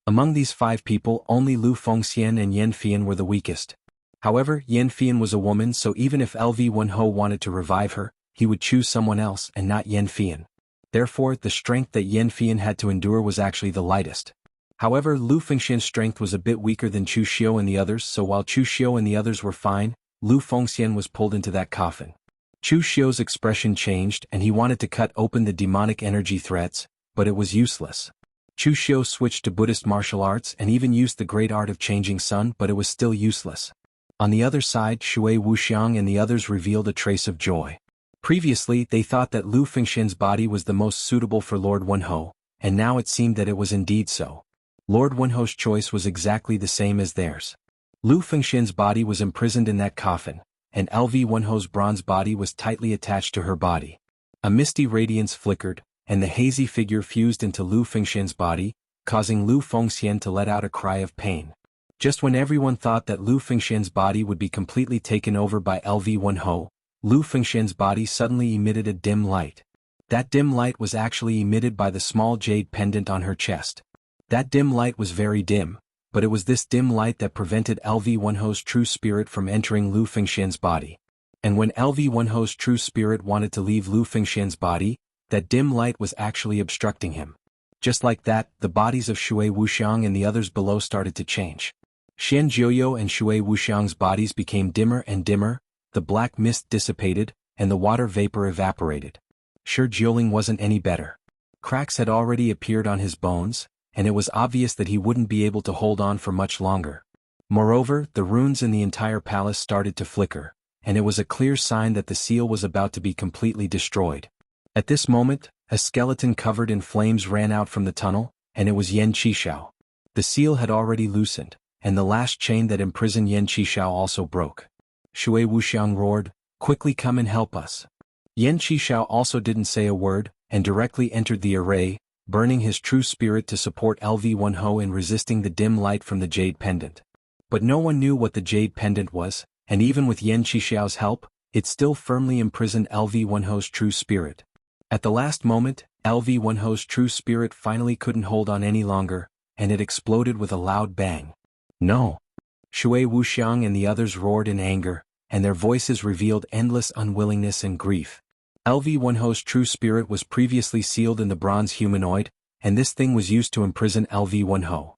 Among these five people, only Lu Fengxian and Yan Fian were the weakest. However, Yan Fian was a woman, so even if LV Wenho wanted to revive her, he would choose someone else and not Yan Fian. Therefore, the strength that Yan Fian had to endure was actually the lightest. However, Lu Fengxian's strength was a bit weaker than Chu Xiu and the others, so while Chu Xiu and the others were fine, Lu Fengxian was pulled into that coffin. Chu Xiu's expression changed and he wanted to cut open the demonic energy threads, but it was useless. Chu Xiu switched to Buddhist martial arts and even used the great art of changing sun, but it was still useless. On the other side, Shui Wuxiang and the others revealed a trace of joy. Previously, they thought that Lu Fengxian's body was the most suitable for Lord Wenho, and now it seemed that it was indeed so. Lord Wenho's choice was exactly the same as theirs. Lu Fengxian's body was imprisoned in that coffin, and LV Wenho's bronze body was tightly attached to her body. A misty radiance flickered, and the hazy figure fused into Lu Fengxian's body, causing Lu Fengxian to let out a cry of pain. Just when everyone thought that Lu Fengxian's body would be completely taken over by LV Wenho, Lu Fengxian's body suddenly emitted a dim light. That dim light was actually emitted by the small jade pendant on her chest. That dim light was very dim, but it was this dim light that prevented LV Wenho's true spirit from entering Lu Fengxian's body. And when LV Wenho's true spirit wanted to leave Lu Fengxian's body, that dim light was actually obstructing him. Just like that, the bodies of Shui Wuxiang and the others below started to change. Xian Jiuyo and Shui Wuxiang's bodies became dimmer and dimmer, the black mist dissipated, and the water vapor evaporated. Shi Jiuling wasn't any better. Cracks had already appeared on his bones, and it was obvious that he wouldn't be able to hold on for much longer. Moreover, the runes in the entire palace started to flicker, and it was a clear sign that the seal was about to be completely destroyed. At this moment, a skeleton covered in flames ran out from the tunnel, and it was Yan Qishao. The seal had already loosened, and the last chain that imprisoned Yan Qishao also broke. Shui Wuxiang roared, "Quickly come and help us." Yan Qishao also didn't say a word, and directly entered the array, burning his true spirit to support LV1Ho in resisting the dim light from the jade pendant. But no one knew what the jade pendant was, and even with Yan Qishao's help, it still firmly imprisoned LV1Ho's true spirit. At the last moment, LV1Ho's true spirit finally couldn't hold on any longer, and it exploded with a loud bang. "No!" Shui Wuxiang and the others roared in anger, and their voices revealed endless unwillingness and grief. LV1Ho's true spirit was previously sealed in the bronze humanoid, and this thing was used to imprison LV1Ho.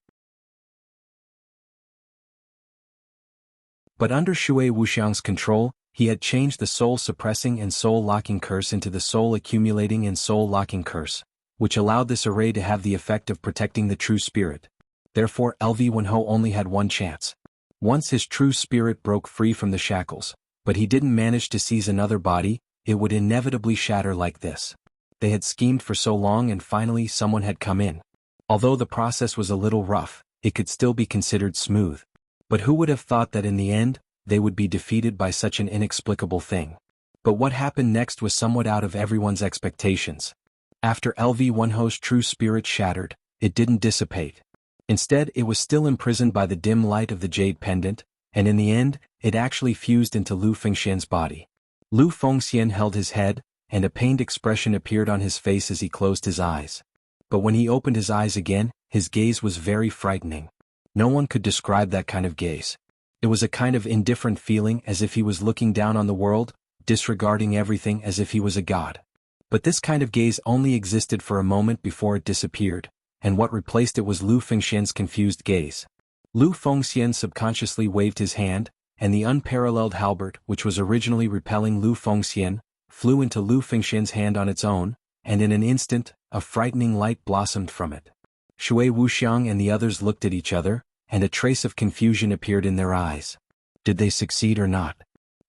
But under Shui Wuxiang's control, he had changed the soul-suppressing and soul-locking curse into the soul-accumulating and soul-locking curse, which allowed this array to have the effect of protecting the true spirit. Therefore LV1Ho only had one chance. Once his true spirit broke free from the shackles, but he didn't manage to seize another body, it would inevitably shatter like this. They had schemed for so long and finally someone had come in. Although the process was a little rough, it could still be considered smooth. But who would have thought that in the end, they would be defeated by such an inexplicable thing? But what happened next was somewhat out of everyone's expectations. After LV1Ho's true spirit shattered, it didn't dissipate. Instead, it was still imprisoned by the dim light of the jade pendant, and in the end, it actually fused into Lu Fengxian's body. Lu Fengxian held his head, and a pained expression appeared on his face as he closed his eyes. But when he opened his eyes again, his gaze was very frightening. No one could describe that kind of gaze. It was a kind of indifferent feeling, as if he was looking down on the world, disregarding everything as if he was a god. But this kind of gaze only existed for a moment before it disappeared, and what replaced it was Lu Fengxian's confused gaze. Lu Fengxian subconsciously waved his hand, and the unparalleled halberd, which was originally repelling Lu Fengxian, flew into Lu Fengxian's hand on its own, and in an instant, a frightening light blossomed from it. Shui Wuxiang and the others looked at each other, and a trace of confusion appeared in their eyes. Did they succeed or not?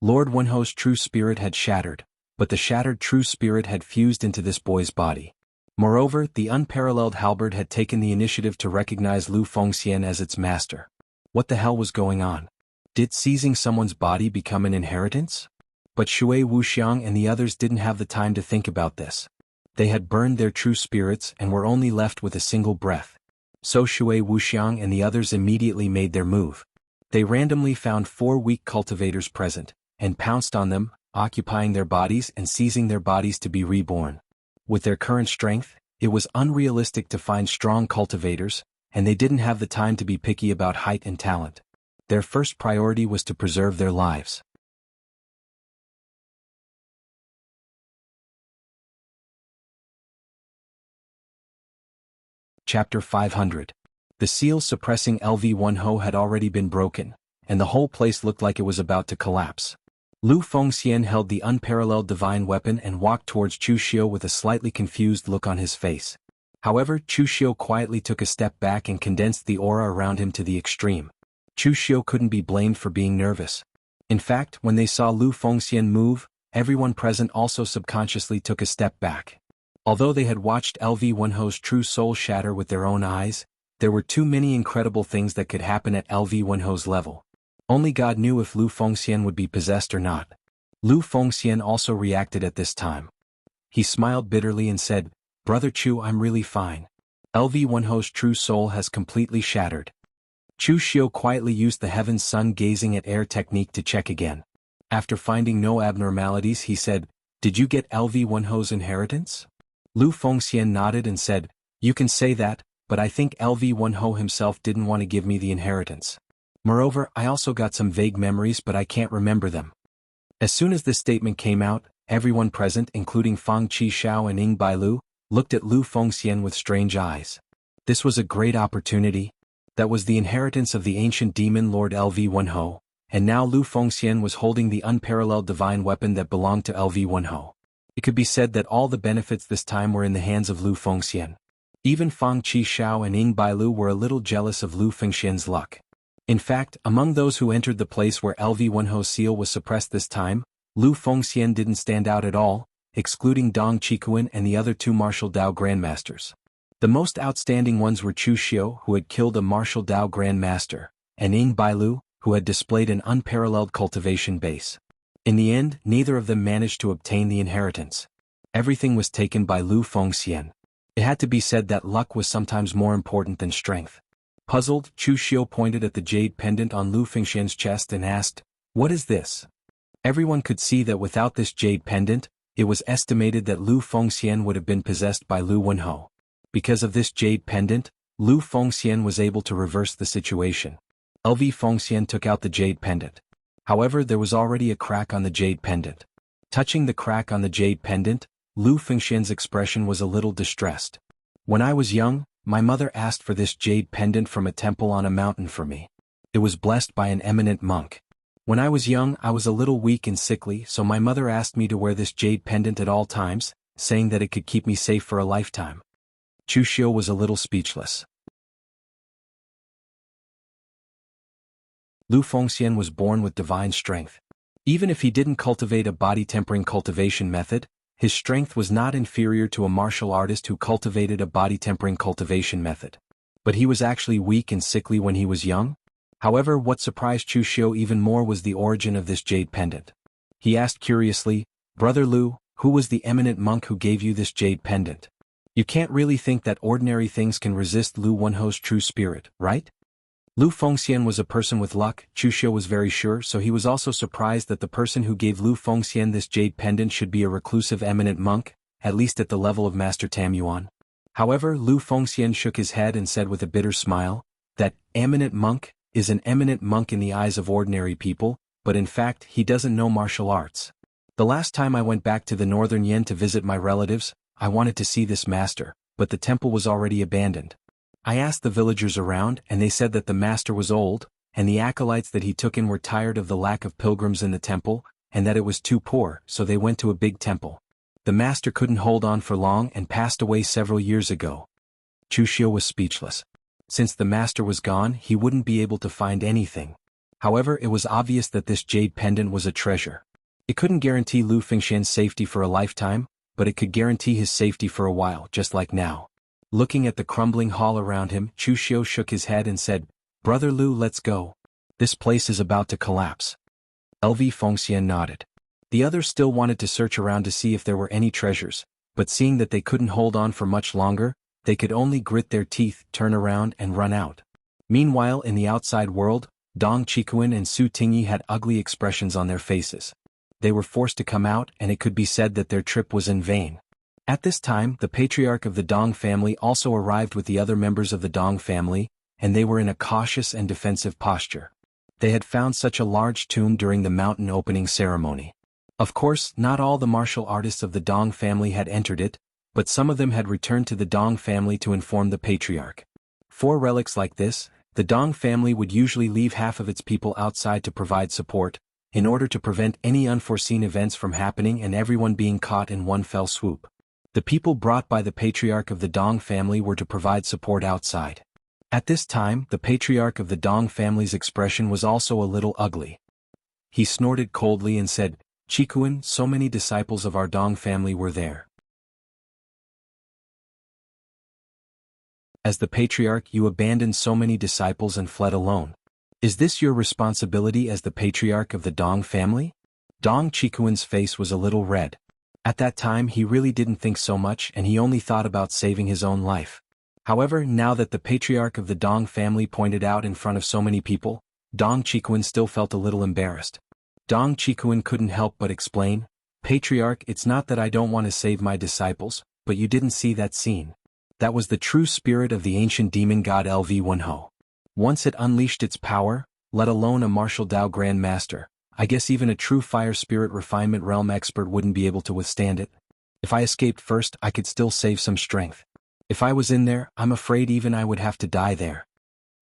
Lord Wenho's true spirit had shattered, but the shattered true spirit had fused into this boy's body. Moreover, the unparalleled halberd had taken the initiative to recognize Lu Fengxian as its master. What the hell was going on? Did seizing someone's body become an inheritance? But Shui Wuxiang and the others didn't have the time to think about this. They had burned their true spirits and were only left with a single breath. So Shui Wuxiang and the others immediately made their move. They randomly found 4 weak cultivators present, and pounced on them, occupying their bodies and seizing their bodies to be reborn. With their current strength, it was unrealistic to find strong cultivators, and they didn't have the time to be picky about height and talent. Their first priority was to preserve their lives. Chapter 500. The seal suppressing LV1Ho had already been broken, and the whole place looked like it was about to collapse. Lu Fengxian held the unparalleled divine weapon and walked towards Chu Xiu with a slightly confused look on his face. However, Chu Xiu quietly took a step back and condensed the aura around him to the extreme. Chu Xiu couldn't be blamed for being nervous. In fact, when they saw Lu Fengxian move, everyone present also subconsciously took a step back. Although they had watched LV1Ho's true soul shatter with their own eyes, there were too many incredible things that could happen at LV1Ho's level. Only God knew if Lu Fengxian would be possessed or not. Lu Fengxian also reacted at this time. He smiled bitterly and said, "Brother Chu, I'm really fine. LV1Ho's true soul has completely shattered." Chu Xiu quietly used the heaven's sun gazing at air technique to check again. After finding no abnormalities, he said, "Did you get LV1Ho's inheritance?" Lu Fengxian nodded and said, "You can say that, but I think LV1Ho himself didn't want to give me the inheritance. Moreover, I also got some vague memories, but I can't remember them." As soon as this statement came out, everyone present, including Fang Qishao and Ying Bailu, looked at Lu Fengxian with strange eyes. This was a great opportunity. That was the inheritance of the ancient demon Lord LV1Ho, and now Lu Fengxian was holding the unparalleled divine weapon that belonged to LV1Ho. It could be said that all the benefits this time were in the hands of Lu Fengxian. Even Fang Qishao and Ying Bailu were a little jealous of Lu Fengxian's luck. In fact, among those who entered the place where LV1Ho's seal was suppressed this time, Lu Fengxian didn't stand out at all, excluding Dong Qikuan and the other two martial Dao grandmasters. The most outstanding ones were Chu Xiu, who had killed a martial Dao grandmaster, and Ying Bailu, who had displayed an unparalleled cultivation base. In the end, neither of them managed to obtain the inheritance. Everything was taken by Lu Fengxian. It had to be said that luck was sometimes more important than strength. Puzzled, Chu Xiu pointed at the jade pendant on Lu Fengxian's chest and asked, "What is this?" Everyone could see that without this jade pendant, it was estimated that Lu Fengxian would have been possessed by Lu Wenhou. Because of this jade pendant, Lu Fengxian was able to reverse the situation. LV Fengxian took out the jade pendant. However, there was already a crack on the jade pendant. Touching the crack on the jade pendant, Lu Fengxian's expression was a little distressed. "When I was young, my mother asked for this jade pendant from a temple on a mountain for me. It was blessed by an eminent monk. When I was young, I was a little weak and sickly, so my mother asked me to wear this jade pendant at all times, saying that it could keep me safe for a lifetime." Chu Xiu was a little speechless. Lu Fengxian was born with divine strength. Even if he didn't cultivate a body-tempering cultivation method, his strength was not inferior to a martial artist who cultivated a body-tempering cultivation method. But he was actually weak and sickly when he was young. However, what surprised Chu Xiu even more was the origin of this jade pendant. He asked curiously, "Brother Lu, who was the eminent monk who gave you this jade pendant? You can't really think that ordinary things can resist Lu Wenhou's true spirit, right?" Lu Fengxian was a person with luck, Chu Xiu was very sure, so he was also surprised that the person who gave Lu Fengxian this jade pendant should be a reclusive eminent monk, at least at the level of Master Tam Yuan. However, Lu Fengxian shook his head and said with a bitter smile, "That eminent monk is an eminent monk in the eyes of ordinary people, but in fact he doesn't know martial arts. The last time I went back to the northern Yen to visit my relatives, I wanted to see this master, but the temple was already abandoned. I asked the villagers around and they said that the master was old, and the acolytes that he took in were tired of the lack of pilgrims in the temple, and that it was too poor, so they went to a big temple. The master couldn't hold on for long and passed away several years ago." Chu Xiu was speechless. Since the master was gone, he wouldn't be able to find anything. However, it was obvious that this jade pendant was a treasure. It couldn't guarantee Lu Fengxian's safety for a lifetime, but it could guarantee his safety for a while, just like now. Looking at the crumbling hall around him, Chu Xiu shook his head and said, "Brother Lu, let's go. This place is about to collapse." LV Fengxian nodded. The others still wanted to search around to see if there were any treasures, but seeing that they couldn't hold on for much longer, they could only grit their teeth, turn around and run out. Meanwhile, in the outside world, Dong Qikuan and Su Tingyi had ugly expressions on their faces. They were forced to come out, and it could be said that their trip was in vain. At this time, the patriarch of the Dong family also arrived with the other members of the Dong family, and they were in a cautious and defensive posture. They had found such a large tomb during the mountain opening ceremony. Of course, not all the martial artists of the Dong family had entered it, but some of them had returned to the Dong family to inform the patriarch. For relics like this, the Dong family would usually leave half of its people outside to provide support, in order to prevent any unforeseen events from happening and everyone being caught in one fell swoop. The people brought by the patriarch of the Dong family were to provide support outside. At this time, the patriarch of the Dong family's expression was also a little ugly. He snorted coldly and said, "Qikuan, so many disciples of our Dong family were there. As the patriarch, you abandoned so many disciples and fled alone. Is this your responsibility as the patriarch of the Dong family?" Dong Qikuan's face was a little red. At that time he really didn't think so much and he only thought about saving his own life. However, now that the patriarch of the Dong family pointed out in front of so many people, Dong Qikuan still felt a little embarrassed. Dong Qikuan couldn't help but explain, "Patriarch, it's not that I don't want to save my disciples, but you didn't see that scene. That was the true spirit of the ancient demon god LV Wenhou. Once it unleashed its power, let alone a martial Dao grandmaster, I guess even a true fire spirit refinement realm expert wouldn't be able to withstand it. If I escaped first, I could still save some strength. If I was in there, I'm afraid even I would have to die there."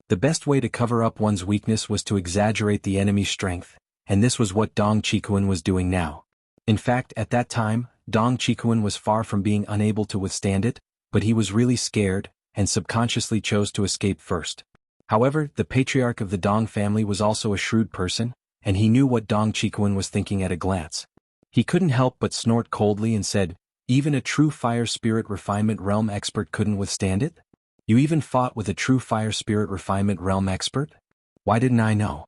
The best way to cover up one's weakness was to exaggerate the enemy's strength, and this was what Dong Qikuan was doing now. In fact, at that time, Dong Qikuan was far from being unable to withstand it, but he was really scared, and subconsciously chose to escape first. However, the patriarch of the Dong family was also a shrewd person, and he knew what Dong Qikuan was thinking at a glance. He couldn't help but snort coldly and said, "Even a true fire spirit refinement realm expert couldn't withstand it? You even fought with a true fire spirit refinement realm expert? Why didn't I know?"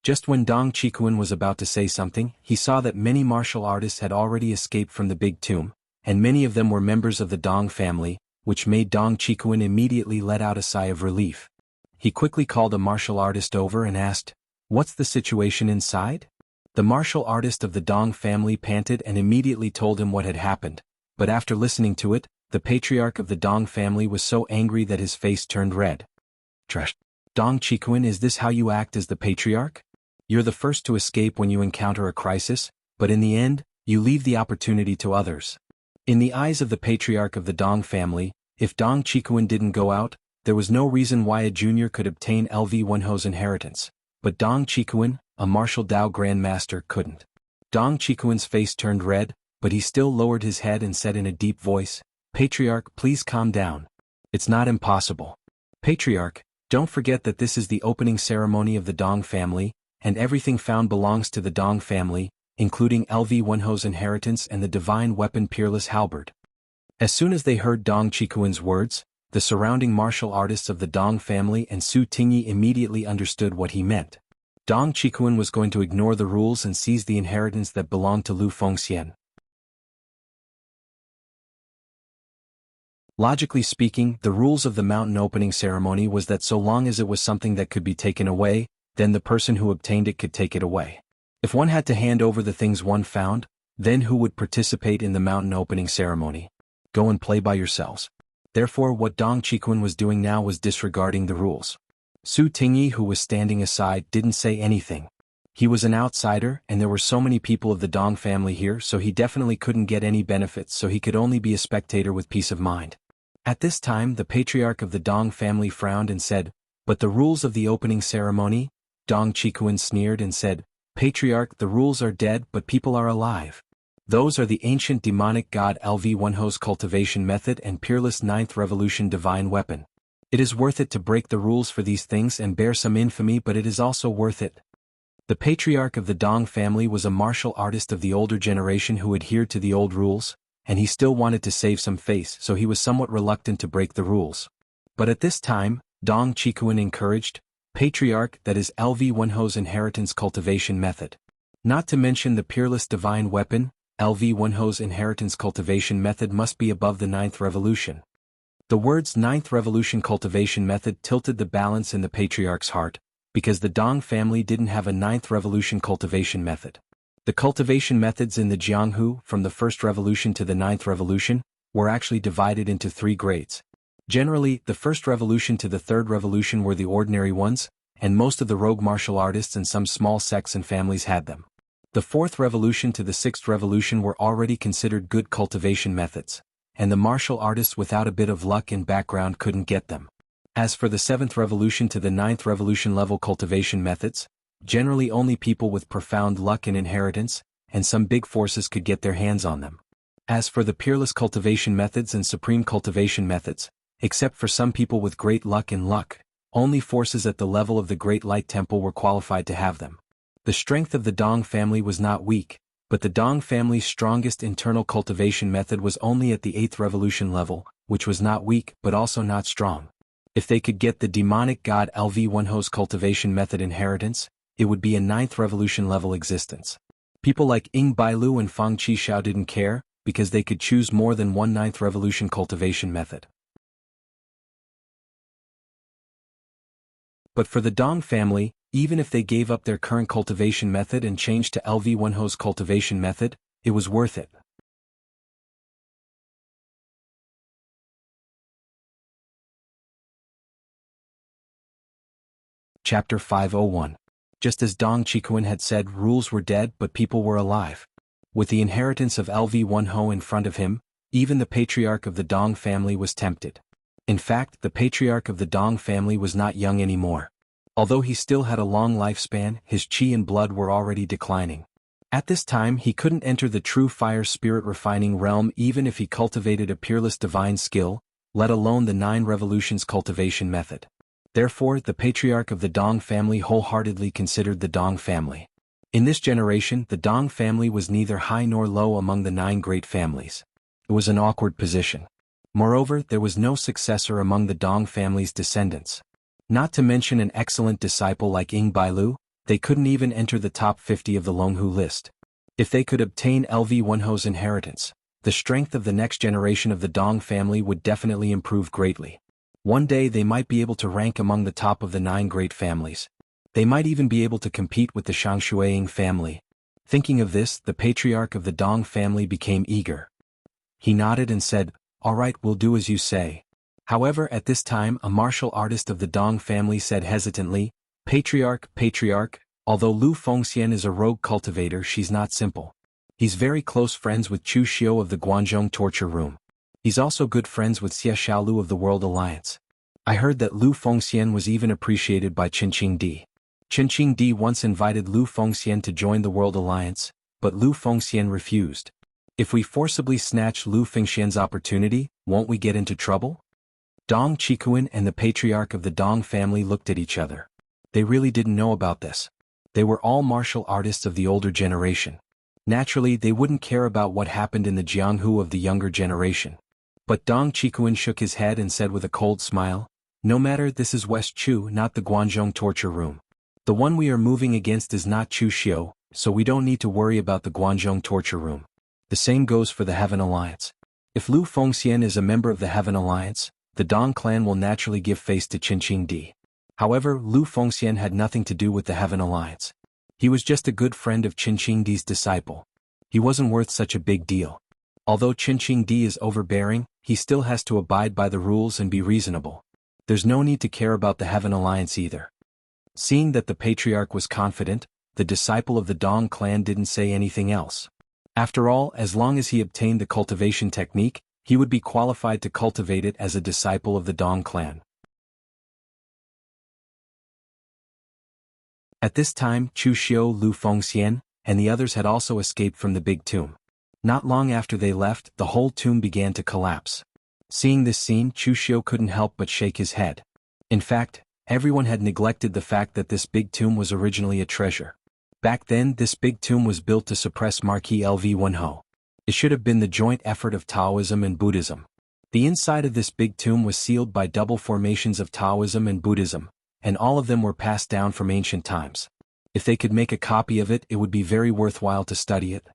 Just when Dong Chikuan was about to say something, he saw that many martial artists had already escaped from the big tomb, and many of them were members of the Dong family, which made Dong Chikuan immediately let out a sigh of relief. He quickly called a martial artist over and asked, "What's the situation inside?" The martial artist of the Dong family panted and immediately told him what had happened, but after listening to it, the patriarch of the Dong family was so angry that his face turned red. "Trash. Dong Chikuan, is this how you act as the patriarch? You're the first to escape when you encounter a crisis, but in the end, you leave the opportunity to others." In the eyes of the patriarch of the Dong family, if Dong Chikuan didn't go out, there was no reason why a junior could obtain LV Wenho's inheritance, but Dong Chikuan, a martial Dao grandmaster, couldn't. Dong Chikuan's face turned red, but he still lowered his head and said in a deep voice, "Patriarch, please calm down. It's not impossible. Patriarch, don't forget that this is the opening ceremony of the Dong family, and everything found belongs to the Dong family, including LV Wenho's inheritance and the divine weapon Peerless Halberd." As soon as they heard Dong Chikuan's words, the surrounding martial artists of the Dong family and Su Tingyi immediately understood what he meant. Dong Chikuan was going to ignore the rules and seize the inheritance that belonged to Lu Fengxian. Logically speaking, the rules of the mountain opening ceremony was that so long as it was something that could be taken away, then the person who obtained it could take it away. If one had to hand over the things one found, then who would participate in the mountain opening ceremony? Go and play by yourselves. Therefore, what Dong Chikuan was doing now was disregarding the rules. Su Tingyi, who was standing aside, didn't say anything. He was an outsider, and there were so many people of the Dong family here, so he definitely couldn't get any benefits, so he could only be a spectator with peace of mind. At this time, the patriarch of the Dong family frowned and said, "But the rules of the opening ceremony?" Dong Chikuan sneered and said, "Patriarch, the rules are dead, but people are alive. Those are the ancient demonic god LV Wenho's cultivation method and Peerless 9th Revolution divine weapon. It is worth it to break the rules for these things and bear some infamy, but it is also worth it." The patriarch of the Dong family was a martial artist of the older generation who adhered to the old rules, and he still wanted to save some face, so he was somewhat reluctant to break the rules. But at this time, Dong Chikuan encouraged, "Patriarch, that is LV Wenho's inheritance cultivation method. Not to mention the Peerless divine weapon, LV Wenho's inheritance cultivation method must be above the 9th revolution." The words 9th revolution cultivation method tilted the balance in the patriarch's heart, because the Dong family didn't have a 9th revolution cultivation method. The cultivation methods in the Jianghu, from the 1st revolution to the 9th revolution, were actually divided into 3 grades. Generally, the 1st revolution to the 3rd revolution were the ordinary ones, and most of the rogue martial artists and some small sects and families had them. The 4th revolution to the 6th revolution were already considered good cultivation methods, and the martial artists without a bit of luck and background couldn't get them. As for the 7th revolution to the 9th revolution level cultivation methods, generally only people with profound luck and inheritance, and some big forces could get their hands on them. As for the Peerless cultivation methods and Supreme cultivation methods, except for some people with great luck and luck, only forces at the level of the Great Light Temple were qualified to have them. The strength of the Dong family was not weak, but the Dong family's strongest internal cultivation method was only at the 8th revolution level, which was not weak but also not strong. If they could get the demonic god LV Wenho's cultivation method inheritance, it would be a 9th revolution level existence. People like Ying Bailu and Fang Qishao didn't care, because they could choose more than one 9th revolution cultivation method. But for the Dong family, even if they gave up their current cultivation method and changed to LV Wenho's cultivation method, it was worth it. Chapter 501. Just as Dong Chikuan had said, rules were dead but people were alive. With the inheritance of LV Wenho in front of him, even the patriarch of the Dong family was tempted. In fact, the patriarch of the Dong family was not young anymore. Although he still had a long lifespan, his qi and blood were already declining. At this time he couldn't enter the true fire spirit refining realm even if he cultivated a peerless divine skill, let alone the 9 revolutions cultivation method. Therefore, the patriarch of the Dong family wholeheartedly considered the Dong family. In this generation, the Dong family was neither high nor low among the 9 great families. It was an awkward position. Moreover, there was no successor among the Dong family's descendants. Not to mention an excellent disciple like Ying Bailu, they couldn't even enter the top 50 of the Longhu list. If they could obtain LV Wenho's inheritance, the strength of the next generation of the Dong family would definitely improve greatly. One day they might be able to rank among the top of the 9 great families. They might even be able to compete with the Shangshuaying family. Thinking of this, the patriarch of the Dong family became eager. He nodded and said, "All right, we'll do as you say." However, at this time a martial artist of the Dong family said hesitantly, Patriarch, although Lu Fengxian is a rogue cultivator, she's not simple. He's very close friends with Chu Xiu of the Guanzhong torture room. He's also good friends with Xie Xiaolu of the World Alliance. I heard that Lu Fengxian was even appreciated by Qinqing Di. Qinqing Di once invited Lu Fengxian to join the World Alliance, but Lu Fengxian refused. If we forcibly snatch Lu Fengxian's opportunity, won't we get into trouble? Dong Qikuan and the patriarch of the Dong family looked at each other. They really didn't know about this. They were all martial artists of the older generation. Naturally, they wouldn't care about what happened in the Jianghu of the younger generation. But Dong Qikuan shook his head and said with a cold smile, "No matter, this is West Chu, not the Guanzhong torture room. The one we are moving against is not Chu Xiu, so we don't need to worry about the Guanzhong torture room. The same goes for the Heaven Alliance. If Lu Fengxian is a member of the Heaven Alliance, the Dong clan will naturally give face to Qinqing Di." However, Lu Fengxian had nothing to do with the Heaven Alliance. He was just a good friend of Qinqing Di's disciple. He wasn't worth such a big deal. Although Qinqing Di is overbearing, he still has to abide by the rules and be reasonable. There's no need to care about the Heaven Alliance either. Seeing that the patriarch was confident, the disciple of the Dong clan didn't say anything else. After all, as long as he obtained the cultivation technique, he would be qualified to cultivate it as a disciple of the Dong clan. At this time, Chu Xiu, Lu Fengxian, and the others had also escaped from the big tomb. Not long after they left, the whole tomb began to collapse. Seeing this scene, Chu Xiu couldn't help but shake his head. In fact, everyone had neglected the fact that this big tomb was originally a treasure. Back then, this big tomb was built to suppress Marquis LV Wenho. It should have been the joint effort of Taoism and Buddhism. The inside of this big tomb was sealed by double formations of Taoism and Buddhism, and all of them were passed down from ancient times. If they could make a copy of it, it would be very worthwhile to study it.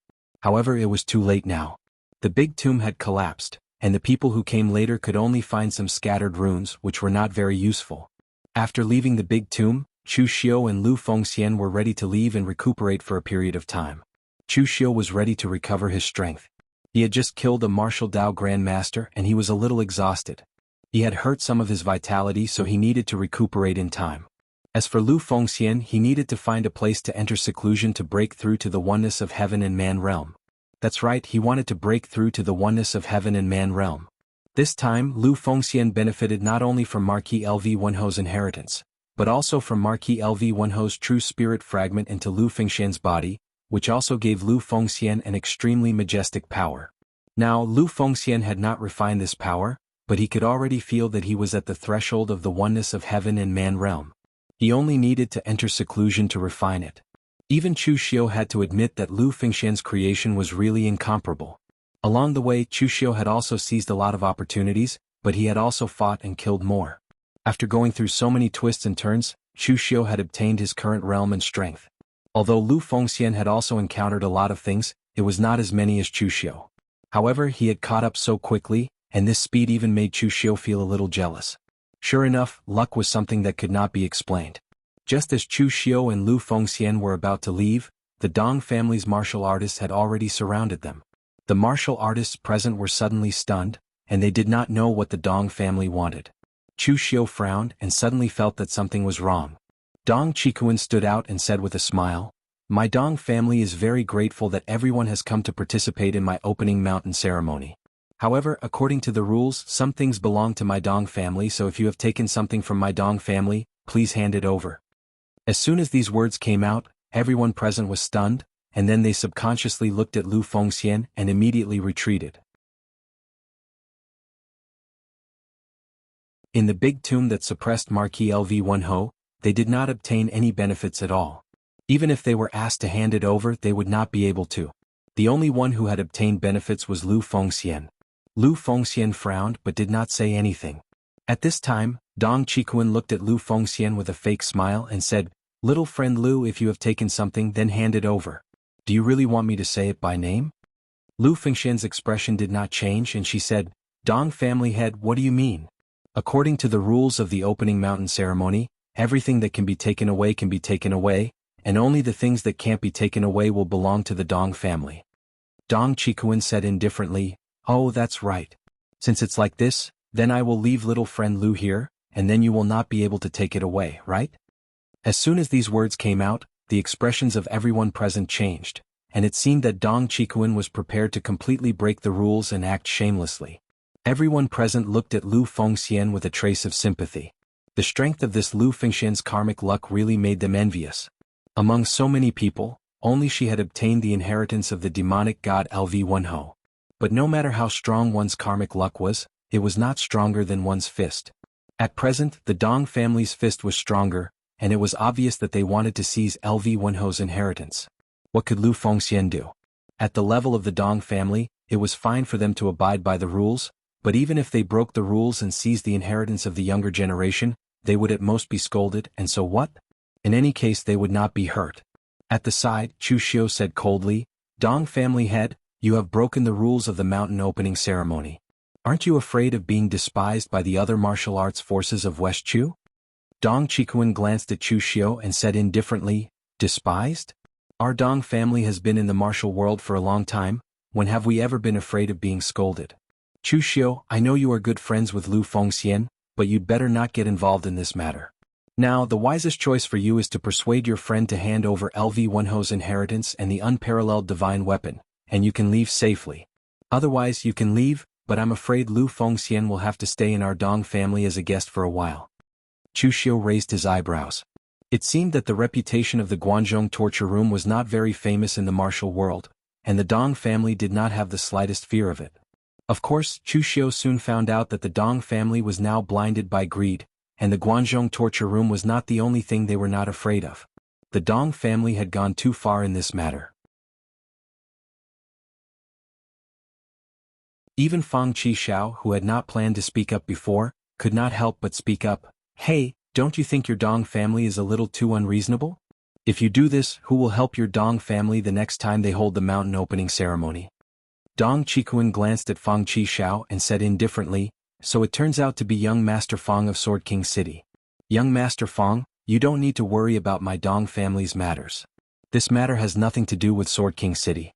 However, it was too late now. The big tomb had collapsed, and the people who came later could only find some scattered runes which were not very useful. After leaving the big tomb, Chu Xiu and Lu Fengxian were ready to leave and recuperate for a period of time. Chu Xiu was ready to recover his strength. He had just killed a martial Dao grandmaster and he was a little exhausted. He had hurt some of his vitality, so he needed to recuperate in time. As for Lu Fengxian, he needed to find a place to enter seclusion to break through to the oneness of heaven and man realm. That's right, he wanted to break through to the oneness of heaven and man realm. This time, Lu Fengxian benefited not only from Marquis LV Wenho's inheritance, but also from Marquis LV Wenho's true spirit fragment into Lu Fengxian's body, which also gave Lu Fengxian an extremely majestic power. Now, Lu Fengxian had not refined this power, but he could already feel that he was at the threshold of the oneness of heaven and man realm. He only needed to enter seclusion to refine it. Even Chu Xiu had to admit that Lu Fengxian's creation was really incomparable. Along the way, Chu Xiu had also seized a lot of opportunities, but he had also fought and killed more. After going through so many twists and turns, Chu Xiu had obtained his current realm and strength. Although Lu Fengxian had also encountered a lot of things, it was not as many as Chu Xiu. However, he had caught up so quickly, and this speed even made Chu Xiu feel a little jealous. Sure enough, luck was something that could not be explained. Just as Chu Xiu and Lu Fengxian were about to leave, the Dong family's martial artists had already surrounded them. The martial artists present were suddenly stunned, and they did not know what the Dong family wanted. Chu Xiu frowned and suddenly felt that something was wrong. Dong Qikuan stood out and said with a smile, "My Dong family is very grateful that everyone has come to participate in my opening mountain ceremony. However, according to the rules, some things belong to my Dong family, so if you have taken something from my Dong family, please hand it over." As soon as these words came out, everyone present was stunned, and then they subconsciously looked at Lu Fengxian and immediately retreated. In the big tomb that suppressed Marquis LV Wenho, they did not obtain any benefits at all. Even if they were asked to hand it over, they would not be able to. The only one who had obtained benefits was Lu Fengxian. Lu Fengxian frowned but did not say anything. At this time, Dong Qikuan looked at Lu Fengxian with a fake smile and said, "Little friend Lu, if you have taken something, then hand it over. Do you really want me to say it by name?" Lu Fengxian's expression did not change and she said, "Dong family head, what do you mean? According to the rules of the opening mountain ceremony, everything that can be taken away, and only the things that can't be taken away will belong to the Dong family." Dong Qikuan said indifferently, "Oh, that's right. Since it's like this, then I will leave little friend Lu here, and then you will not be able to take it away, right?" As soon as these words came out, the expressions of everyone present changed, and it seemed that Dong Qikuan was prepared to completely break the rules and act shamelessly. Everyone present looked at Lu Fengxian with a trace of sympathy. The strength of this Lu Fengxian's karmic luck really made them envious. Among so many people, only she had obtained the inheritance of the demonic god Lv1Ho. But no matter how strong one's karmic luck was, it was not stronger than one's fist. At present, the Dong family's fist was stronger, and it was obvious that they wanted to seize Lv1Ho's inheritance. What could Lu Fengxian do? At the level of the Dong family, it was fine for them to abide by the rules, but even if they broke the rules and seized the inheritance of the younger generation, they would at most be scolded, and so what? In any case, they would not be hurt. At the side, Chu Xiu said coldly, "Dong family head, you have broken the rules of the mountain opening ceremony. Aren't you afraid of being despised by the other martial arts forces of West Chu?" Dong Qikuan glanced at Chu Xiu and said indifferently, "Despised? Our Dong family has been in the martial world for a long time. When have we ever been afraid of being scolded? Chu Xiu, I know you are good friends with Lu Fengxian, but you'd better not get involved in this matter. Now, the wisest choice for you is to persuade your friend to hand over Lv1Ho's inheritance and the unparalleled divine weapon, and you can leave safely. Otherwise, you can leave, but I'm afraid Lu Fengxian will have to stay in our Dong family as a guest for a while." Chu Xiu raised his eyebrows. It seemed that the reputation of the Guanzhong torture room was not very famous in the martial world, and the Dong family did not have the slightest fear of it. Of course, Chu Xiu soon found out that the Dong family was now blinded by greed, and the Guanzhong torture room was not the only thing they were not afraid of. The Dong family had gone too far in this matter. Even Fang Qishao, who had not planned to speak up before, could not help but speak up. "Hey, don't you think your Dong family is a little too unreasonable? If you do this, who will help your Dong family the next time they hold the mountain opening ceremony?" Dong Qikuan glanced at Fang Qishao and said indifferently, "So it turns out to be young Master Fang of Sword King City. Young Master Fang, you don't need to worry about my Dong family's matters. This matter has nothing to do with Sword King City."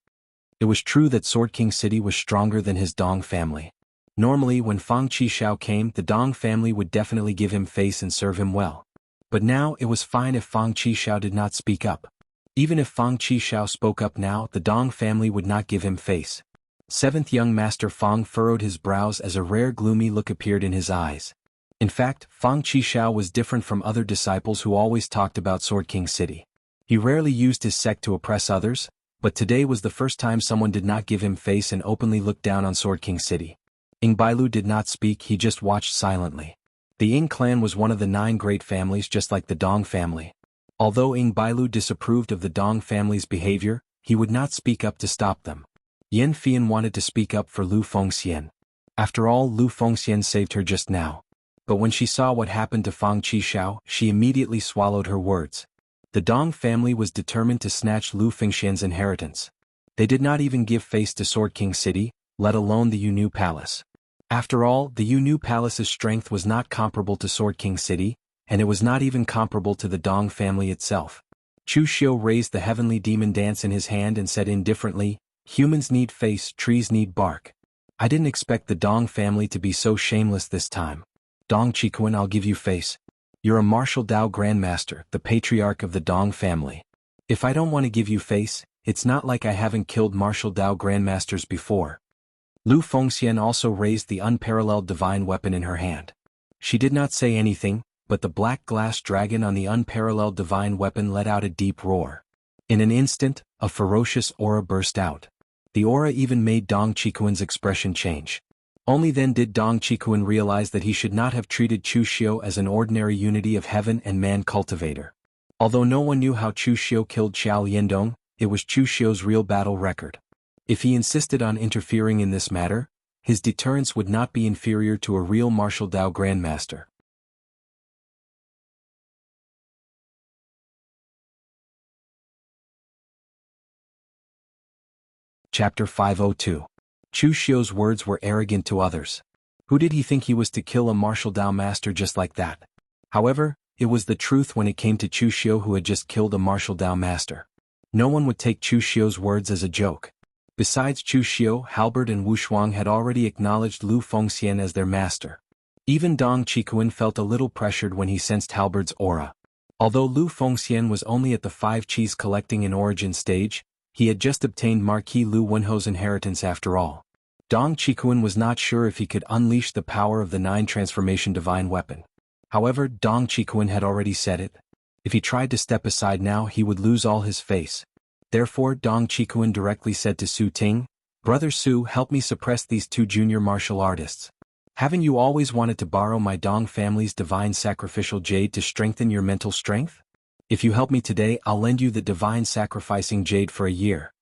It was true that Sword King City was stronger than his Dong family. Normally, when Fang Qishao came, the Dong family would definitely give him face and serve him well. But now, it was fine if Fang Qishao did not speak up. Even if Fang Qishao spoke up now, the Dong family would not give him face. Seventh young Master Fang furrowed his brows as a rare gloomy look appeared in his eyes. In fact, Fang Qishao was different from other disciples who always talked about Sword King City. He rarely used his sect to oppress others, but today was the first time someone did not give him face and openly looked down on Sword King City. Ying Bailu did not speak, he just watched silently. The Ying clan was one of the 9 great families just like the Dong family. Although Ying Bailu disapproved of the Dong family's behavior, he would not speak up to stop them. Yan Fian wanted to speak up for Lu Fengxian. After all, Lu Fengxian saved her just now. But when she saw what happened to Fang Qishao, she immediately swallowed her words. The Dong family was determined to snatch Lu Fengxian's inheritance. They did not even give face to Sword King City, let alone the Yunu Palace. After all, the Yunu Palace's strength was not comparable to Sword King City, and it was not even comparable to the Dong family itself. Chu Xiu raised the heavenly demon dance in his hand and said indifferently, "Humans need face, trees need bark. I didn't expect the Dong family to be so shameless this time. Dong Qikuan, I'll give you face. You're a martial Dao Grandmaster, the patriarch of the Dong family. If I don't want to give you face, it's not like I haven't killed martial Dao Grandmasters before." Lu Fengxian also raised the unparalleled divine weapon in her hand. She did not say anything, but the black glass dragon on the unparalleled divine weapon let out a deep roar. In an instant, a ferocious aura burst out. The aura even made Dong Qikuan's expression change. Only then did Dong Qikuan realize that he should not have treated Chu Xiu as an ordinary unity of heaven and man cultivator. Although no one knew how Chu Xiu killed Xiao Liandong, it was Chu Xiu's real battle record. If he insisted on interfering in this matter, his deterrence would not be inferior to a real martial Dao grandmaster. Chapter 502. Chu Xiu's words were arrogant to others. Who did he think he was to kill a martial Dao master just like that? However, it was the truth when it came to Chu Xiu, who had just killed a martial Dao master. No one would take Chu Xiu's words as a joke. Besides Chu Xiu, Halbert and Wu Shuang had already acknowledged Lu Fengxian as their master. Even Dong Qikuan felt a little pressured when he sensed Halbert's aura. Although Lu Fengxian was only at the 5 cheese collecting and origin stage, he had just obtained Marquis Lu Wenho's inheritance after all. Dong Qikuan was not sure if he could unleash the power of the 9 transformation divine weapon. However, Dong Qikuan had already said it. If he tried to step aside now, he would lose all his face. Therefore, Dong Qikuan directly said to Su Ting, "Brother Su, help me suppress these 2 junior martial artists. Haven't you always wanted to borrow my Dong family's divine sacrificial jade to strengthen your mental strength? If you help me today, I'll lend you the divine sacrificing jade for a year."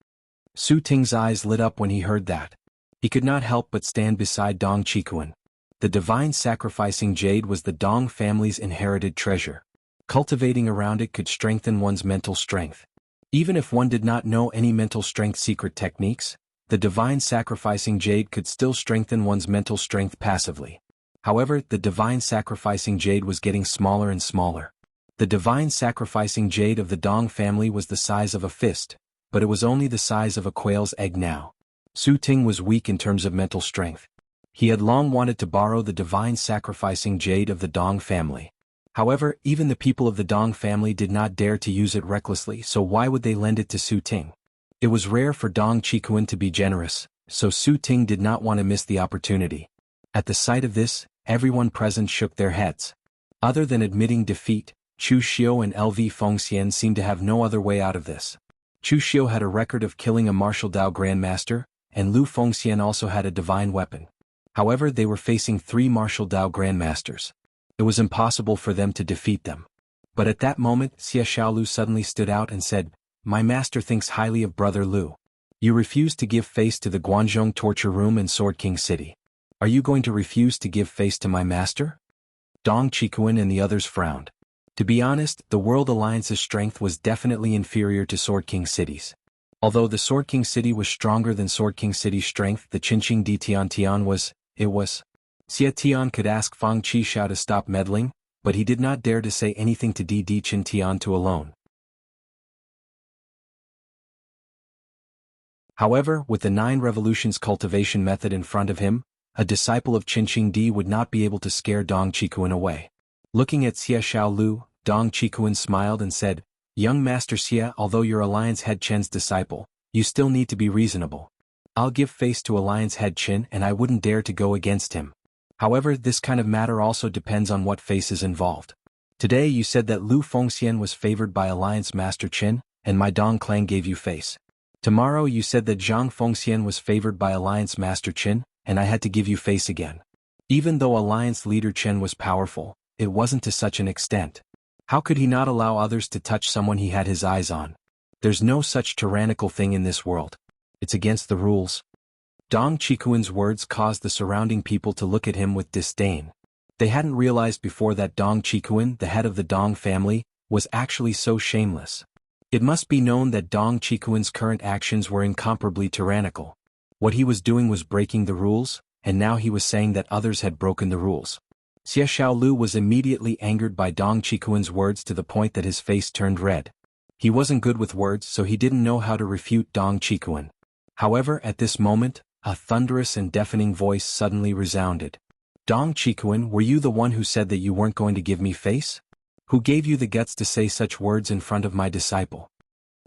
Su Ting's eyes lit up when he heard that. He could not help but stand beside Dong Qikuan. The divine sacrificing jade was the Dong family's inherited treasure. Cultivating around it could strengthen one's mental strength. Even if one did not know any mental strength secret techniques, the divine sacrificing jade could still strengthen one's mental strength passively. However, the divine sacrificing jade was getting smaller and smaller. The divine sacrificing jade of the Dong family was the size of a fist, but it was only the size of a quail's egg now. Su Ting was weak in terms of mental strength. He had long wanted to borrow the divine sacrificing jade of the Dong family. However, even the people of the Dong family did not dare to use it recklessly, so why would they lend it to Su Ting? It was rare for Dong Qikuan to be generous, so Su Ting did not want to miss the opportunity. At the sight of this, everyone present shook their heads. Other than admitting defeat, Chu Xiu and LV Fengxian seemed to have no other way out of this. Chu Xiu had a record of killing a martial Dao grandmaster, and Lu Fengxian also had a divine weapon. However, they were facing 3 martial Dao grandmasters. It was impossible for them to defeat them. But at that moment, Xia Xiaolu suddenly stood out and said, "My master thinks highly of Brother Lu. You refuse to give face to the Guanzhong torture room in Sword King City. Are you going to refuse to give face to my master?" Dong Qikuan and the others frowned. To be honest, the World Alliance's strength was definitely inferior to Sword King City's. Although the Sword King City was stronger than Sword King City's strength, the Qinqing Di Tian was. Xia Tian could ask Fang Qishao to stop meddling, but he did not dare to say anything to Di Chin Tian to alone. However, with the 9 revolutions cultivation method in front of him, a disciple of Qinqing Di would not be able to scare Dong Qikuan away. Looking at Xia Xiaolu, Dong Qikuan smiled and said, "Young Master Xia, although you're Alliance Head Chen's disciple, you still need to be reasonable. I'll give face to Alliance Head Chen and I wouldn't dare to go against him. However, this kind of matter also depends on what face is involved. Today you said that Lu Fengxian was favored by Alliance Master Chen, and my Dong clan gave you face. Tomorrow you said that Zhang Fengxian was favored by Alliance Master Chen, and I had to give you face again. Even though Alliance Leader Chen was powerful, it wasn't to such an extent. How could he not allow others to touch someone he had his eyes on? There's no such tyrannical thing in this world. It's against the rules." Dong Qikuan's words caused the surrounding people to look at him with disdain. They hadn't realized before that Dong Qikuan, the head of the Dong family, was actually so shameless. It must be known that Dong Qikuan's current actions were incomparably tyrannical. What he was doing was breaking the rules, and now he was saying that others had broken the rules. Xia Xiaolu was immediately angered by Dong Qikuan's words to the point that his face turned red. He wasn't good with words, so he didn't know how to refute Dong Qikuan. However, at this moment, a thunderous and deafening voice suddenly resounded. "Dong Qikuan, were you the one who said that you weren't going to give me face? Who gave you the guts to say such words in front of my disciple?"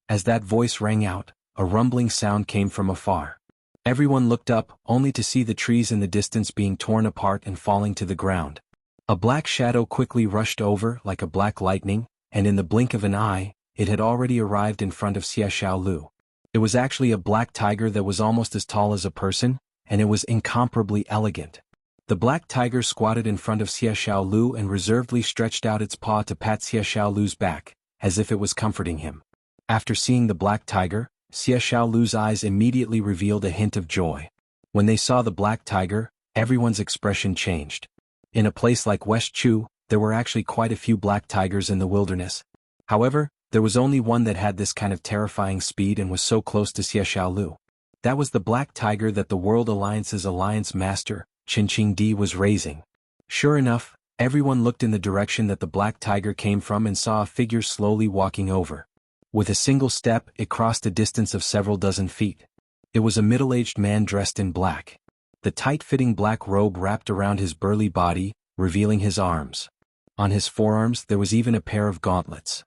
As that voice rang out, a rumbling sound came from afar. Everyone looked up, only to see the trees in the distance being torn apart and falling to the ground. A black shadow quickly rushed over like a black lightning, and in the blink of an eye, it had already arrived in front of Xia Xiaolu. It was actually a black tiger that was almost as tall as a person, and it was incomparably elegant. The black tiger squatted in front of Xia Xiaolu and reservedly stretched out its paw to pat Xia Xiaolu's back, as if it was comforting him. After seeing the black tiger, Xie Xiaolu's eyes immediately revealed a hint of joy. When they saw the black tiger, everyone's expression changed. In a place like West Chu, there were actually quite a few black tigers in the wilderness. However, there was only one that had this kind of terrifying speed and was so close to Xie Xiaolu. That was the black tiger that the World Alliance's alliance master, Qin Qingdi, was raising. Sure enough, everyone looked in the direction that the black tiger came from and saw a figure slowly walking over. With a single step, it crossed a distance of several dozen feet. It was a middle-aged man dressed in black. The tight-fitting black robe wrapped around his burly body, revealing his arms. On his forearms there was even a pair of gauntlets.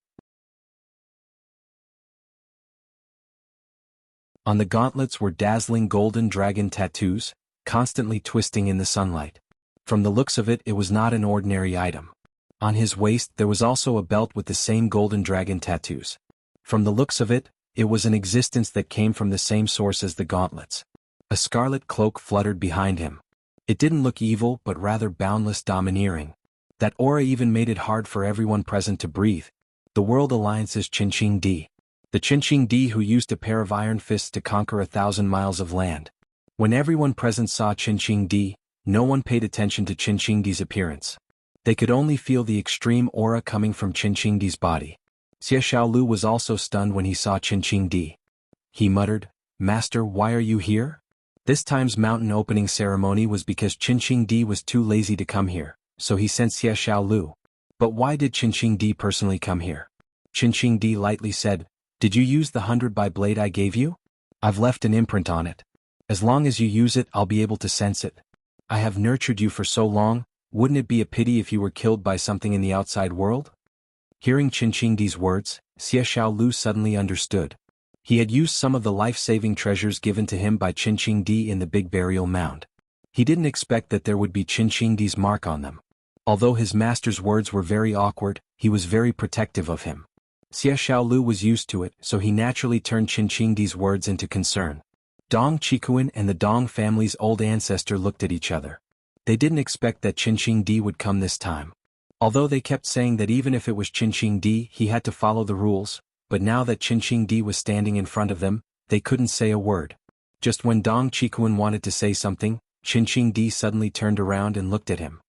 On the gauntlets were dazzling golden dragon tattoos, constantly twisting in the sunlight. From the looks of it, it was not an ordinary item. On his waist there was also a belt with the same golden dragon tattoos. From the looks of it, it was an existence that came from the same source as the gauntlets. A scarlet cloak fluttered behind him. It didn't look evil but rather boundless, domineering. That aura even made it hard for everyone present to breathe. The World Alliance's Qin Qingdi. The Qin Qingdi who used a pair of iron fists to conquer 1,000 miles of land. When everyone present saw Qin Qingdi, no one paid attention to Qin Qingdi's appearance. They could only feel the extreme aura coming from Qin Qingdi's body. Xie Xiaolu was also stunned when he saw Qin Qingdi. He muttered, "Master, why are you here?" This time's mountain opening ceremony was because Qin Qingdi was too lazy to come here, so he sent Xie Xiaolu. But why did Qin Qingdi personally come here? Qin Qingdi lightly said, "Did you use the 100-by blade I gave you? I've left an imprint on it. As long as you use it, I'll be able to sense it. I have nurtured you for so long, wouldn't it be a pity if you were killed by something in the outside world?" Hearing Qin Qingdi's words, Xie Xiaolu suddenly understood. He had used some of the life-saving treasures given to him by Qin Qingdi in the big burial mound. He didn't expect that there would be Qin Qingdi's mark on them. Although his master's words were very awkward, he was very protective of him. Xie Xiaolu was used to it, so he naturally turned Qin Qingdi's words into concern. Dong Qikuan and the Dong family's old ancestor looked at each other. They didn't expect that Qin Qingdi would come this time. Although they kept saying that even if it was Qin Qingdi, he had to follow the rules, but now that Qin Qingdi was standing in front of them, they couldn't say a word. Just when Dong Qikuan wanted to say something, Qin Qingdi suddenly turned around and looked at him.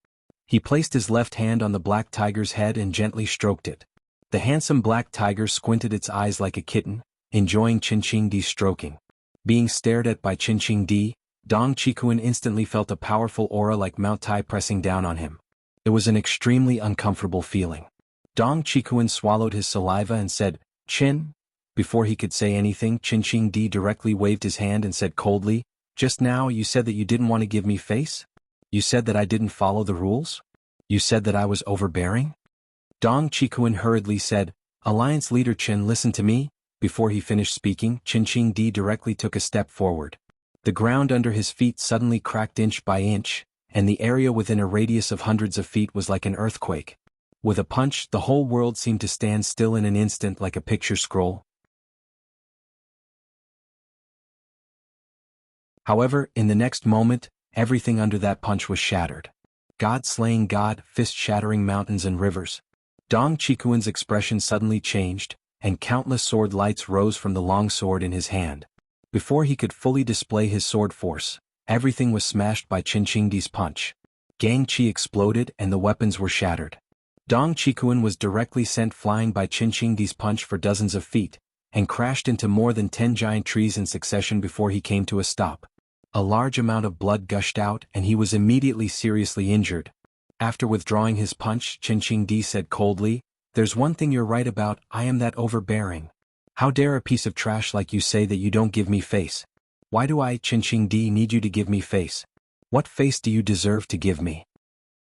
He placed his left hand on the black tiger's head and gently stroked it. The handsome black tiger squinted its eyes like a kitten, enjoying Qin Qingdi's stroking. Being stared at by Qin Qingdi, Dong Qikuan instantly felt a powerful aura like Mount Tai pressing down on him. It was an extremely uncomfortable feeling. Dong Qikuan swallowed his saliva and said, "Qin?" Before he could say anything, Qin Qingdi directly waved his hand and said coldly, "Just now you said that you didn't want to give me face? You said that I didn't follow the rules? You said that I was overbearing?" Dong Qikuan hurriedly said, "Alliance leader Qin, listen to me." Before he finished speaking, Qin Qingdi directly took a step forward. The ground under his feet suddenly cracked inch by inch, and the area within a radius of hundreds of feet was like an earthquake. With a punch, the whole world seemed to stand still in an instant like a picture scroll. However, in the next moment, everything under that punch was shattered. God slaying God, fist shattering mountains and rivers. Dong Qikuan's expression suddenly changed, and countless sword lights rose from the long sword in his hand. Before he could fully display his sword force, everything was smashed by Qin Qingdi's punch. Gang Qi exploded and the weapons were shattered. Dong Qikuan was directly sent flying by Qin Qingdi's punch for dozens of feet, and crashed into more than 10 giant trees in succession before he came to a stop. A large amount of blood gushed out and he was immediately seriously injured. After withdrawing his punch, Qin Qingdi said coldly, "There's one thing you're right about, I am that overbearing. How dare a piece of trash like you say that you don't give me face? Why do I, Qin Qingdi, need you to give me face? What face do you deserve to give me?"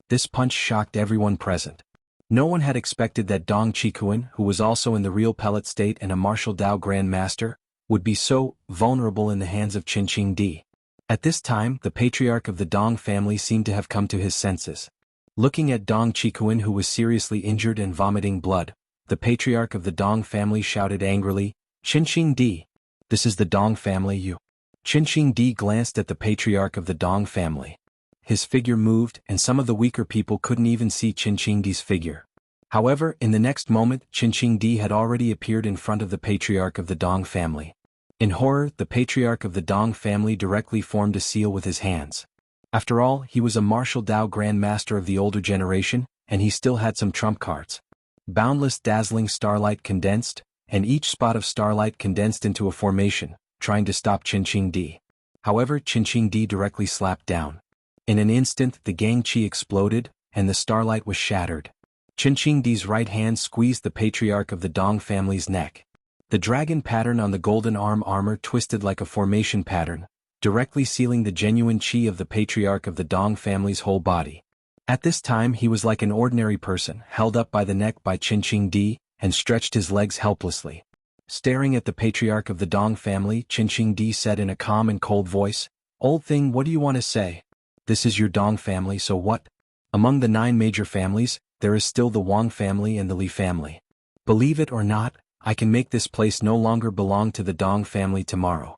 This punch shocked everyone present. No one had expected that Dong Qikuan, who was also in the real pellet state and a martial Dao Grand Master, would be so vulnerable in the hands of Qin Qingdi. At this time, the patriarch of the Dong family seemed to have come to his senses. Looking at Dong Qikuan, who was seriously injured and vomiting blood, the patriarch of the Dong family shouted angrily, "Qin Qingdi! This is the Dong family you." Qin Qingdi glanced at the patriarch of the Dong family. His figure moved and some of the weaker people couldn't even see Qin Qingdi's figure. However, in the next moment, Qingqing had already appeared in front of the patriarch of the Dong family. In horror, the patriarch of the Dong family directly formed a seal with his hands. After all, he was a martial Dao Grand Master of the older generation, and he still had some trump cards. Boundless dazzling starlight condensed, and each spot of starlight condensed into a formation, trying to stop Qingqing. However, Qingqing directly slapped down. In an instant, the Gang Qi exploded, and the starlight was shattered. Qingqing's right hand squeezed the patriarch of the Dong family's neck. The dragon pattern on the golden arm armor twisted like a formation pattern, directly sealing the genuine qi of the patriarch of the Dong family's whole body. At this time he was like an ordinary person, held up by the neck by Qingqing, and stretched his legs helplessly. Staring at the patriarch of the Dong family, Qingqing said in a calm and cold voice, "Old thing, what do you want to say? This is your Dong family, so what? Among the 9 major families, there is still the Wang family and the Li family. Believe it or not, I can make this place no longer belong to the Dong family tomorrow."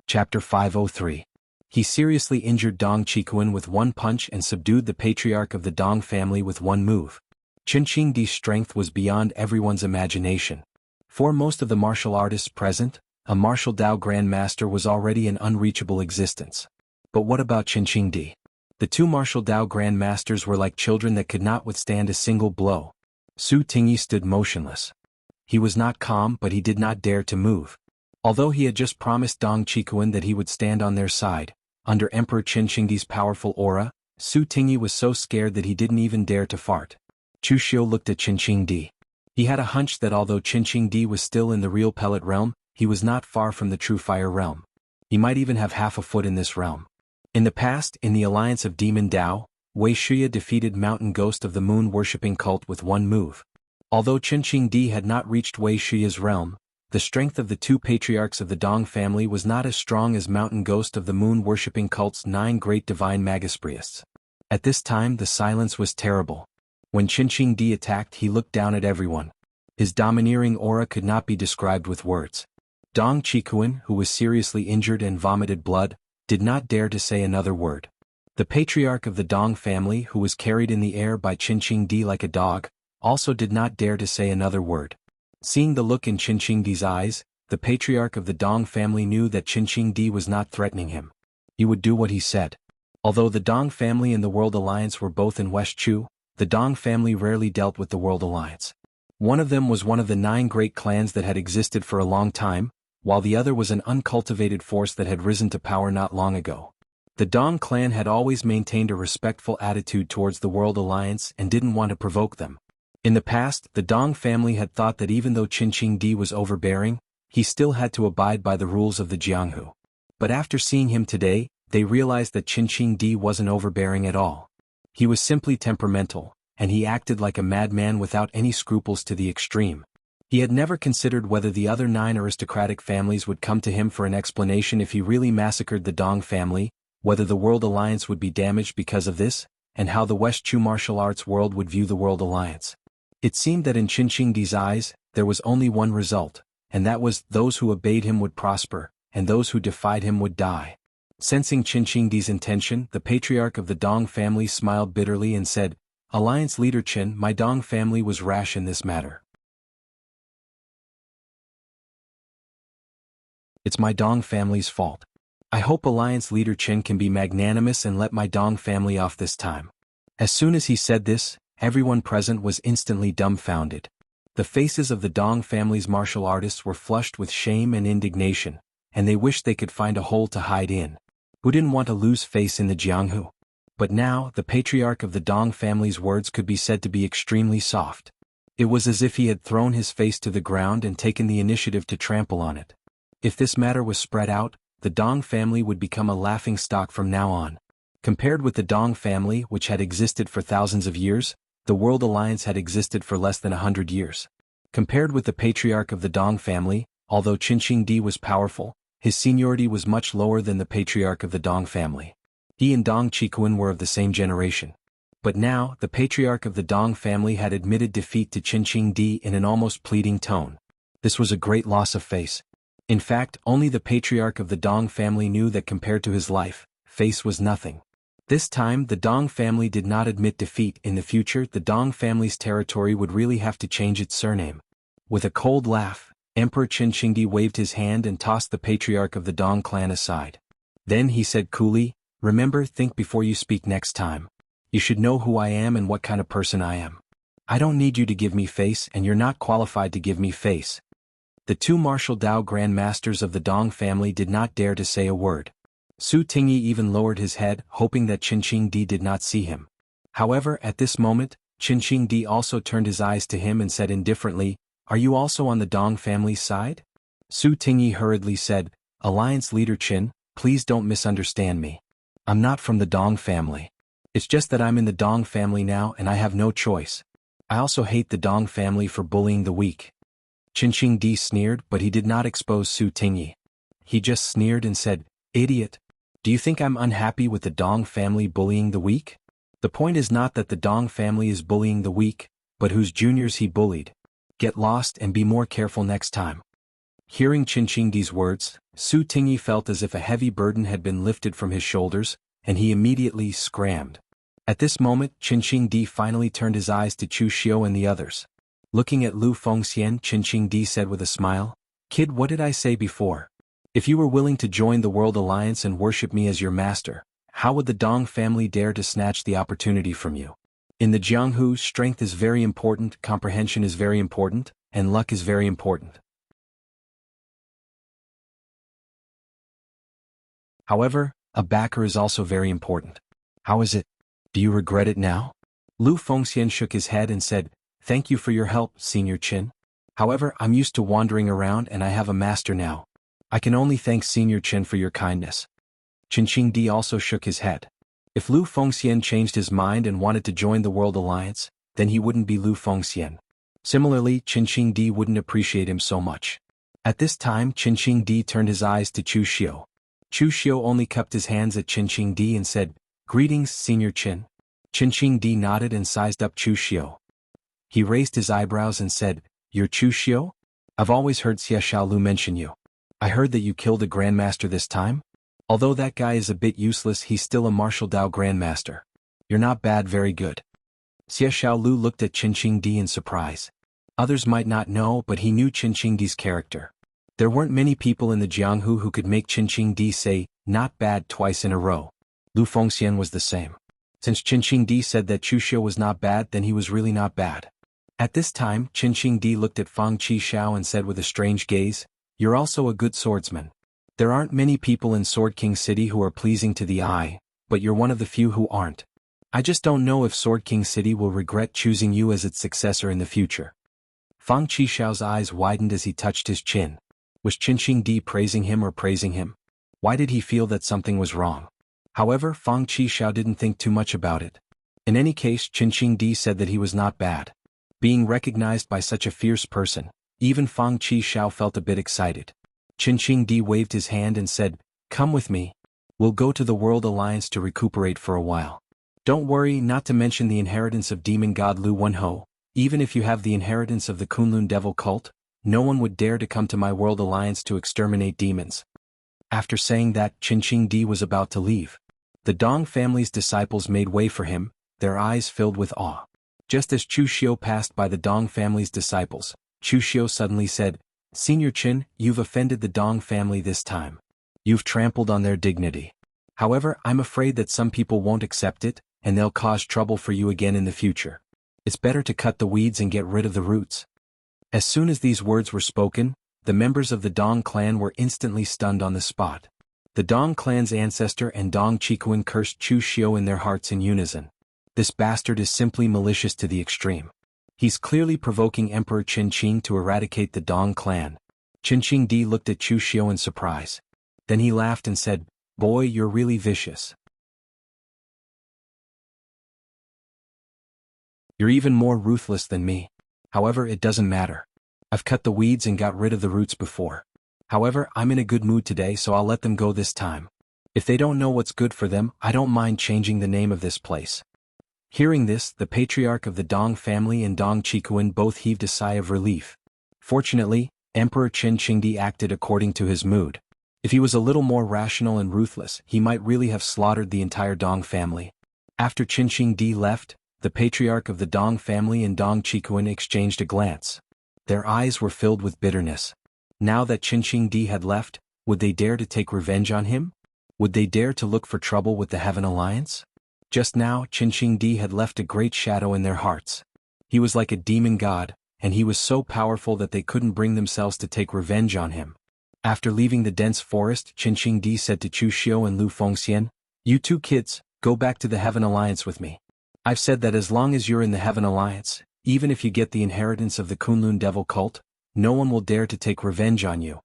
Chapter 503. He seriously injured Dong Qikuan with one punch and subdued the patriarch of the Dong family with one move. Qingqing's strength was beyond everyone's imagination. For most of the martial artists present, a martial Dao Grand Master was already an unreachable existence. But what about Qingqing? The 2 martial Dao Grand Masters were like children that could not withstand a single blow. Su Tingyi stood motionless. He was not calm, but he did not dare to move. Although he had just promised Dong Qikuan that he would stand on their side, under Emperor Qingqing's powerful aura, Su Tingyi was so scared that he didn't even dare to fart. Chu Xiu looked at Qingqing. He had a hunch that although Qingqing was still in the real pellet realm, he was not far from the true fire realm. He might even have half a foot in this realm. In the past, in the alliance of Demon Dao, Wei Shuya defeated Mountain Ghost of the Moon worshipping cult with one move. Although Qingqing had not reached Wei Shuya's realm, the strength of the 2 patriarchs of the Dong family was not as strong as Mountain Ghost of the Moon worshipping cult's 9 great divine Magispriests. At this time the silence was terrible. When Qingqing attacked, he looked down at everyone. His domineering aura could not be described with words. Dong Qikuan, who was seriously injured and vomited blood, did not dare to say another word. The patriarch of the Dong family, who was carried in the air by Qingqing like a dog, also did not dare to say another word. Seeing the look in Qingqing's eyes, the patriarch of the Dong family knew that Qingqing was not threatening him. He would do what he said. Although the Dong family and the World Alliance were both in West Chu, the Dong family rarely dealt with the World Alliance. One of them was one of the 9 great clans that had existed for a long time, while the other was an uncultivated force that had risen to power not long ago. The Dong clan had always maintained a respectful attitude towards the World Alliance and didn't want to provoke them. In the past, the Dong family had thought that even though Qingqing was overbearing, he still had to abide by the rules of the Jianghu. But after seeing him today, they realized that Qingqing wasn't overbearing at all. He was simply temperamental, and he acted like a madman without any scruples to the extreme. He had never considered whether the other 9 aristocratic families would come to him for an explanation if he really massacred the Dong family, whether the World Alliance would be damaged because of this, and how the West Chu martial arts world would view the World Alliance. It seemed that in Qingqing's eyes, there was only one result, and that was those who obeyed him would prosper, and those who defied him would die. Sensing Qingqing's intention, the patriarch of the Dong family smiled bitterly and said, "Alliance leader Qin, my Dong family was rash in this matter. It's my Dong family's fault. I hope Alliance leader Qin can be magnanimous and let my Dong family off this time." As soon as he said this, everyone present was instantly dumbfounded. The faces of the Dong family's martial artists were flushed with shame and indignation, and they wished they could find a hole to hide in. Who didn't want to lose face in the Jianghu? But now, the patriarch of the Dong family's words could be said to be extremely soft. It was as if he had thrown his face to the ground and taken the initiative to trample on it. If this matter was spread out, the Dong family would become a laughingstock from now on. Compared with the Dong family, which had existed for thousands of years, the World Alliance had existed for less than 100 years. Compared with the patriarch of the Dong family, although Qingqing was powerful, his seniority was much lower than the patriarch of the Dong family. He and Dong Qikuan were of the same generation. But now, the patriarch of the Dong family had admitted defeat to Qingqing in an almost pleading tone. This was a great loss of face. In fact, only the patriarch of the Dong family knew that compared to his life, face was nothing. This time the Dong family did not admit defeat. In the future the Dong family's territory would really have to change its surname. With a cold laugh, Emperor Qin Shingdi waved his hand and tossed the patriarch of the Dong clan aside. Then he said coolly, "Remember, think before you speak next time. You should know who I am and what kind of person I am. I don't need you to give me face and you're not qualified to give me face." The two martial Dao Grand Masters of the Dong family did not dare to say a word. Su Tingyi even lowered his head, hoping that Qin Shingdi did not see him. However, at this moment, Qin Shingdi also turned his eyes to him and said indifferently, "Are you also on the Dong family's side?" Su Tingyi hurriedly said, "Alliance leader Qin, please don't misunderstand me. I'm not from the Dong family. It's just that I'm in the Dong family now and I have no choice. I also hate the Dong family for bullying the weak." Qin Shingdi sneered, but he did not expose Su Tingyi. He just sneered and said, "Idiot. Do you think I'm unhappy with the Dong family bullying the weak? The point is not that the Dong family is bullying the weak, but whose juniors he bullied. Get lost and be more careful next time." Hearing Qin Shingdi's words, Su Tingyi felt as if a heavy burden had been lifted from his shoulders, and he immediately scrammed. At this moment Qin Shingdi finally turned his eyes to Chu Xiu and the others. Looking at Lu Fengxian, Qin Shingdi said with a smile, "Kid, what did I say before? If you were willing to join the World Alliance and worship me as your master, how would the Dong family dare to snatch the opportunity from you? In the Jianghu, strength is very important, comprehension is very important, and luck is very important. However, a backer is also very important. How is it? Do you regret it now?" Lu Fengxian shook his head and said, "Thank you for your help, Senior Qin. However, I'm used to wandering around and I have a master now. I can only thank Senior Qin for your kindness." Qin Shingdi also shook his head. If Lu Fengxian changed his mind and wanted to join the World Alliance, then he wouldn't be Lu Fengxian. Similarly, Qin Shingdi wouldn't appreciate him so much. At this time Qin Shingdi turned his eyes to Chu Xiu. Chu Xiu only cupped his hands at Qin Shingdi and said, "Greetings, Senior Qin." Qin Shingdi nodded and sized up Chu Xiu. He raised his eyebrows and said, "You're Chu Xiu? I've always heard Xia Xiaolu mention you. I heard that you killed a Grandmaster this time? Although that guy is a bit useless, he's still a martial Dao Grandmaster. You're not bad, very good." Xia Xiaolu looked at Qin Shingdi in surprise. Others might not know, but he knew Qin Shingdi's character. There weren't many people in the Jianghu who could make Qin Shingdi say, "Not bad," twice in a row. Lu Fengxian was the same. Since Qin Shingdi said that Chu Xiu was not bad, then he was really not bad. At this time, Qin Shingdi looked at Fang Qishao and said with a strange gaze, "You're also a good swordsman. There aren't many people in Sword King City who are pleasing to the eye, but you're one of the few who aren't. I just don't know if Sword King City will regret choosing you as its successor in the future." Fang Qishao's eyes widened as he touched his chin. Was Qin Shingdi praising him or praising him? Why did he feel that something was wrong? However, Fang Qishao didn't think too much about it. In any case, Qin Shingdi said that he was not bad. Being recognized by such a fierce person, even Fang Qishao felt a bit excited. Qin Shingdi waved his hand and said, "Come with me. We'll go to the World Alliance to recuperate for a while. Don't worry, not to mention the inheritance of demon god Lu Wenho. Even if you have the inheritance of the Kunlun devil cult, no one would dare to come to my World Alliance to exterminate demons." After saying that, Qin Shingdi was about to leave. The Dong family's disciples made way for him, their eyes filled with awe. Just as Chu Xiu passed by the Dong family's disciples, Chu Xiu suddenly said, "Senior Qin, you've offended the Dong family this time. You've trampled on their dignity. However, I'm afraid that some people won't accept it, and they'll cause trouble for you again in the future. It's better to cut the weeds and get rid of the roots." As soon as these words were spoken, the members of the Dong clan were instantly stunned on the spot. The Dong clan's ancestor and Dong Qikuan cursed Chu Xiu in their hearts in unison. This bastard is simply malicious to the extreme. He's clearly provoking Emperor Qin Qing to eradicate the Dong clan. Qin Qingdi looked at Chu Xiu in surprise. Then he laughed and said, "Boy, you're really vicious. You're even more ruthless than me. However, it doesn't matter. I've cut the weeds and got rid of the roots before. However, I'm in a good mood today, so I'll let them go this time. If they don't know what's good for them, I don't mind changing the name of this place." Hearing this, the patriarch of the Dong family and Dong Qikuan both heaved a sigh of relief. Fortunately, Emperor Qin Qingdi acted according to his mood. If he was a little more rational and ruthless, he might really have slaughtered the entire Dong family. After Qin Qingdi left, the patriarch of the Dong family and Dong Qikuan exchanged a glance. Their eyes were filled with bitterness. Now that Qin Qingdi had left, would they dare to take revenge on him? Would they dare to look for trouble with the Heaven Alliance? Just now, Qin Qingdi had left a great shadow in their hearts. He was like a demon god, and he was so powerful that they couldn't bring themselves to take revenge on him. After leaving the dense forest, Qin Qingdi said to Chu Xiu and Lu Fengxian, "You two kids, go back to the Heaven Alliance with me. I've said that as long as you're in the Heaven Alliance, even if you get the inheritance of the Kunlun devil cult, no one will dare to take revenge on you."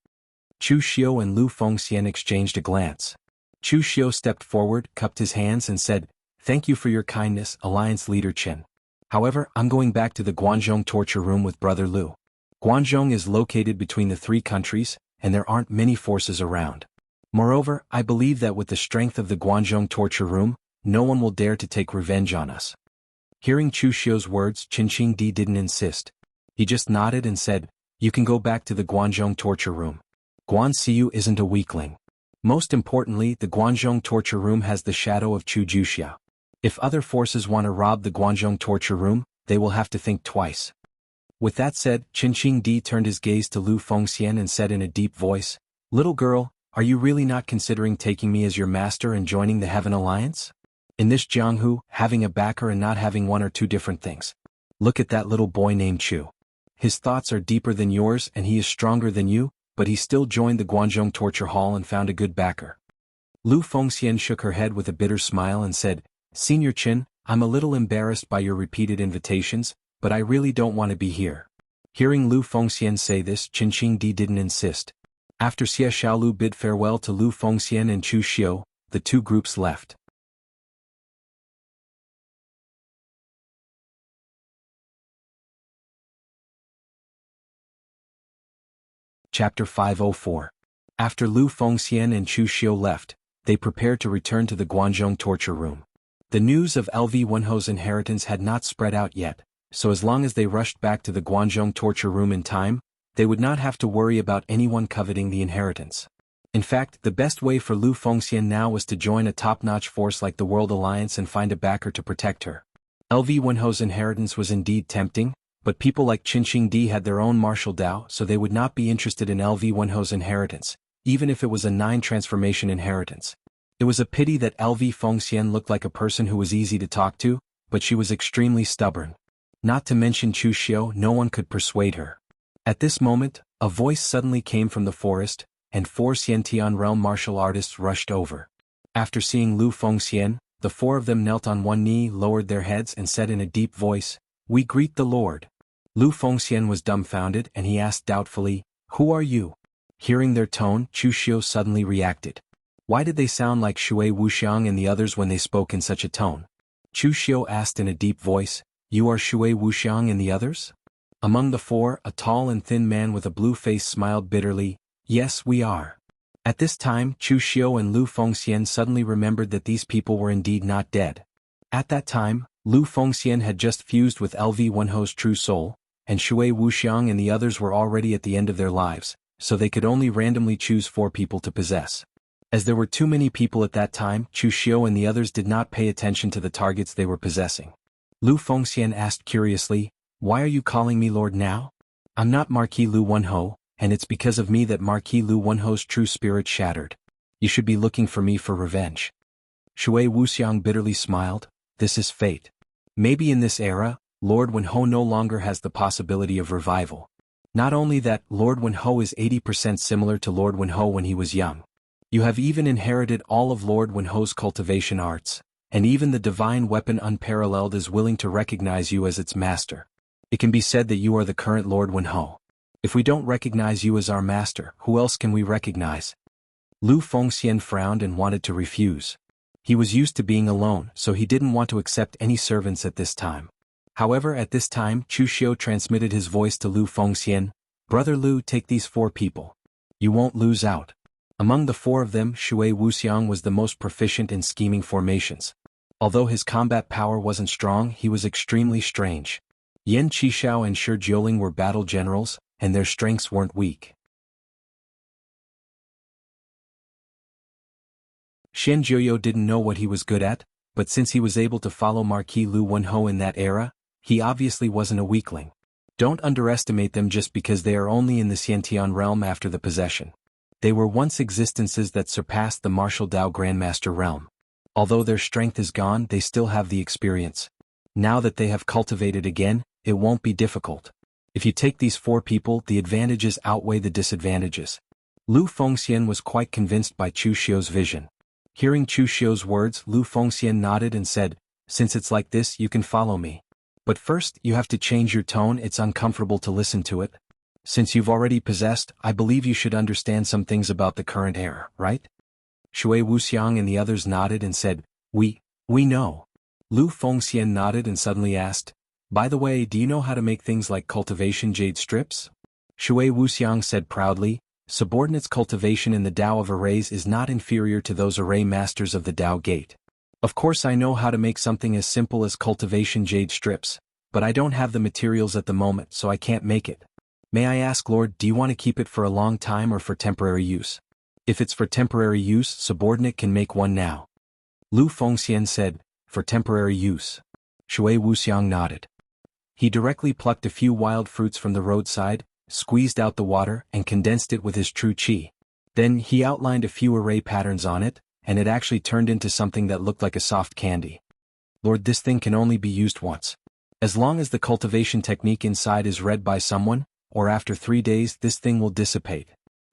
Chu Xiu and Lu Fengxian exchanged a glance. Chu Xiu stepped forward, cupped his hands and said, "Thank you for your kindness, Alliance Leader Qin. However, I'm going back to the Guanzhong torture room with Brother Lu. Guanzhong is located between the three countries, and there aren't many forces around. Moreover, I believe that with the strength of the Guanzhong torture room, no one will dare to take revenge on us." Hearing Chu Xiu's words, Qin Qingdi didn't insist. He just nodded and said, "You can go back to the Guanzhong torture room. Guan Xiu isn't a weakling. Most importantly, the Guanzhong torture room has the shadow of Chu Juxia. If other forces want to rob the Guanzhong torture room, they will have to think twice." With that said, Qin Qingdi turned his gaze to Lu Fengxian and said in a deep voice, "Little girl, are you really not considering taking me as your master and joining the Heaven Alliance? In this Jianghu, having a backer and not having one are two different things. Look at that little boy named Chu. His thoughts are deeper than yours and he is stronger than you, but he still joined the Guanzhong torture hall and found a good backer." Lu Fengxian shook her head with a bitter smile and said, "Senior Qin, I'm a little embarrassed by your repeated invitations, but I really don't want to be here." Hearing Lu Fengxian say this, Qin Qingdi didn't insist. After Xie Xiaolu bid farewell to Lu Fengxian and Chu Xiu, the two groups left. Chapter 504. After Lu Fengxian and Chu Xiu left, they prepared to return to the Guanzhong torture room. The news of LV Wenho's inheritance had not spread out yet, so as long as they rushed back to the Guanzhong torture room in time, they would not have to worry about anyone coveting the inheritance. In fact, the best way for Lu Fengxian now was to join a top-notch force like the World Alliance and find a backer to protect her. LV Wenho's inheritance was indeed tempting, but people like Qin Qingdi had their own martial Dao, so they would not be interested in LV Wenho's inheritance, even if it was a 9-transformation inheritance. It was a pity that LV Fengxian looked like a person who was easy to talk to, but she was extremely stubborn. Not to mention Chu Xiu, no one could persuade her. At this moment, a voice suddenly came from the forest, and 4 Xiantian realm martial artists rushed over. After seeing Lu Fengxian, the 4 of them knelt on one knee, lowered their heads and said in a deep voice, "We greet the Lord." Lu Fengxian was dumbfounded and he asked doubtfully, "Who are you?" Hearing their tone, Chu Xiu suddenly reacted. Why did they sound like Shui Wuxiang and the others when they spoke in such a tone? Chu Xiu asked in a deep voice, "You are Shui Wuxiang and the others?" Among the 4, a tall and thin man with a blue face smiled bitterly, "Yes, we are." At this time, Chu Xiu and Lu Fengxian suddenly remembered that these people were indeed not dead. At that time, Lu Fengxian had just fused with LV Wenho's true soul, and Shui Wuxiang and the others were already at the end of their lives, so they could only randomly choose 4 people to possess. As there were too many people at that time, Chu Xiu and the others did not pay attention to the targets they were possessing. Lu Fengxian asked curiously, "Why are you calling me Lord now? I'm not Marquis Lu Wenho, and it's because of me that Marquis Lu Wenho's true spirit shattered. You should be looking for me for revenge." Shui Wuxiang bitterly smiled, "This is fate. Maybe in this era, Lord Wenho no longer has the possibility of revival. Not only that, Lord Wenho is 80% similar to Lord Wenho when he was young. You have even inherited all of Lord Wenho's cultivation arts, and even the divine weapon Unparalleled is willing to recognize you as its master. It can be said that you are the current Lord Wenho. If we don't recognize you as our master, who else can we recognize?" Lu Fengxian frowned and wanted to refuse. He was used to being alone, so he didn't want to accept any servants at this time. However, at this time, Chu Xiu transmitted his voice to Lu Fengxian, "Brother Lu, take these 4 people. You won't lose out." Among the 4 of them, Shui Wuxiang was the most proficient in scheming formations. Although his combat power wasn't strong, he was extremely strange. Yan Qishao and Shi Jiuling were battle generals, and their strengths weren't weak. Xian Jiuyo didn't know what he was good at, but since he was able to follow Marquis Lu Wenhou in that era, he obviously wasn't a weakling. Don't underestimate them just because they are only in the Xiantian realm after the possession. They were once existences that surpassed the martial Dao Grandmaster realm. Although their strength is gone, they still have the experience. Now that they have cultivated again, it won't be difficult. If you take these 4 people, the advantages outweigh the disadvantages. Lu Fengxian was quite convinced by Chu Xiu's vision. Hearing Chu Xiu's words, Lu Fengxian nodded and said, "Since it's like this, you can follow me. But first, you have to change your tone, it's uncomfortable to listen to it. Since you've already possessed, I believe you should understand some things about the current era, right?" Shui Wuxiang and the others nodded and said, We know." Lu Fengxian nodded and suddenly asked, "By the way, do you know how to make things like cultivation jade strips?" Shui Wuxiang said proudly, "Subordinates cultivation in the Tao of arrays is not inferior to those array masters of the Tao Gate. Of course I know how to make something as simple as cultivation jade strips, but I don't have the materials at the moment so I can't make it. May I ask, Lord, do you want to keep it for a long time or for temporary use? If it's for temporary use, subordinate can make one now." Lu Fengxian said, "For temporary use." Shui Wuxiang nodded. He directly plucked a few wild fruits from the roadside, squeezed out the water and condensed it with his true qi. Then he outlined a few array patterns on it, and it actually turned into something that looked like a soft candy. "Lord, this thing can only be used once. As long as the cultivation technique inside is read by someone, or after 3 days this thing will dissipate."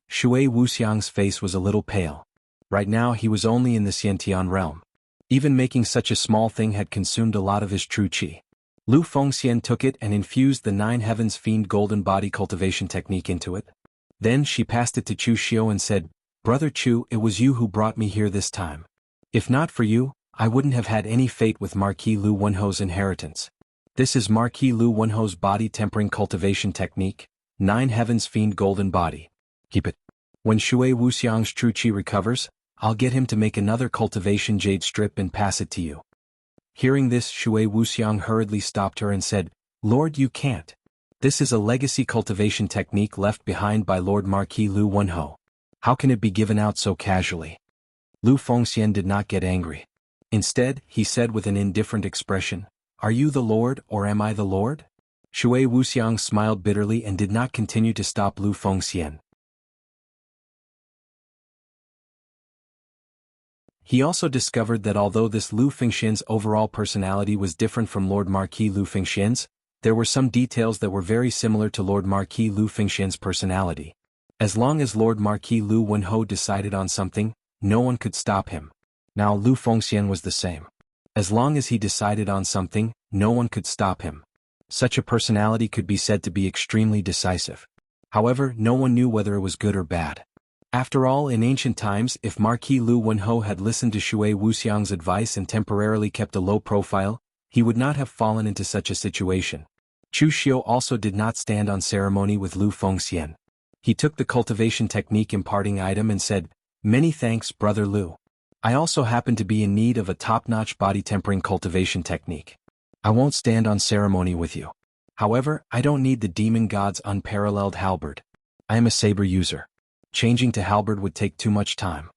Shui Wuxiang's face was a little pale. Right now he was only in the Xiantian realm. Even making such a small thing had consumed a lot of his true qi. Lu Fengxian took it and infused the 9 Heavens Fiend Golden Body cultivation technique into it. Then she passed it to Chu Xiu and said, "Brother Chu, it was you who brought me here this time. If not for you, I wouldn't have had any fate with Marquis Lu Wenhou's inheritance. This is Marquis Lu Wenhou's body tempering cultivation technique, 9 Heavens Fiend Golden Body. Keep it. When Shui Wuxiang's true qi recovers, I'll get him to make another cultivation jade strip and pass it to you." Hearing this, Shui Wuxiang hurriedly stopped her and said, "Lord, you can't. This is a legacy cultivation technique left behind by Lord Marquis Lu Wenhou. How can it be given out so casually?" Lu Fengxian did not get angry. Instead, he said with an indifferent expression, "Are you the Lord or am I the Lord?" Shui Wuxiang smiled bitterly and did not continue to stop Lu Fengxian. He also discovered that although this Lu Fengxian's overall personality was different from Lord Marquis Lu Fengxian's, there were some details that were very similar to Lord Marquis Lu Fengxian's personality. As long as Lord Marquis Lu Wenhou decided on something, no one could stop him. Now Lu Fengxian was the same. As long as he decided on something, no one could stop him. Such a personality could be said to be extremely decisive. However, no one knew whether it was good or bad. After all, in ancient times, if Marquis Lu Wenhou had listened to Shui Wuxiang's advice and temporarily kept a low profile, he would not have fallen into such a situation. Chu Xiu also did not stand on ceremony with Lu Fengxian. He took the cultivation technique imparting item and said, "Many thanks, Brother Lu. I also happen to be in need of a top-notch body tempering cultivation technique. I won't stand on ceremony with you. However, I don't need the demon god's unparalleled halberd. I am a saber user. Changing to halberd would take too much time."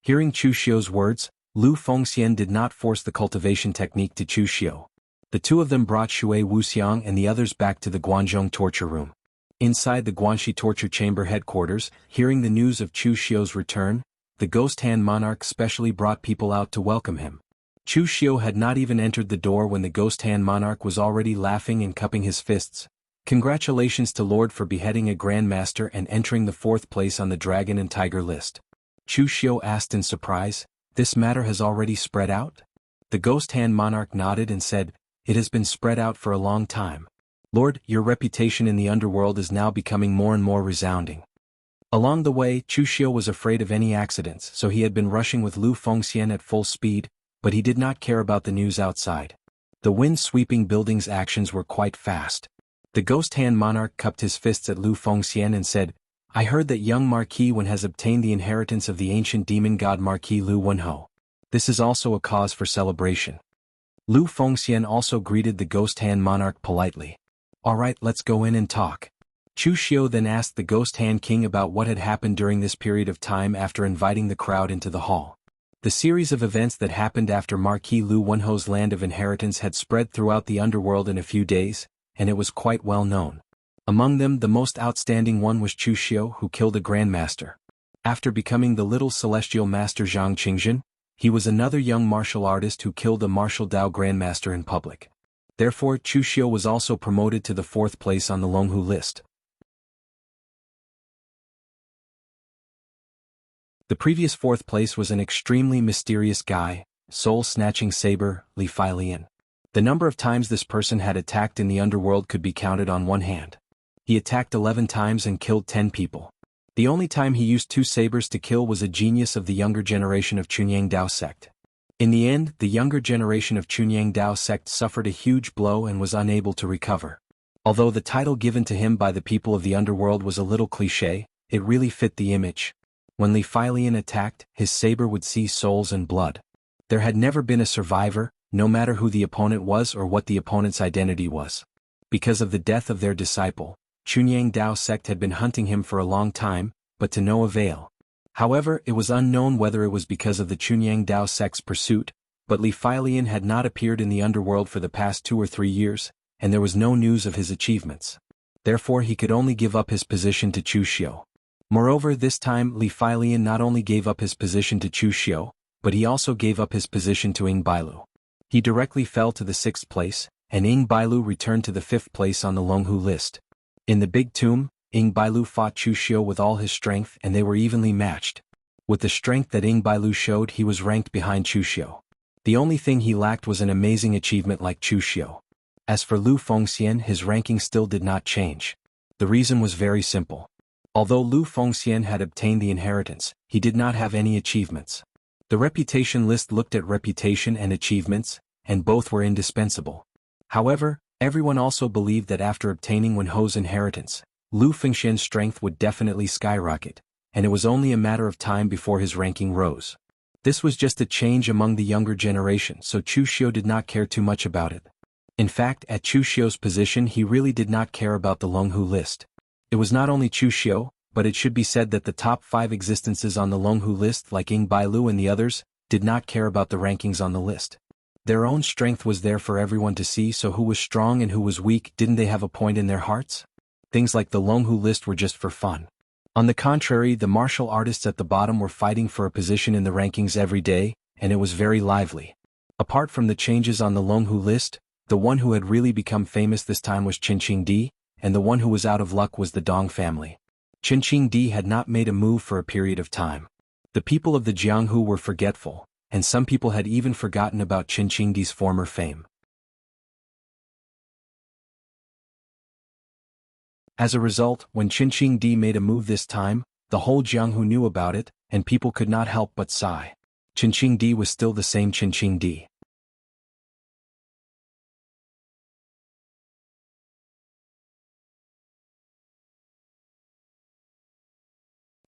Hearing Chu Xiu's words, Lu Fengxian did not force the cultivation technique to Chu Xiu. The two of them brought Shui Wuxiang and the others back to the Guanzhong torture room. Inside the Guanxi torture chamber headquarters, hearing the news of Chu Xiu's return, the Ghost Hand Monarch specially brought people out to welcome him. Chu Xiu had not even entered the door when the Ghost Hand Monarch was already laughing and cupping his fists. "Congratulations to Lord for beheading a Grandmaster and entering the 4th place on the Dragon and Tiger list." Chu Xiu asked in surprise, "This matter has already spread out?" The Ghost Hand Monarch nodded and said, "It has been spread out for a long time. Lord, your reputation in the underworld is now becoming more and more resounding." Along the way, Chu Xiu was afraid of any accidents, so he had been rushing with Lu Fengxian at full speed, but he did not care about the news outside. The wind-sweeping buildings' actions were quite fast. The Ghost Hand Monarch cupped his fists at Lu Fengxian and said, "I heard that young Marquis Wen has obtained the inheritance of the ancient demon god Marquis Lu Wenhou. This is also a cause for celebration." Lu Fengxian also greeted the Ghost Hand Monarch politely. "All right, let's go in and talk." Chu Xiu then asked the Ghost Hand King about what had happened during this period of time after inviting the crowd into the hall. The series of events that happened after Marquis Lu Wenho's land of inheritance had spread throughout the underworld in a few days, and it was quite well known. Among them, the most outstanding one was Chu Xiu, who killed a grandmaster. After becoming the little celestial master Zhang Qingjin, he was another young martial artist who killed a martial Dao grandmaster in public. Therefore, Chu Xiu was also promoted to the 4th place on the Longhu list. The previous 4th place was an extremely mysterious guy, soul-snatching saber, Li Feilian. The number of times this person had attacked in the underworld could be counted on one hand. He attacked 11 times and killed 10 people. The only time he used 2 sabers to kill was a genius of the younger generation of Chunyang Dao sect. In the end, the younger generation of Chunyang Dao sect suffered a huge blow and was unable to recover. Although the title given to him by the people of the underworld was a little cliché, it really fit the image. When Li Feilian attacked, his saber would see souls and blood. There had never been a survivor, no matter who the opponent was or what the opponent's identity was. Because of the death of their disciple, Chunyang Dao sect had been hunting him for a long time, but to no avail. However, it was unknown whether it was because of the Chunyang Dao sect's pursuit, but Li Feilian had not appeared in the underworld for the past 2 or 3 years, and there was no news of his achievements. Therefore he could only give up his position to Chu Xiu. Moreover, this time Li Feilian not only gave up his position to Chu Xiu, but he also gave up his position to Ying Bailu. He directly fell to the 6th place, and Ying Bailu returned to the 5th place on the Longhu list. In the Big Tomb, Ying Bailu fought Chu Xiu with all his strength and they were evenly matched. With the strength that Ying Bailu showed, he was ranked behind Chu Xiu. The only thing he lacked was an amazing achievement like Chu Xiu. As for Lu Fengxian, his ranking still did not change. The reason was very simple. Although Lu Fengxian had obtained the inheritance, he did not have any achievements. The reputation list looked at reputation and achievements, and both were indispensable. However, everyone also believed that after obtaining Wenho's inheritance, Lu Fengxian's strength would definitely skyrocket, and it was only a matter of time before his ranking rose. This was just a change among the younger generation, so Chu Xiu did not care too much about it. In fact, at Chu Xiu's position he really did not care about the Longhu list. It was not only Chu Xiu, but it should be said that the top 5 existences on the Longhu list like Ying Bailu and the others, did not care about the rankings on the list. Their own strength was there for everyone to see, so who was strong and who was weak, didn't they have a point in their hearts? Things like the Longhu list were just for fun. On the contrary, the martial artists at the bottom were fighting for a position in the rankings every day, and it was very lively. Apart from the changes on the Longhu list, the one who had really become famous this time was Qinqing Di, and the one who was out of luck was the Dong family. Qinqing Di had not made a move for a period of time. The people of the Jianghu were forgetful, and some people had even forgotten about Qinqing Di's former fame. As a result, when Qinqing Di made a move this time, the whole Jianghu knew about it, and people could not help but sigh. Qinqing Di was still the same Qinqing Di.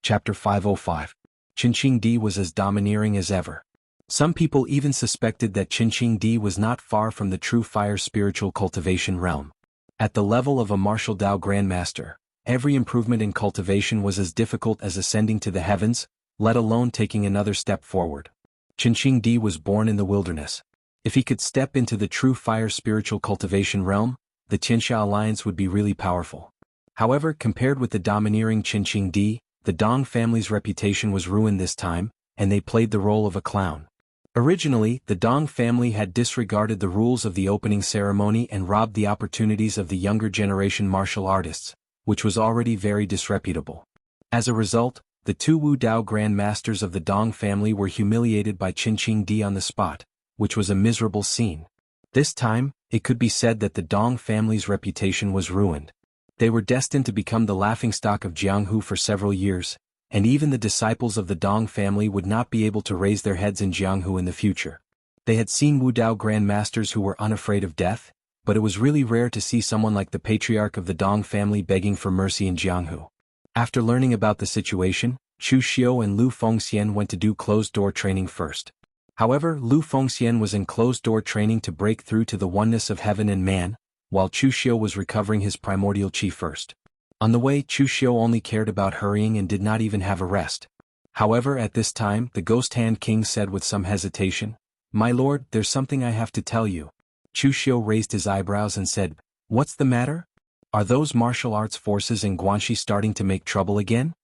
Chapter 505. Qinqing Di was as domineering as ever. Some people even suspected that Qinqing Di was not far from the true fire spiritual cultivation realm. At the level of a martial Dao grandmaster, every improvement in cultivation was as difficult as ascending to the heavens, let alone taking another step forward. Qinqing Di was born in the wilderness. If he could step into the true fire spiritual cultivation realm, the Qianxia alliance would be really powerful. However, compared with the domineering Qinqing Di, the Dong family's reputation was ruined this time, and they played the role of a clown. Originally, the Dong family had disregarded the rules of the opening ceremony and robbed the opportunities of the younger generation martial artists, which was already very disreputable. As a result, the 2 Wu Dao Grand Masters of the Dong family were humiliated by Qinqing Di on the spot, which was a miserable scene. This time, it could be said that the Dong family's reputation was ruined. They were destined to become the laughingstock of Jianghu for several years, and even the disciples of the Dong family would not be able to raise their heads in Jianghu in the future. They had seen Wu Dao Grand Masters who were unafraid of death, but it was really rare to see someone like the patriarch of the Dong family begging for mercy in Jianghu. After learning about the situation, Chu Xiu and Lu Fengxian went to do closed-door training first. However, Lu Fengxian was in closed-door training to break through to the oneness of heaven and man, while Chu Xiu was recovering his primordial qi first. On the way, Chu Xiu only cared about hurrying and did not even have a rest. However, at this time, the Ghost Hand King said with some hesitation, "My lord, there's something I have to tell you." Chu Xiu raised his eyebrows and said, "What's the matter? Are those martial arts forces in Guanxi starting to make trouble again?"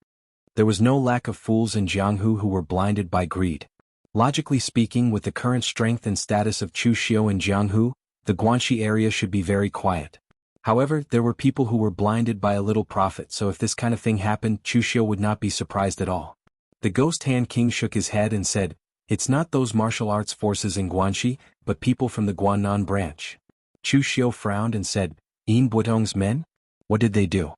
There was no lack of fools in Jianghu who were blinded by greed. Logically speaking, with the current strength and status of Chu Xiu in Jianghu, the Guanxi area should be very quiet. However, there were people who were blinded by a little profit, so if this kind of thing happened, Chu Xiu would not be surprised at all. The Ghost Hand King shook his head and said, "It's not those martial arts forces in Guanxi, but people from the Guanan branch." Chu Xiu frowned and said, "Yin Butong's men? What did they do?"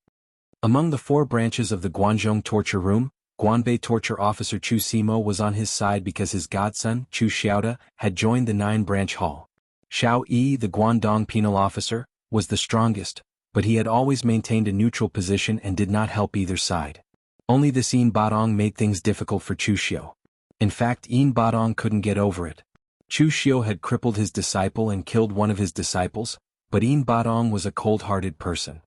Among the 4 branches of the Guanzhong torture room, Guanbei torture officer Chu Simo was on his side because his godson, Chu Xiaoda, had joined the 9-branch hall. Xiao Yi, the Guangdong penal officer, was the strongest, but he had always maintained a neutral position and did not help either side. Only this Yin Badong made things difficult for Chu Xiu. In fact, Yin Badong couldn't get over it. Chu Xiu had crippled his disciple and killed one of his disciples, but Yin Badong was a cold-hearted person.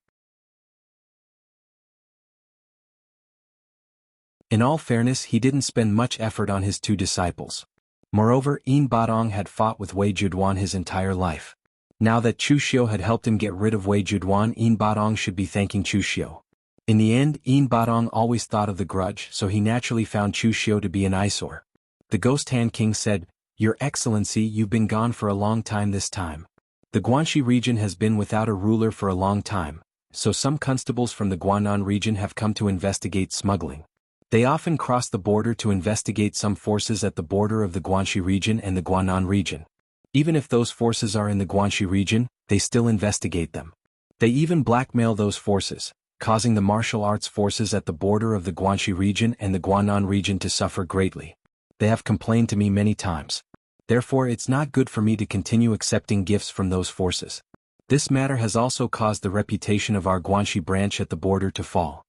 In all fairness, he didn't spend much effort on his 2 disciples. Moreover, Yin Badong had fought with Wei Juduan his entire life. Now that Chu Xiu had helped him get rid of Wei Juduan, Yin Badong should be thanking Chu Xiu. In the end, Yin Badong always thought of the grudge, so he naturally found Chu Xiu to be an eyesore. The Ghost Hand King said, "Your Excellency, you've been gone for a long time this time. The Guanxi region has been without a ruler for a long time, so some constables from the Guanan region have come to investigate smuggling. They often cross the border to investigate some forces at the border of the Guanxi region and the Guanan region. Even if those forces are in the Guanxi region, they still investigate them. They even blackmail those forces, causing the martial arts forces at the border of the Guanxi region and the Guanan region to suffer greatly. They have complained to me many times. Therefore, it's not good for me to continue accepting gifts from those forces. This matter has also caused the reputation of our Guanxi branch at the border to fall."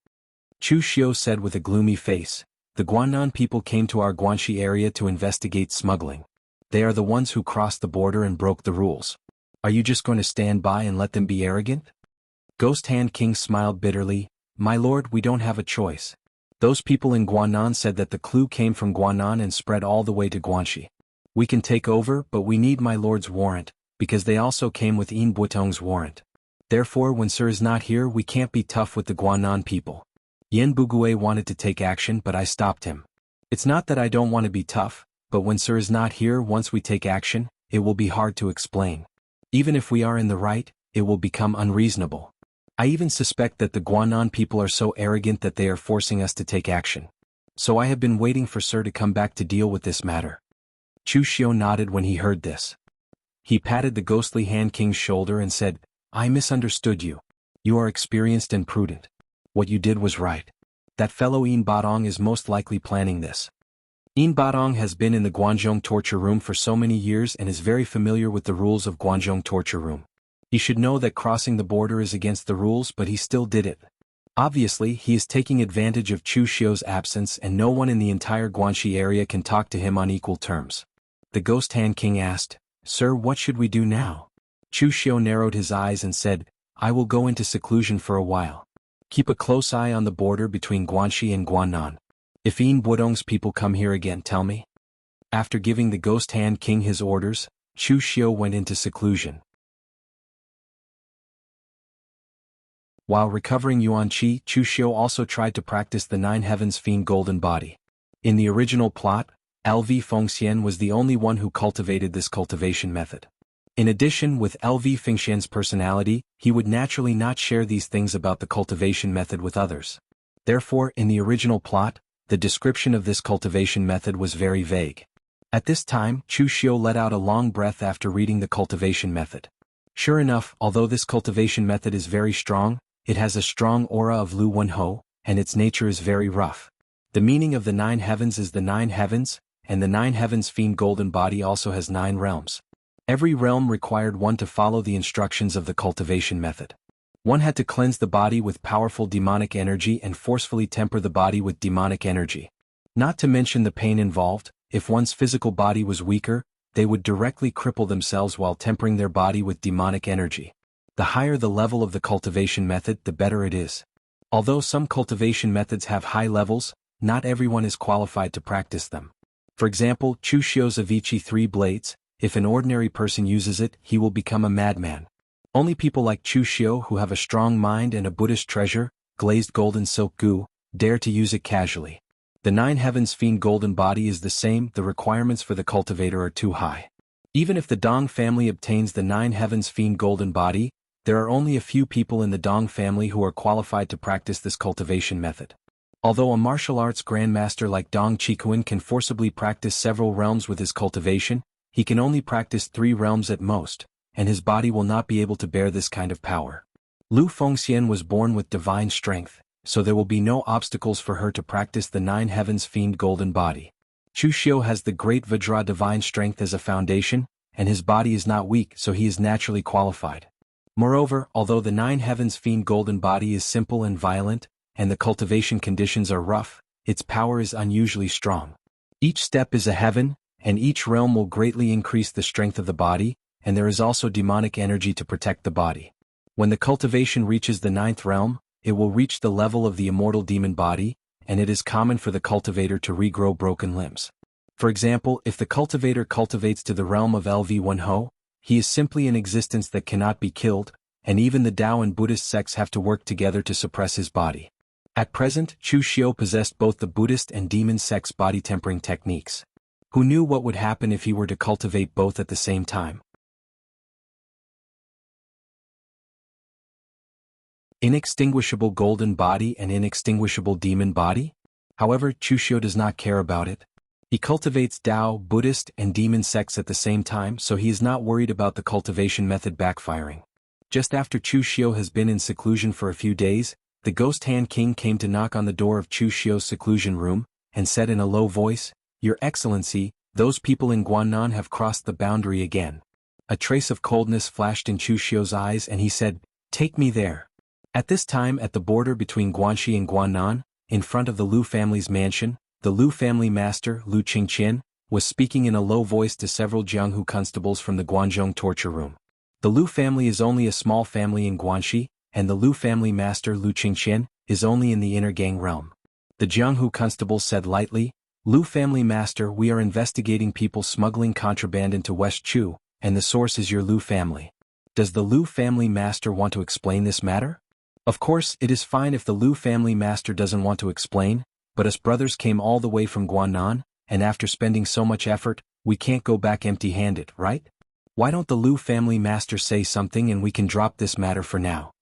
Chu Xiu said with a gloomy face, "The Guanan people came to our Guanxi area to investigate smuggling. They are the ones who crossed the border and broke the rules. Are you just going to stand by and let them be arrogant?" Ghost Hand King smiled bitterly, "My lord, we don't have a choice. Those people in Guanan said that the clue came from Guanan and spread all the way to Guanxi. We can take over, but we need my lord's warrant, because they also came with Yin Butong's warrant. Therefore, when Sir is not here, we can't be tough with the Guanan people." Yen Bugue wanted to take action, but I stopped him. "It's not that I don't want to be tough, but when Sir is not here, once we take action, it will be hard to explain. Even if we are in the right, it will become unreasonable. I even suspect that the Guanan people are so arrogant that they are forcing us to take action. So I have been waiting for Sir to come back to deal with this matter." Chu Xiu nodded when he heard this. He patted the Ghostly Hand King's shoulder and said, "I misunderstood you. You are experienced and prudent. What you did was right. That fellow Yin Badong is most likely planning this. Yin Badong has been in the Guanzhong torture room for so many years and is very familiar with the rules of Guanzhong torture room. He should know that crossing the border is against the rules, but he still did it. Obviously, he is taking advantage of Chu Xiu's absence and no one in the entire Guanxi area can talk to him on equal terms." The Ghost Hand King asked, "Sir, what should we do now?" Chu Xiu narrowed his eyes and said, "I will go into seclusion for a while. Keep a close eye on the border between Guanxi and Guanan. If Yin Budong's people come here again, tell me." After giving the Ghost Hand King his orders, Chu Xiu went into seclusion. While recovering Yuan Qi, Chu Xiu also tried to practice the 9 Heavens Fiend Golden Body. In the original plot, LV Fengxian was the only one who cultivated this cultivation method. In addition, with LV Fengxian's personality, he would naturally not share these things about the cultivation method with others. Therefore, in the original plot, the description of this cultivation method was very vague. At this time, Chu Xiu let out a long breath after reading the cultivation method. Sure enough, although this cultivation method is very strong, it has a strong aura of Lu Wenho, and its nature is very rough. The meaning of the 9 heavens is the 9 heavens, and the 9 heavens Fiend Golden Body also has 9 realms. Every realm required one to follow the instructions of the cultivation method. One had to cleanse the body with powerful demonic energy and forcefully temper the body with demonic energy. Not to mention the pain involved, if one's physical body was weaker, they would directly cripple themselves while tempering their body with demonic energy. The higher the level of the cultivation method, the better it is. Although some cultivation methods have high levels, not everyone is qualified to practice them. For example, Chu Xiu's Avici 3 blades, if an ordinary person uses it, he will become a madman. Only people like Chu Xiu who have a strong mind and a Buddhist treasure, glazed golden silk gu, dare to use it casually. The Nine Heavens Fiend golden body is the same, the requirements for the cultivator are too high. Even if the Dong family obtains the Nine Heavens Fiend golden body, there are only a few people in the Dong family who are qualified to practice this cultivation method. Although a martial arts grandmaster like Dong Qikuan can forcibly practice several realms with his cultivation, he can only practice 3 realms at most, and his body will not be able to bear this kind of power. Lu Fengxian was born with divine strength, so there will be no obstacles for her to practice the Nine Heavens Fiend golden body. Chu Xiu has the great Vajra divine strength as a foundation, and his body is not weak, so he is naturally qualified. Moreover, although the Nine Heavens Fiend golden body is simple and violent, and the cultivation conditions are rough, its power is unusually strong. Each step is a heaven, and each realm will greatly increase the strength of the body, and there is also demonic energy to protect the body. When the cultivation reaches the 9th realm, it will reach the level of the immortal demon body, and it is common for the cultivator to regrow broken limbs. For example, if the cultivator cultivates to the realm of LV1 Ho, he is simply an existence that cannot be killed, and even the Tao and Buddhist sects have to work together to suppress his body. At present, Chu Xiu possessed both the Buddhist and demon sects' body tempering techniques. Who knew what would happen if he were to cultivate both at the same time? Inextinguishable golden body and inextinguishable demon body? However, Chu Xiu does not care about it. He cultivates Tao, Buddhist, and demon sects at the same time, so he is not worried about the cultivation method backfiring. Just after Chu Xiu has been in seclusion for a few days, the Ghost Hand King came to knock on the door of Chu Xiu's seclusion room, and said in a low voice, "Your Excellency, those people in Guannan have crossed the boundary again." A trace of coldness flashed in Chu Xiu's eyes and he said, "Take me there." At this time at the border between Guanxi and Guannan, in front of the Lu family's mansion, the Lu family master, Lu Qingqian, was speaking in a low voice to several Jianghu constables from the Guanzhong torture room. The Lu family is only a small family in Guanxi, and the Lu family master Lu Qingqian is only in the inner gang realm. The Jianghu constables said lightly, "Lu family master, we are investigating people smuggling contraband into West Chu, and the source is your Lu family. Does the Lu family master want to explain this matter?" Of course, it is fine if the Lu family master doesn't want to explain, but us brothers came all the way from Guannan, and after spending so much effort, we can't go back empty-handed, right? Why don't the Lu family master say something and we can drop this matter for now?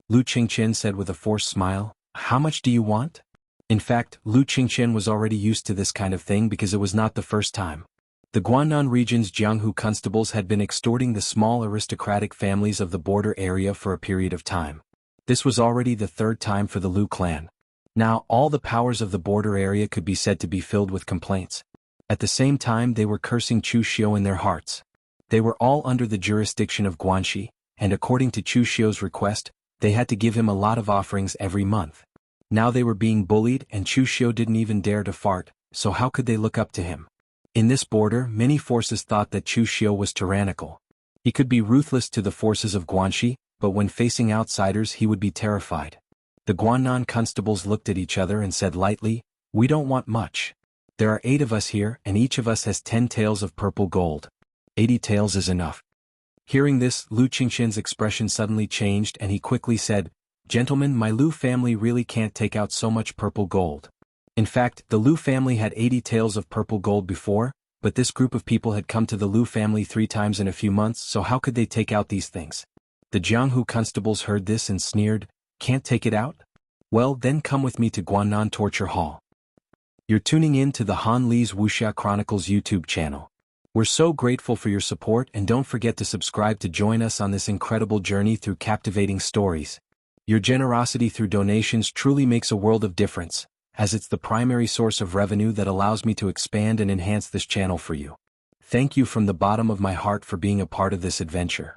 Lu Qingqian said with a forced smile, "How much do you want?" In fact, Lu Qingqian was already used to this kind of thing because it was not the first time. The Guannan region's Jianghu constables had been extorting the small aristocratic families of the border area for a period of time. This was already the 3rd time for the Lu clan. Now, all the powers of the border area could be said to be filled with complaints. At the same time they were cursing Chu Xiu in their hearts. They were all under the jurisdiction of Guanxi, and according to Chu Xiu's request, they had to give him a lot of offerings every month. Now they were being bullied and Chu Xiu didn't even dare to fart, so how could they look up to him? In this border, many forces thought that Chu Xiu was tyrannical. He could be ruthless to the forces of Guanxi, but when facing outsiders he would be terrified. The Guannan constables looked at each other and said lightly, "We don't want much. There are 8 of us here and each of us has 10 taels of purple gold. 80 taels is enough." Hearing this, Lu Qingqian's expression suddenly changed and he quickly said, "Gentlemen, my Lu family really can't take out so much purple gold." In fact, the Lu family had 80 taels of purple gold before, but this group of people had come to the Lu family 3 times in a few months, so how could they take out these things? The Jianghu constables heard this and sneered, "Can't take it out? Well, then come with me to Guannan Torture Hall." You're tuning in to the Han Li's Wuxia Chronicles YouTube channel. We're so grateful for your support and don't forget to subscribe to join us on this incredible journey through captivating stories. Your generosity through donations truly makes a world of difference, as it's the primary source of revenue that allows me to expand and enhance this channel for you. Thank you from the bottom of my heart for being a part of this adventure.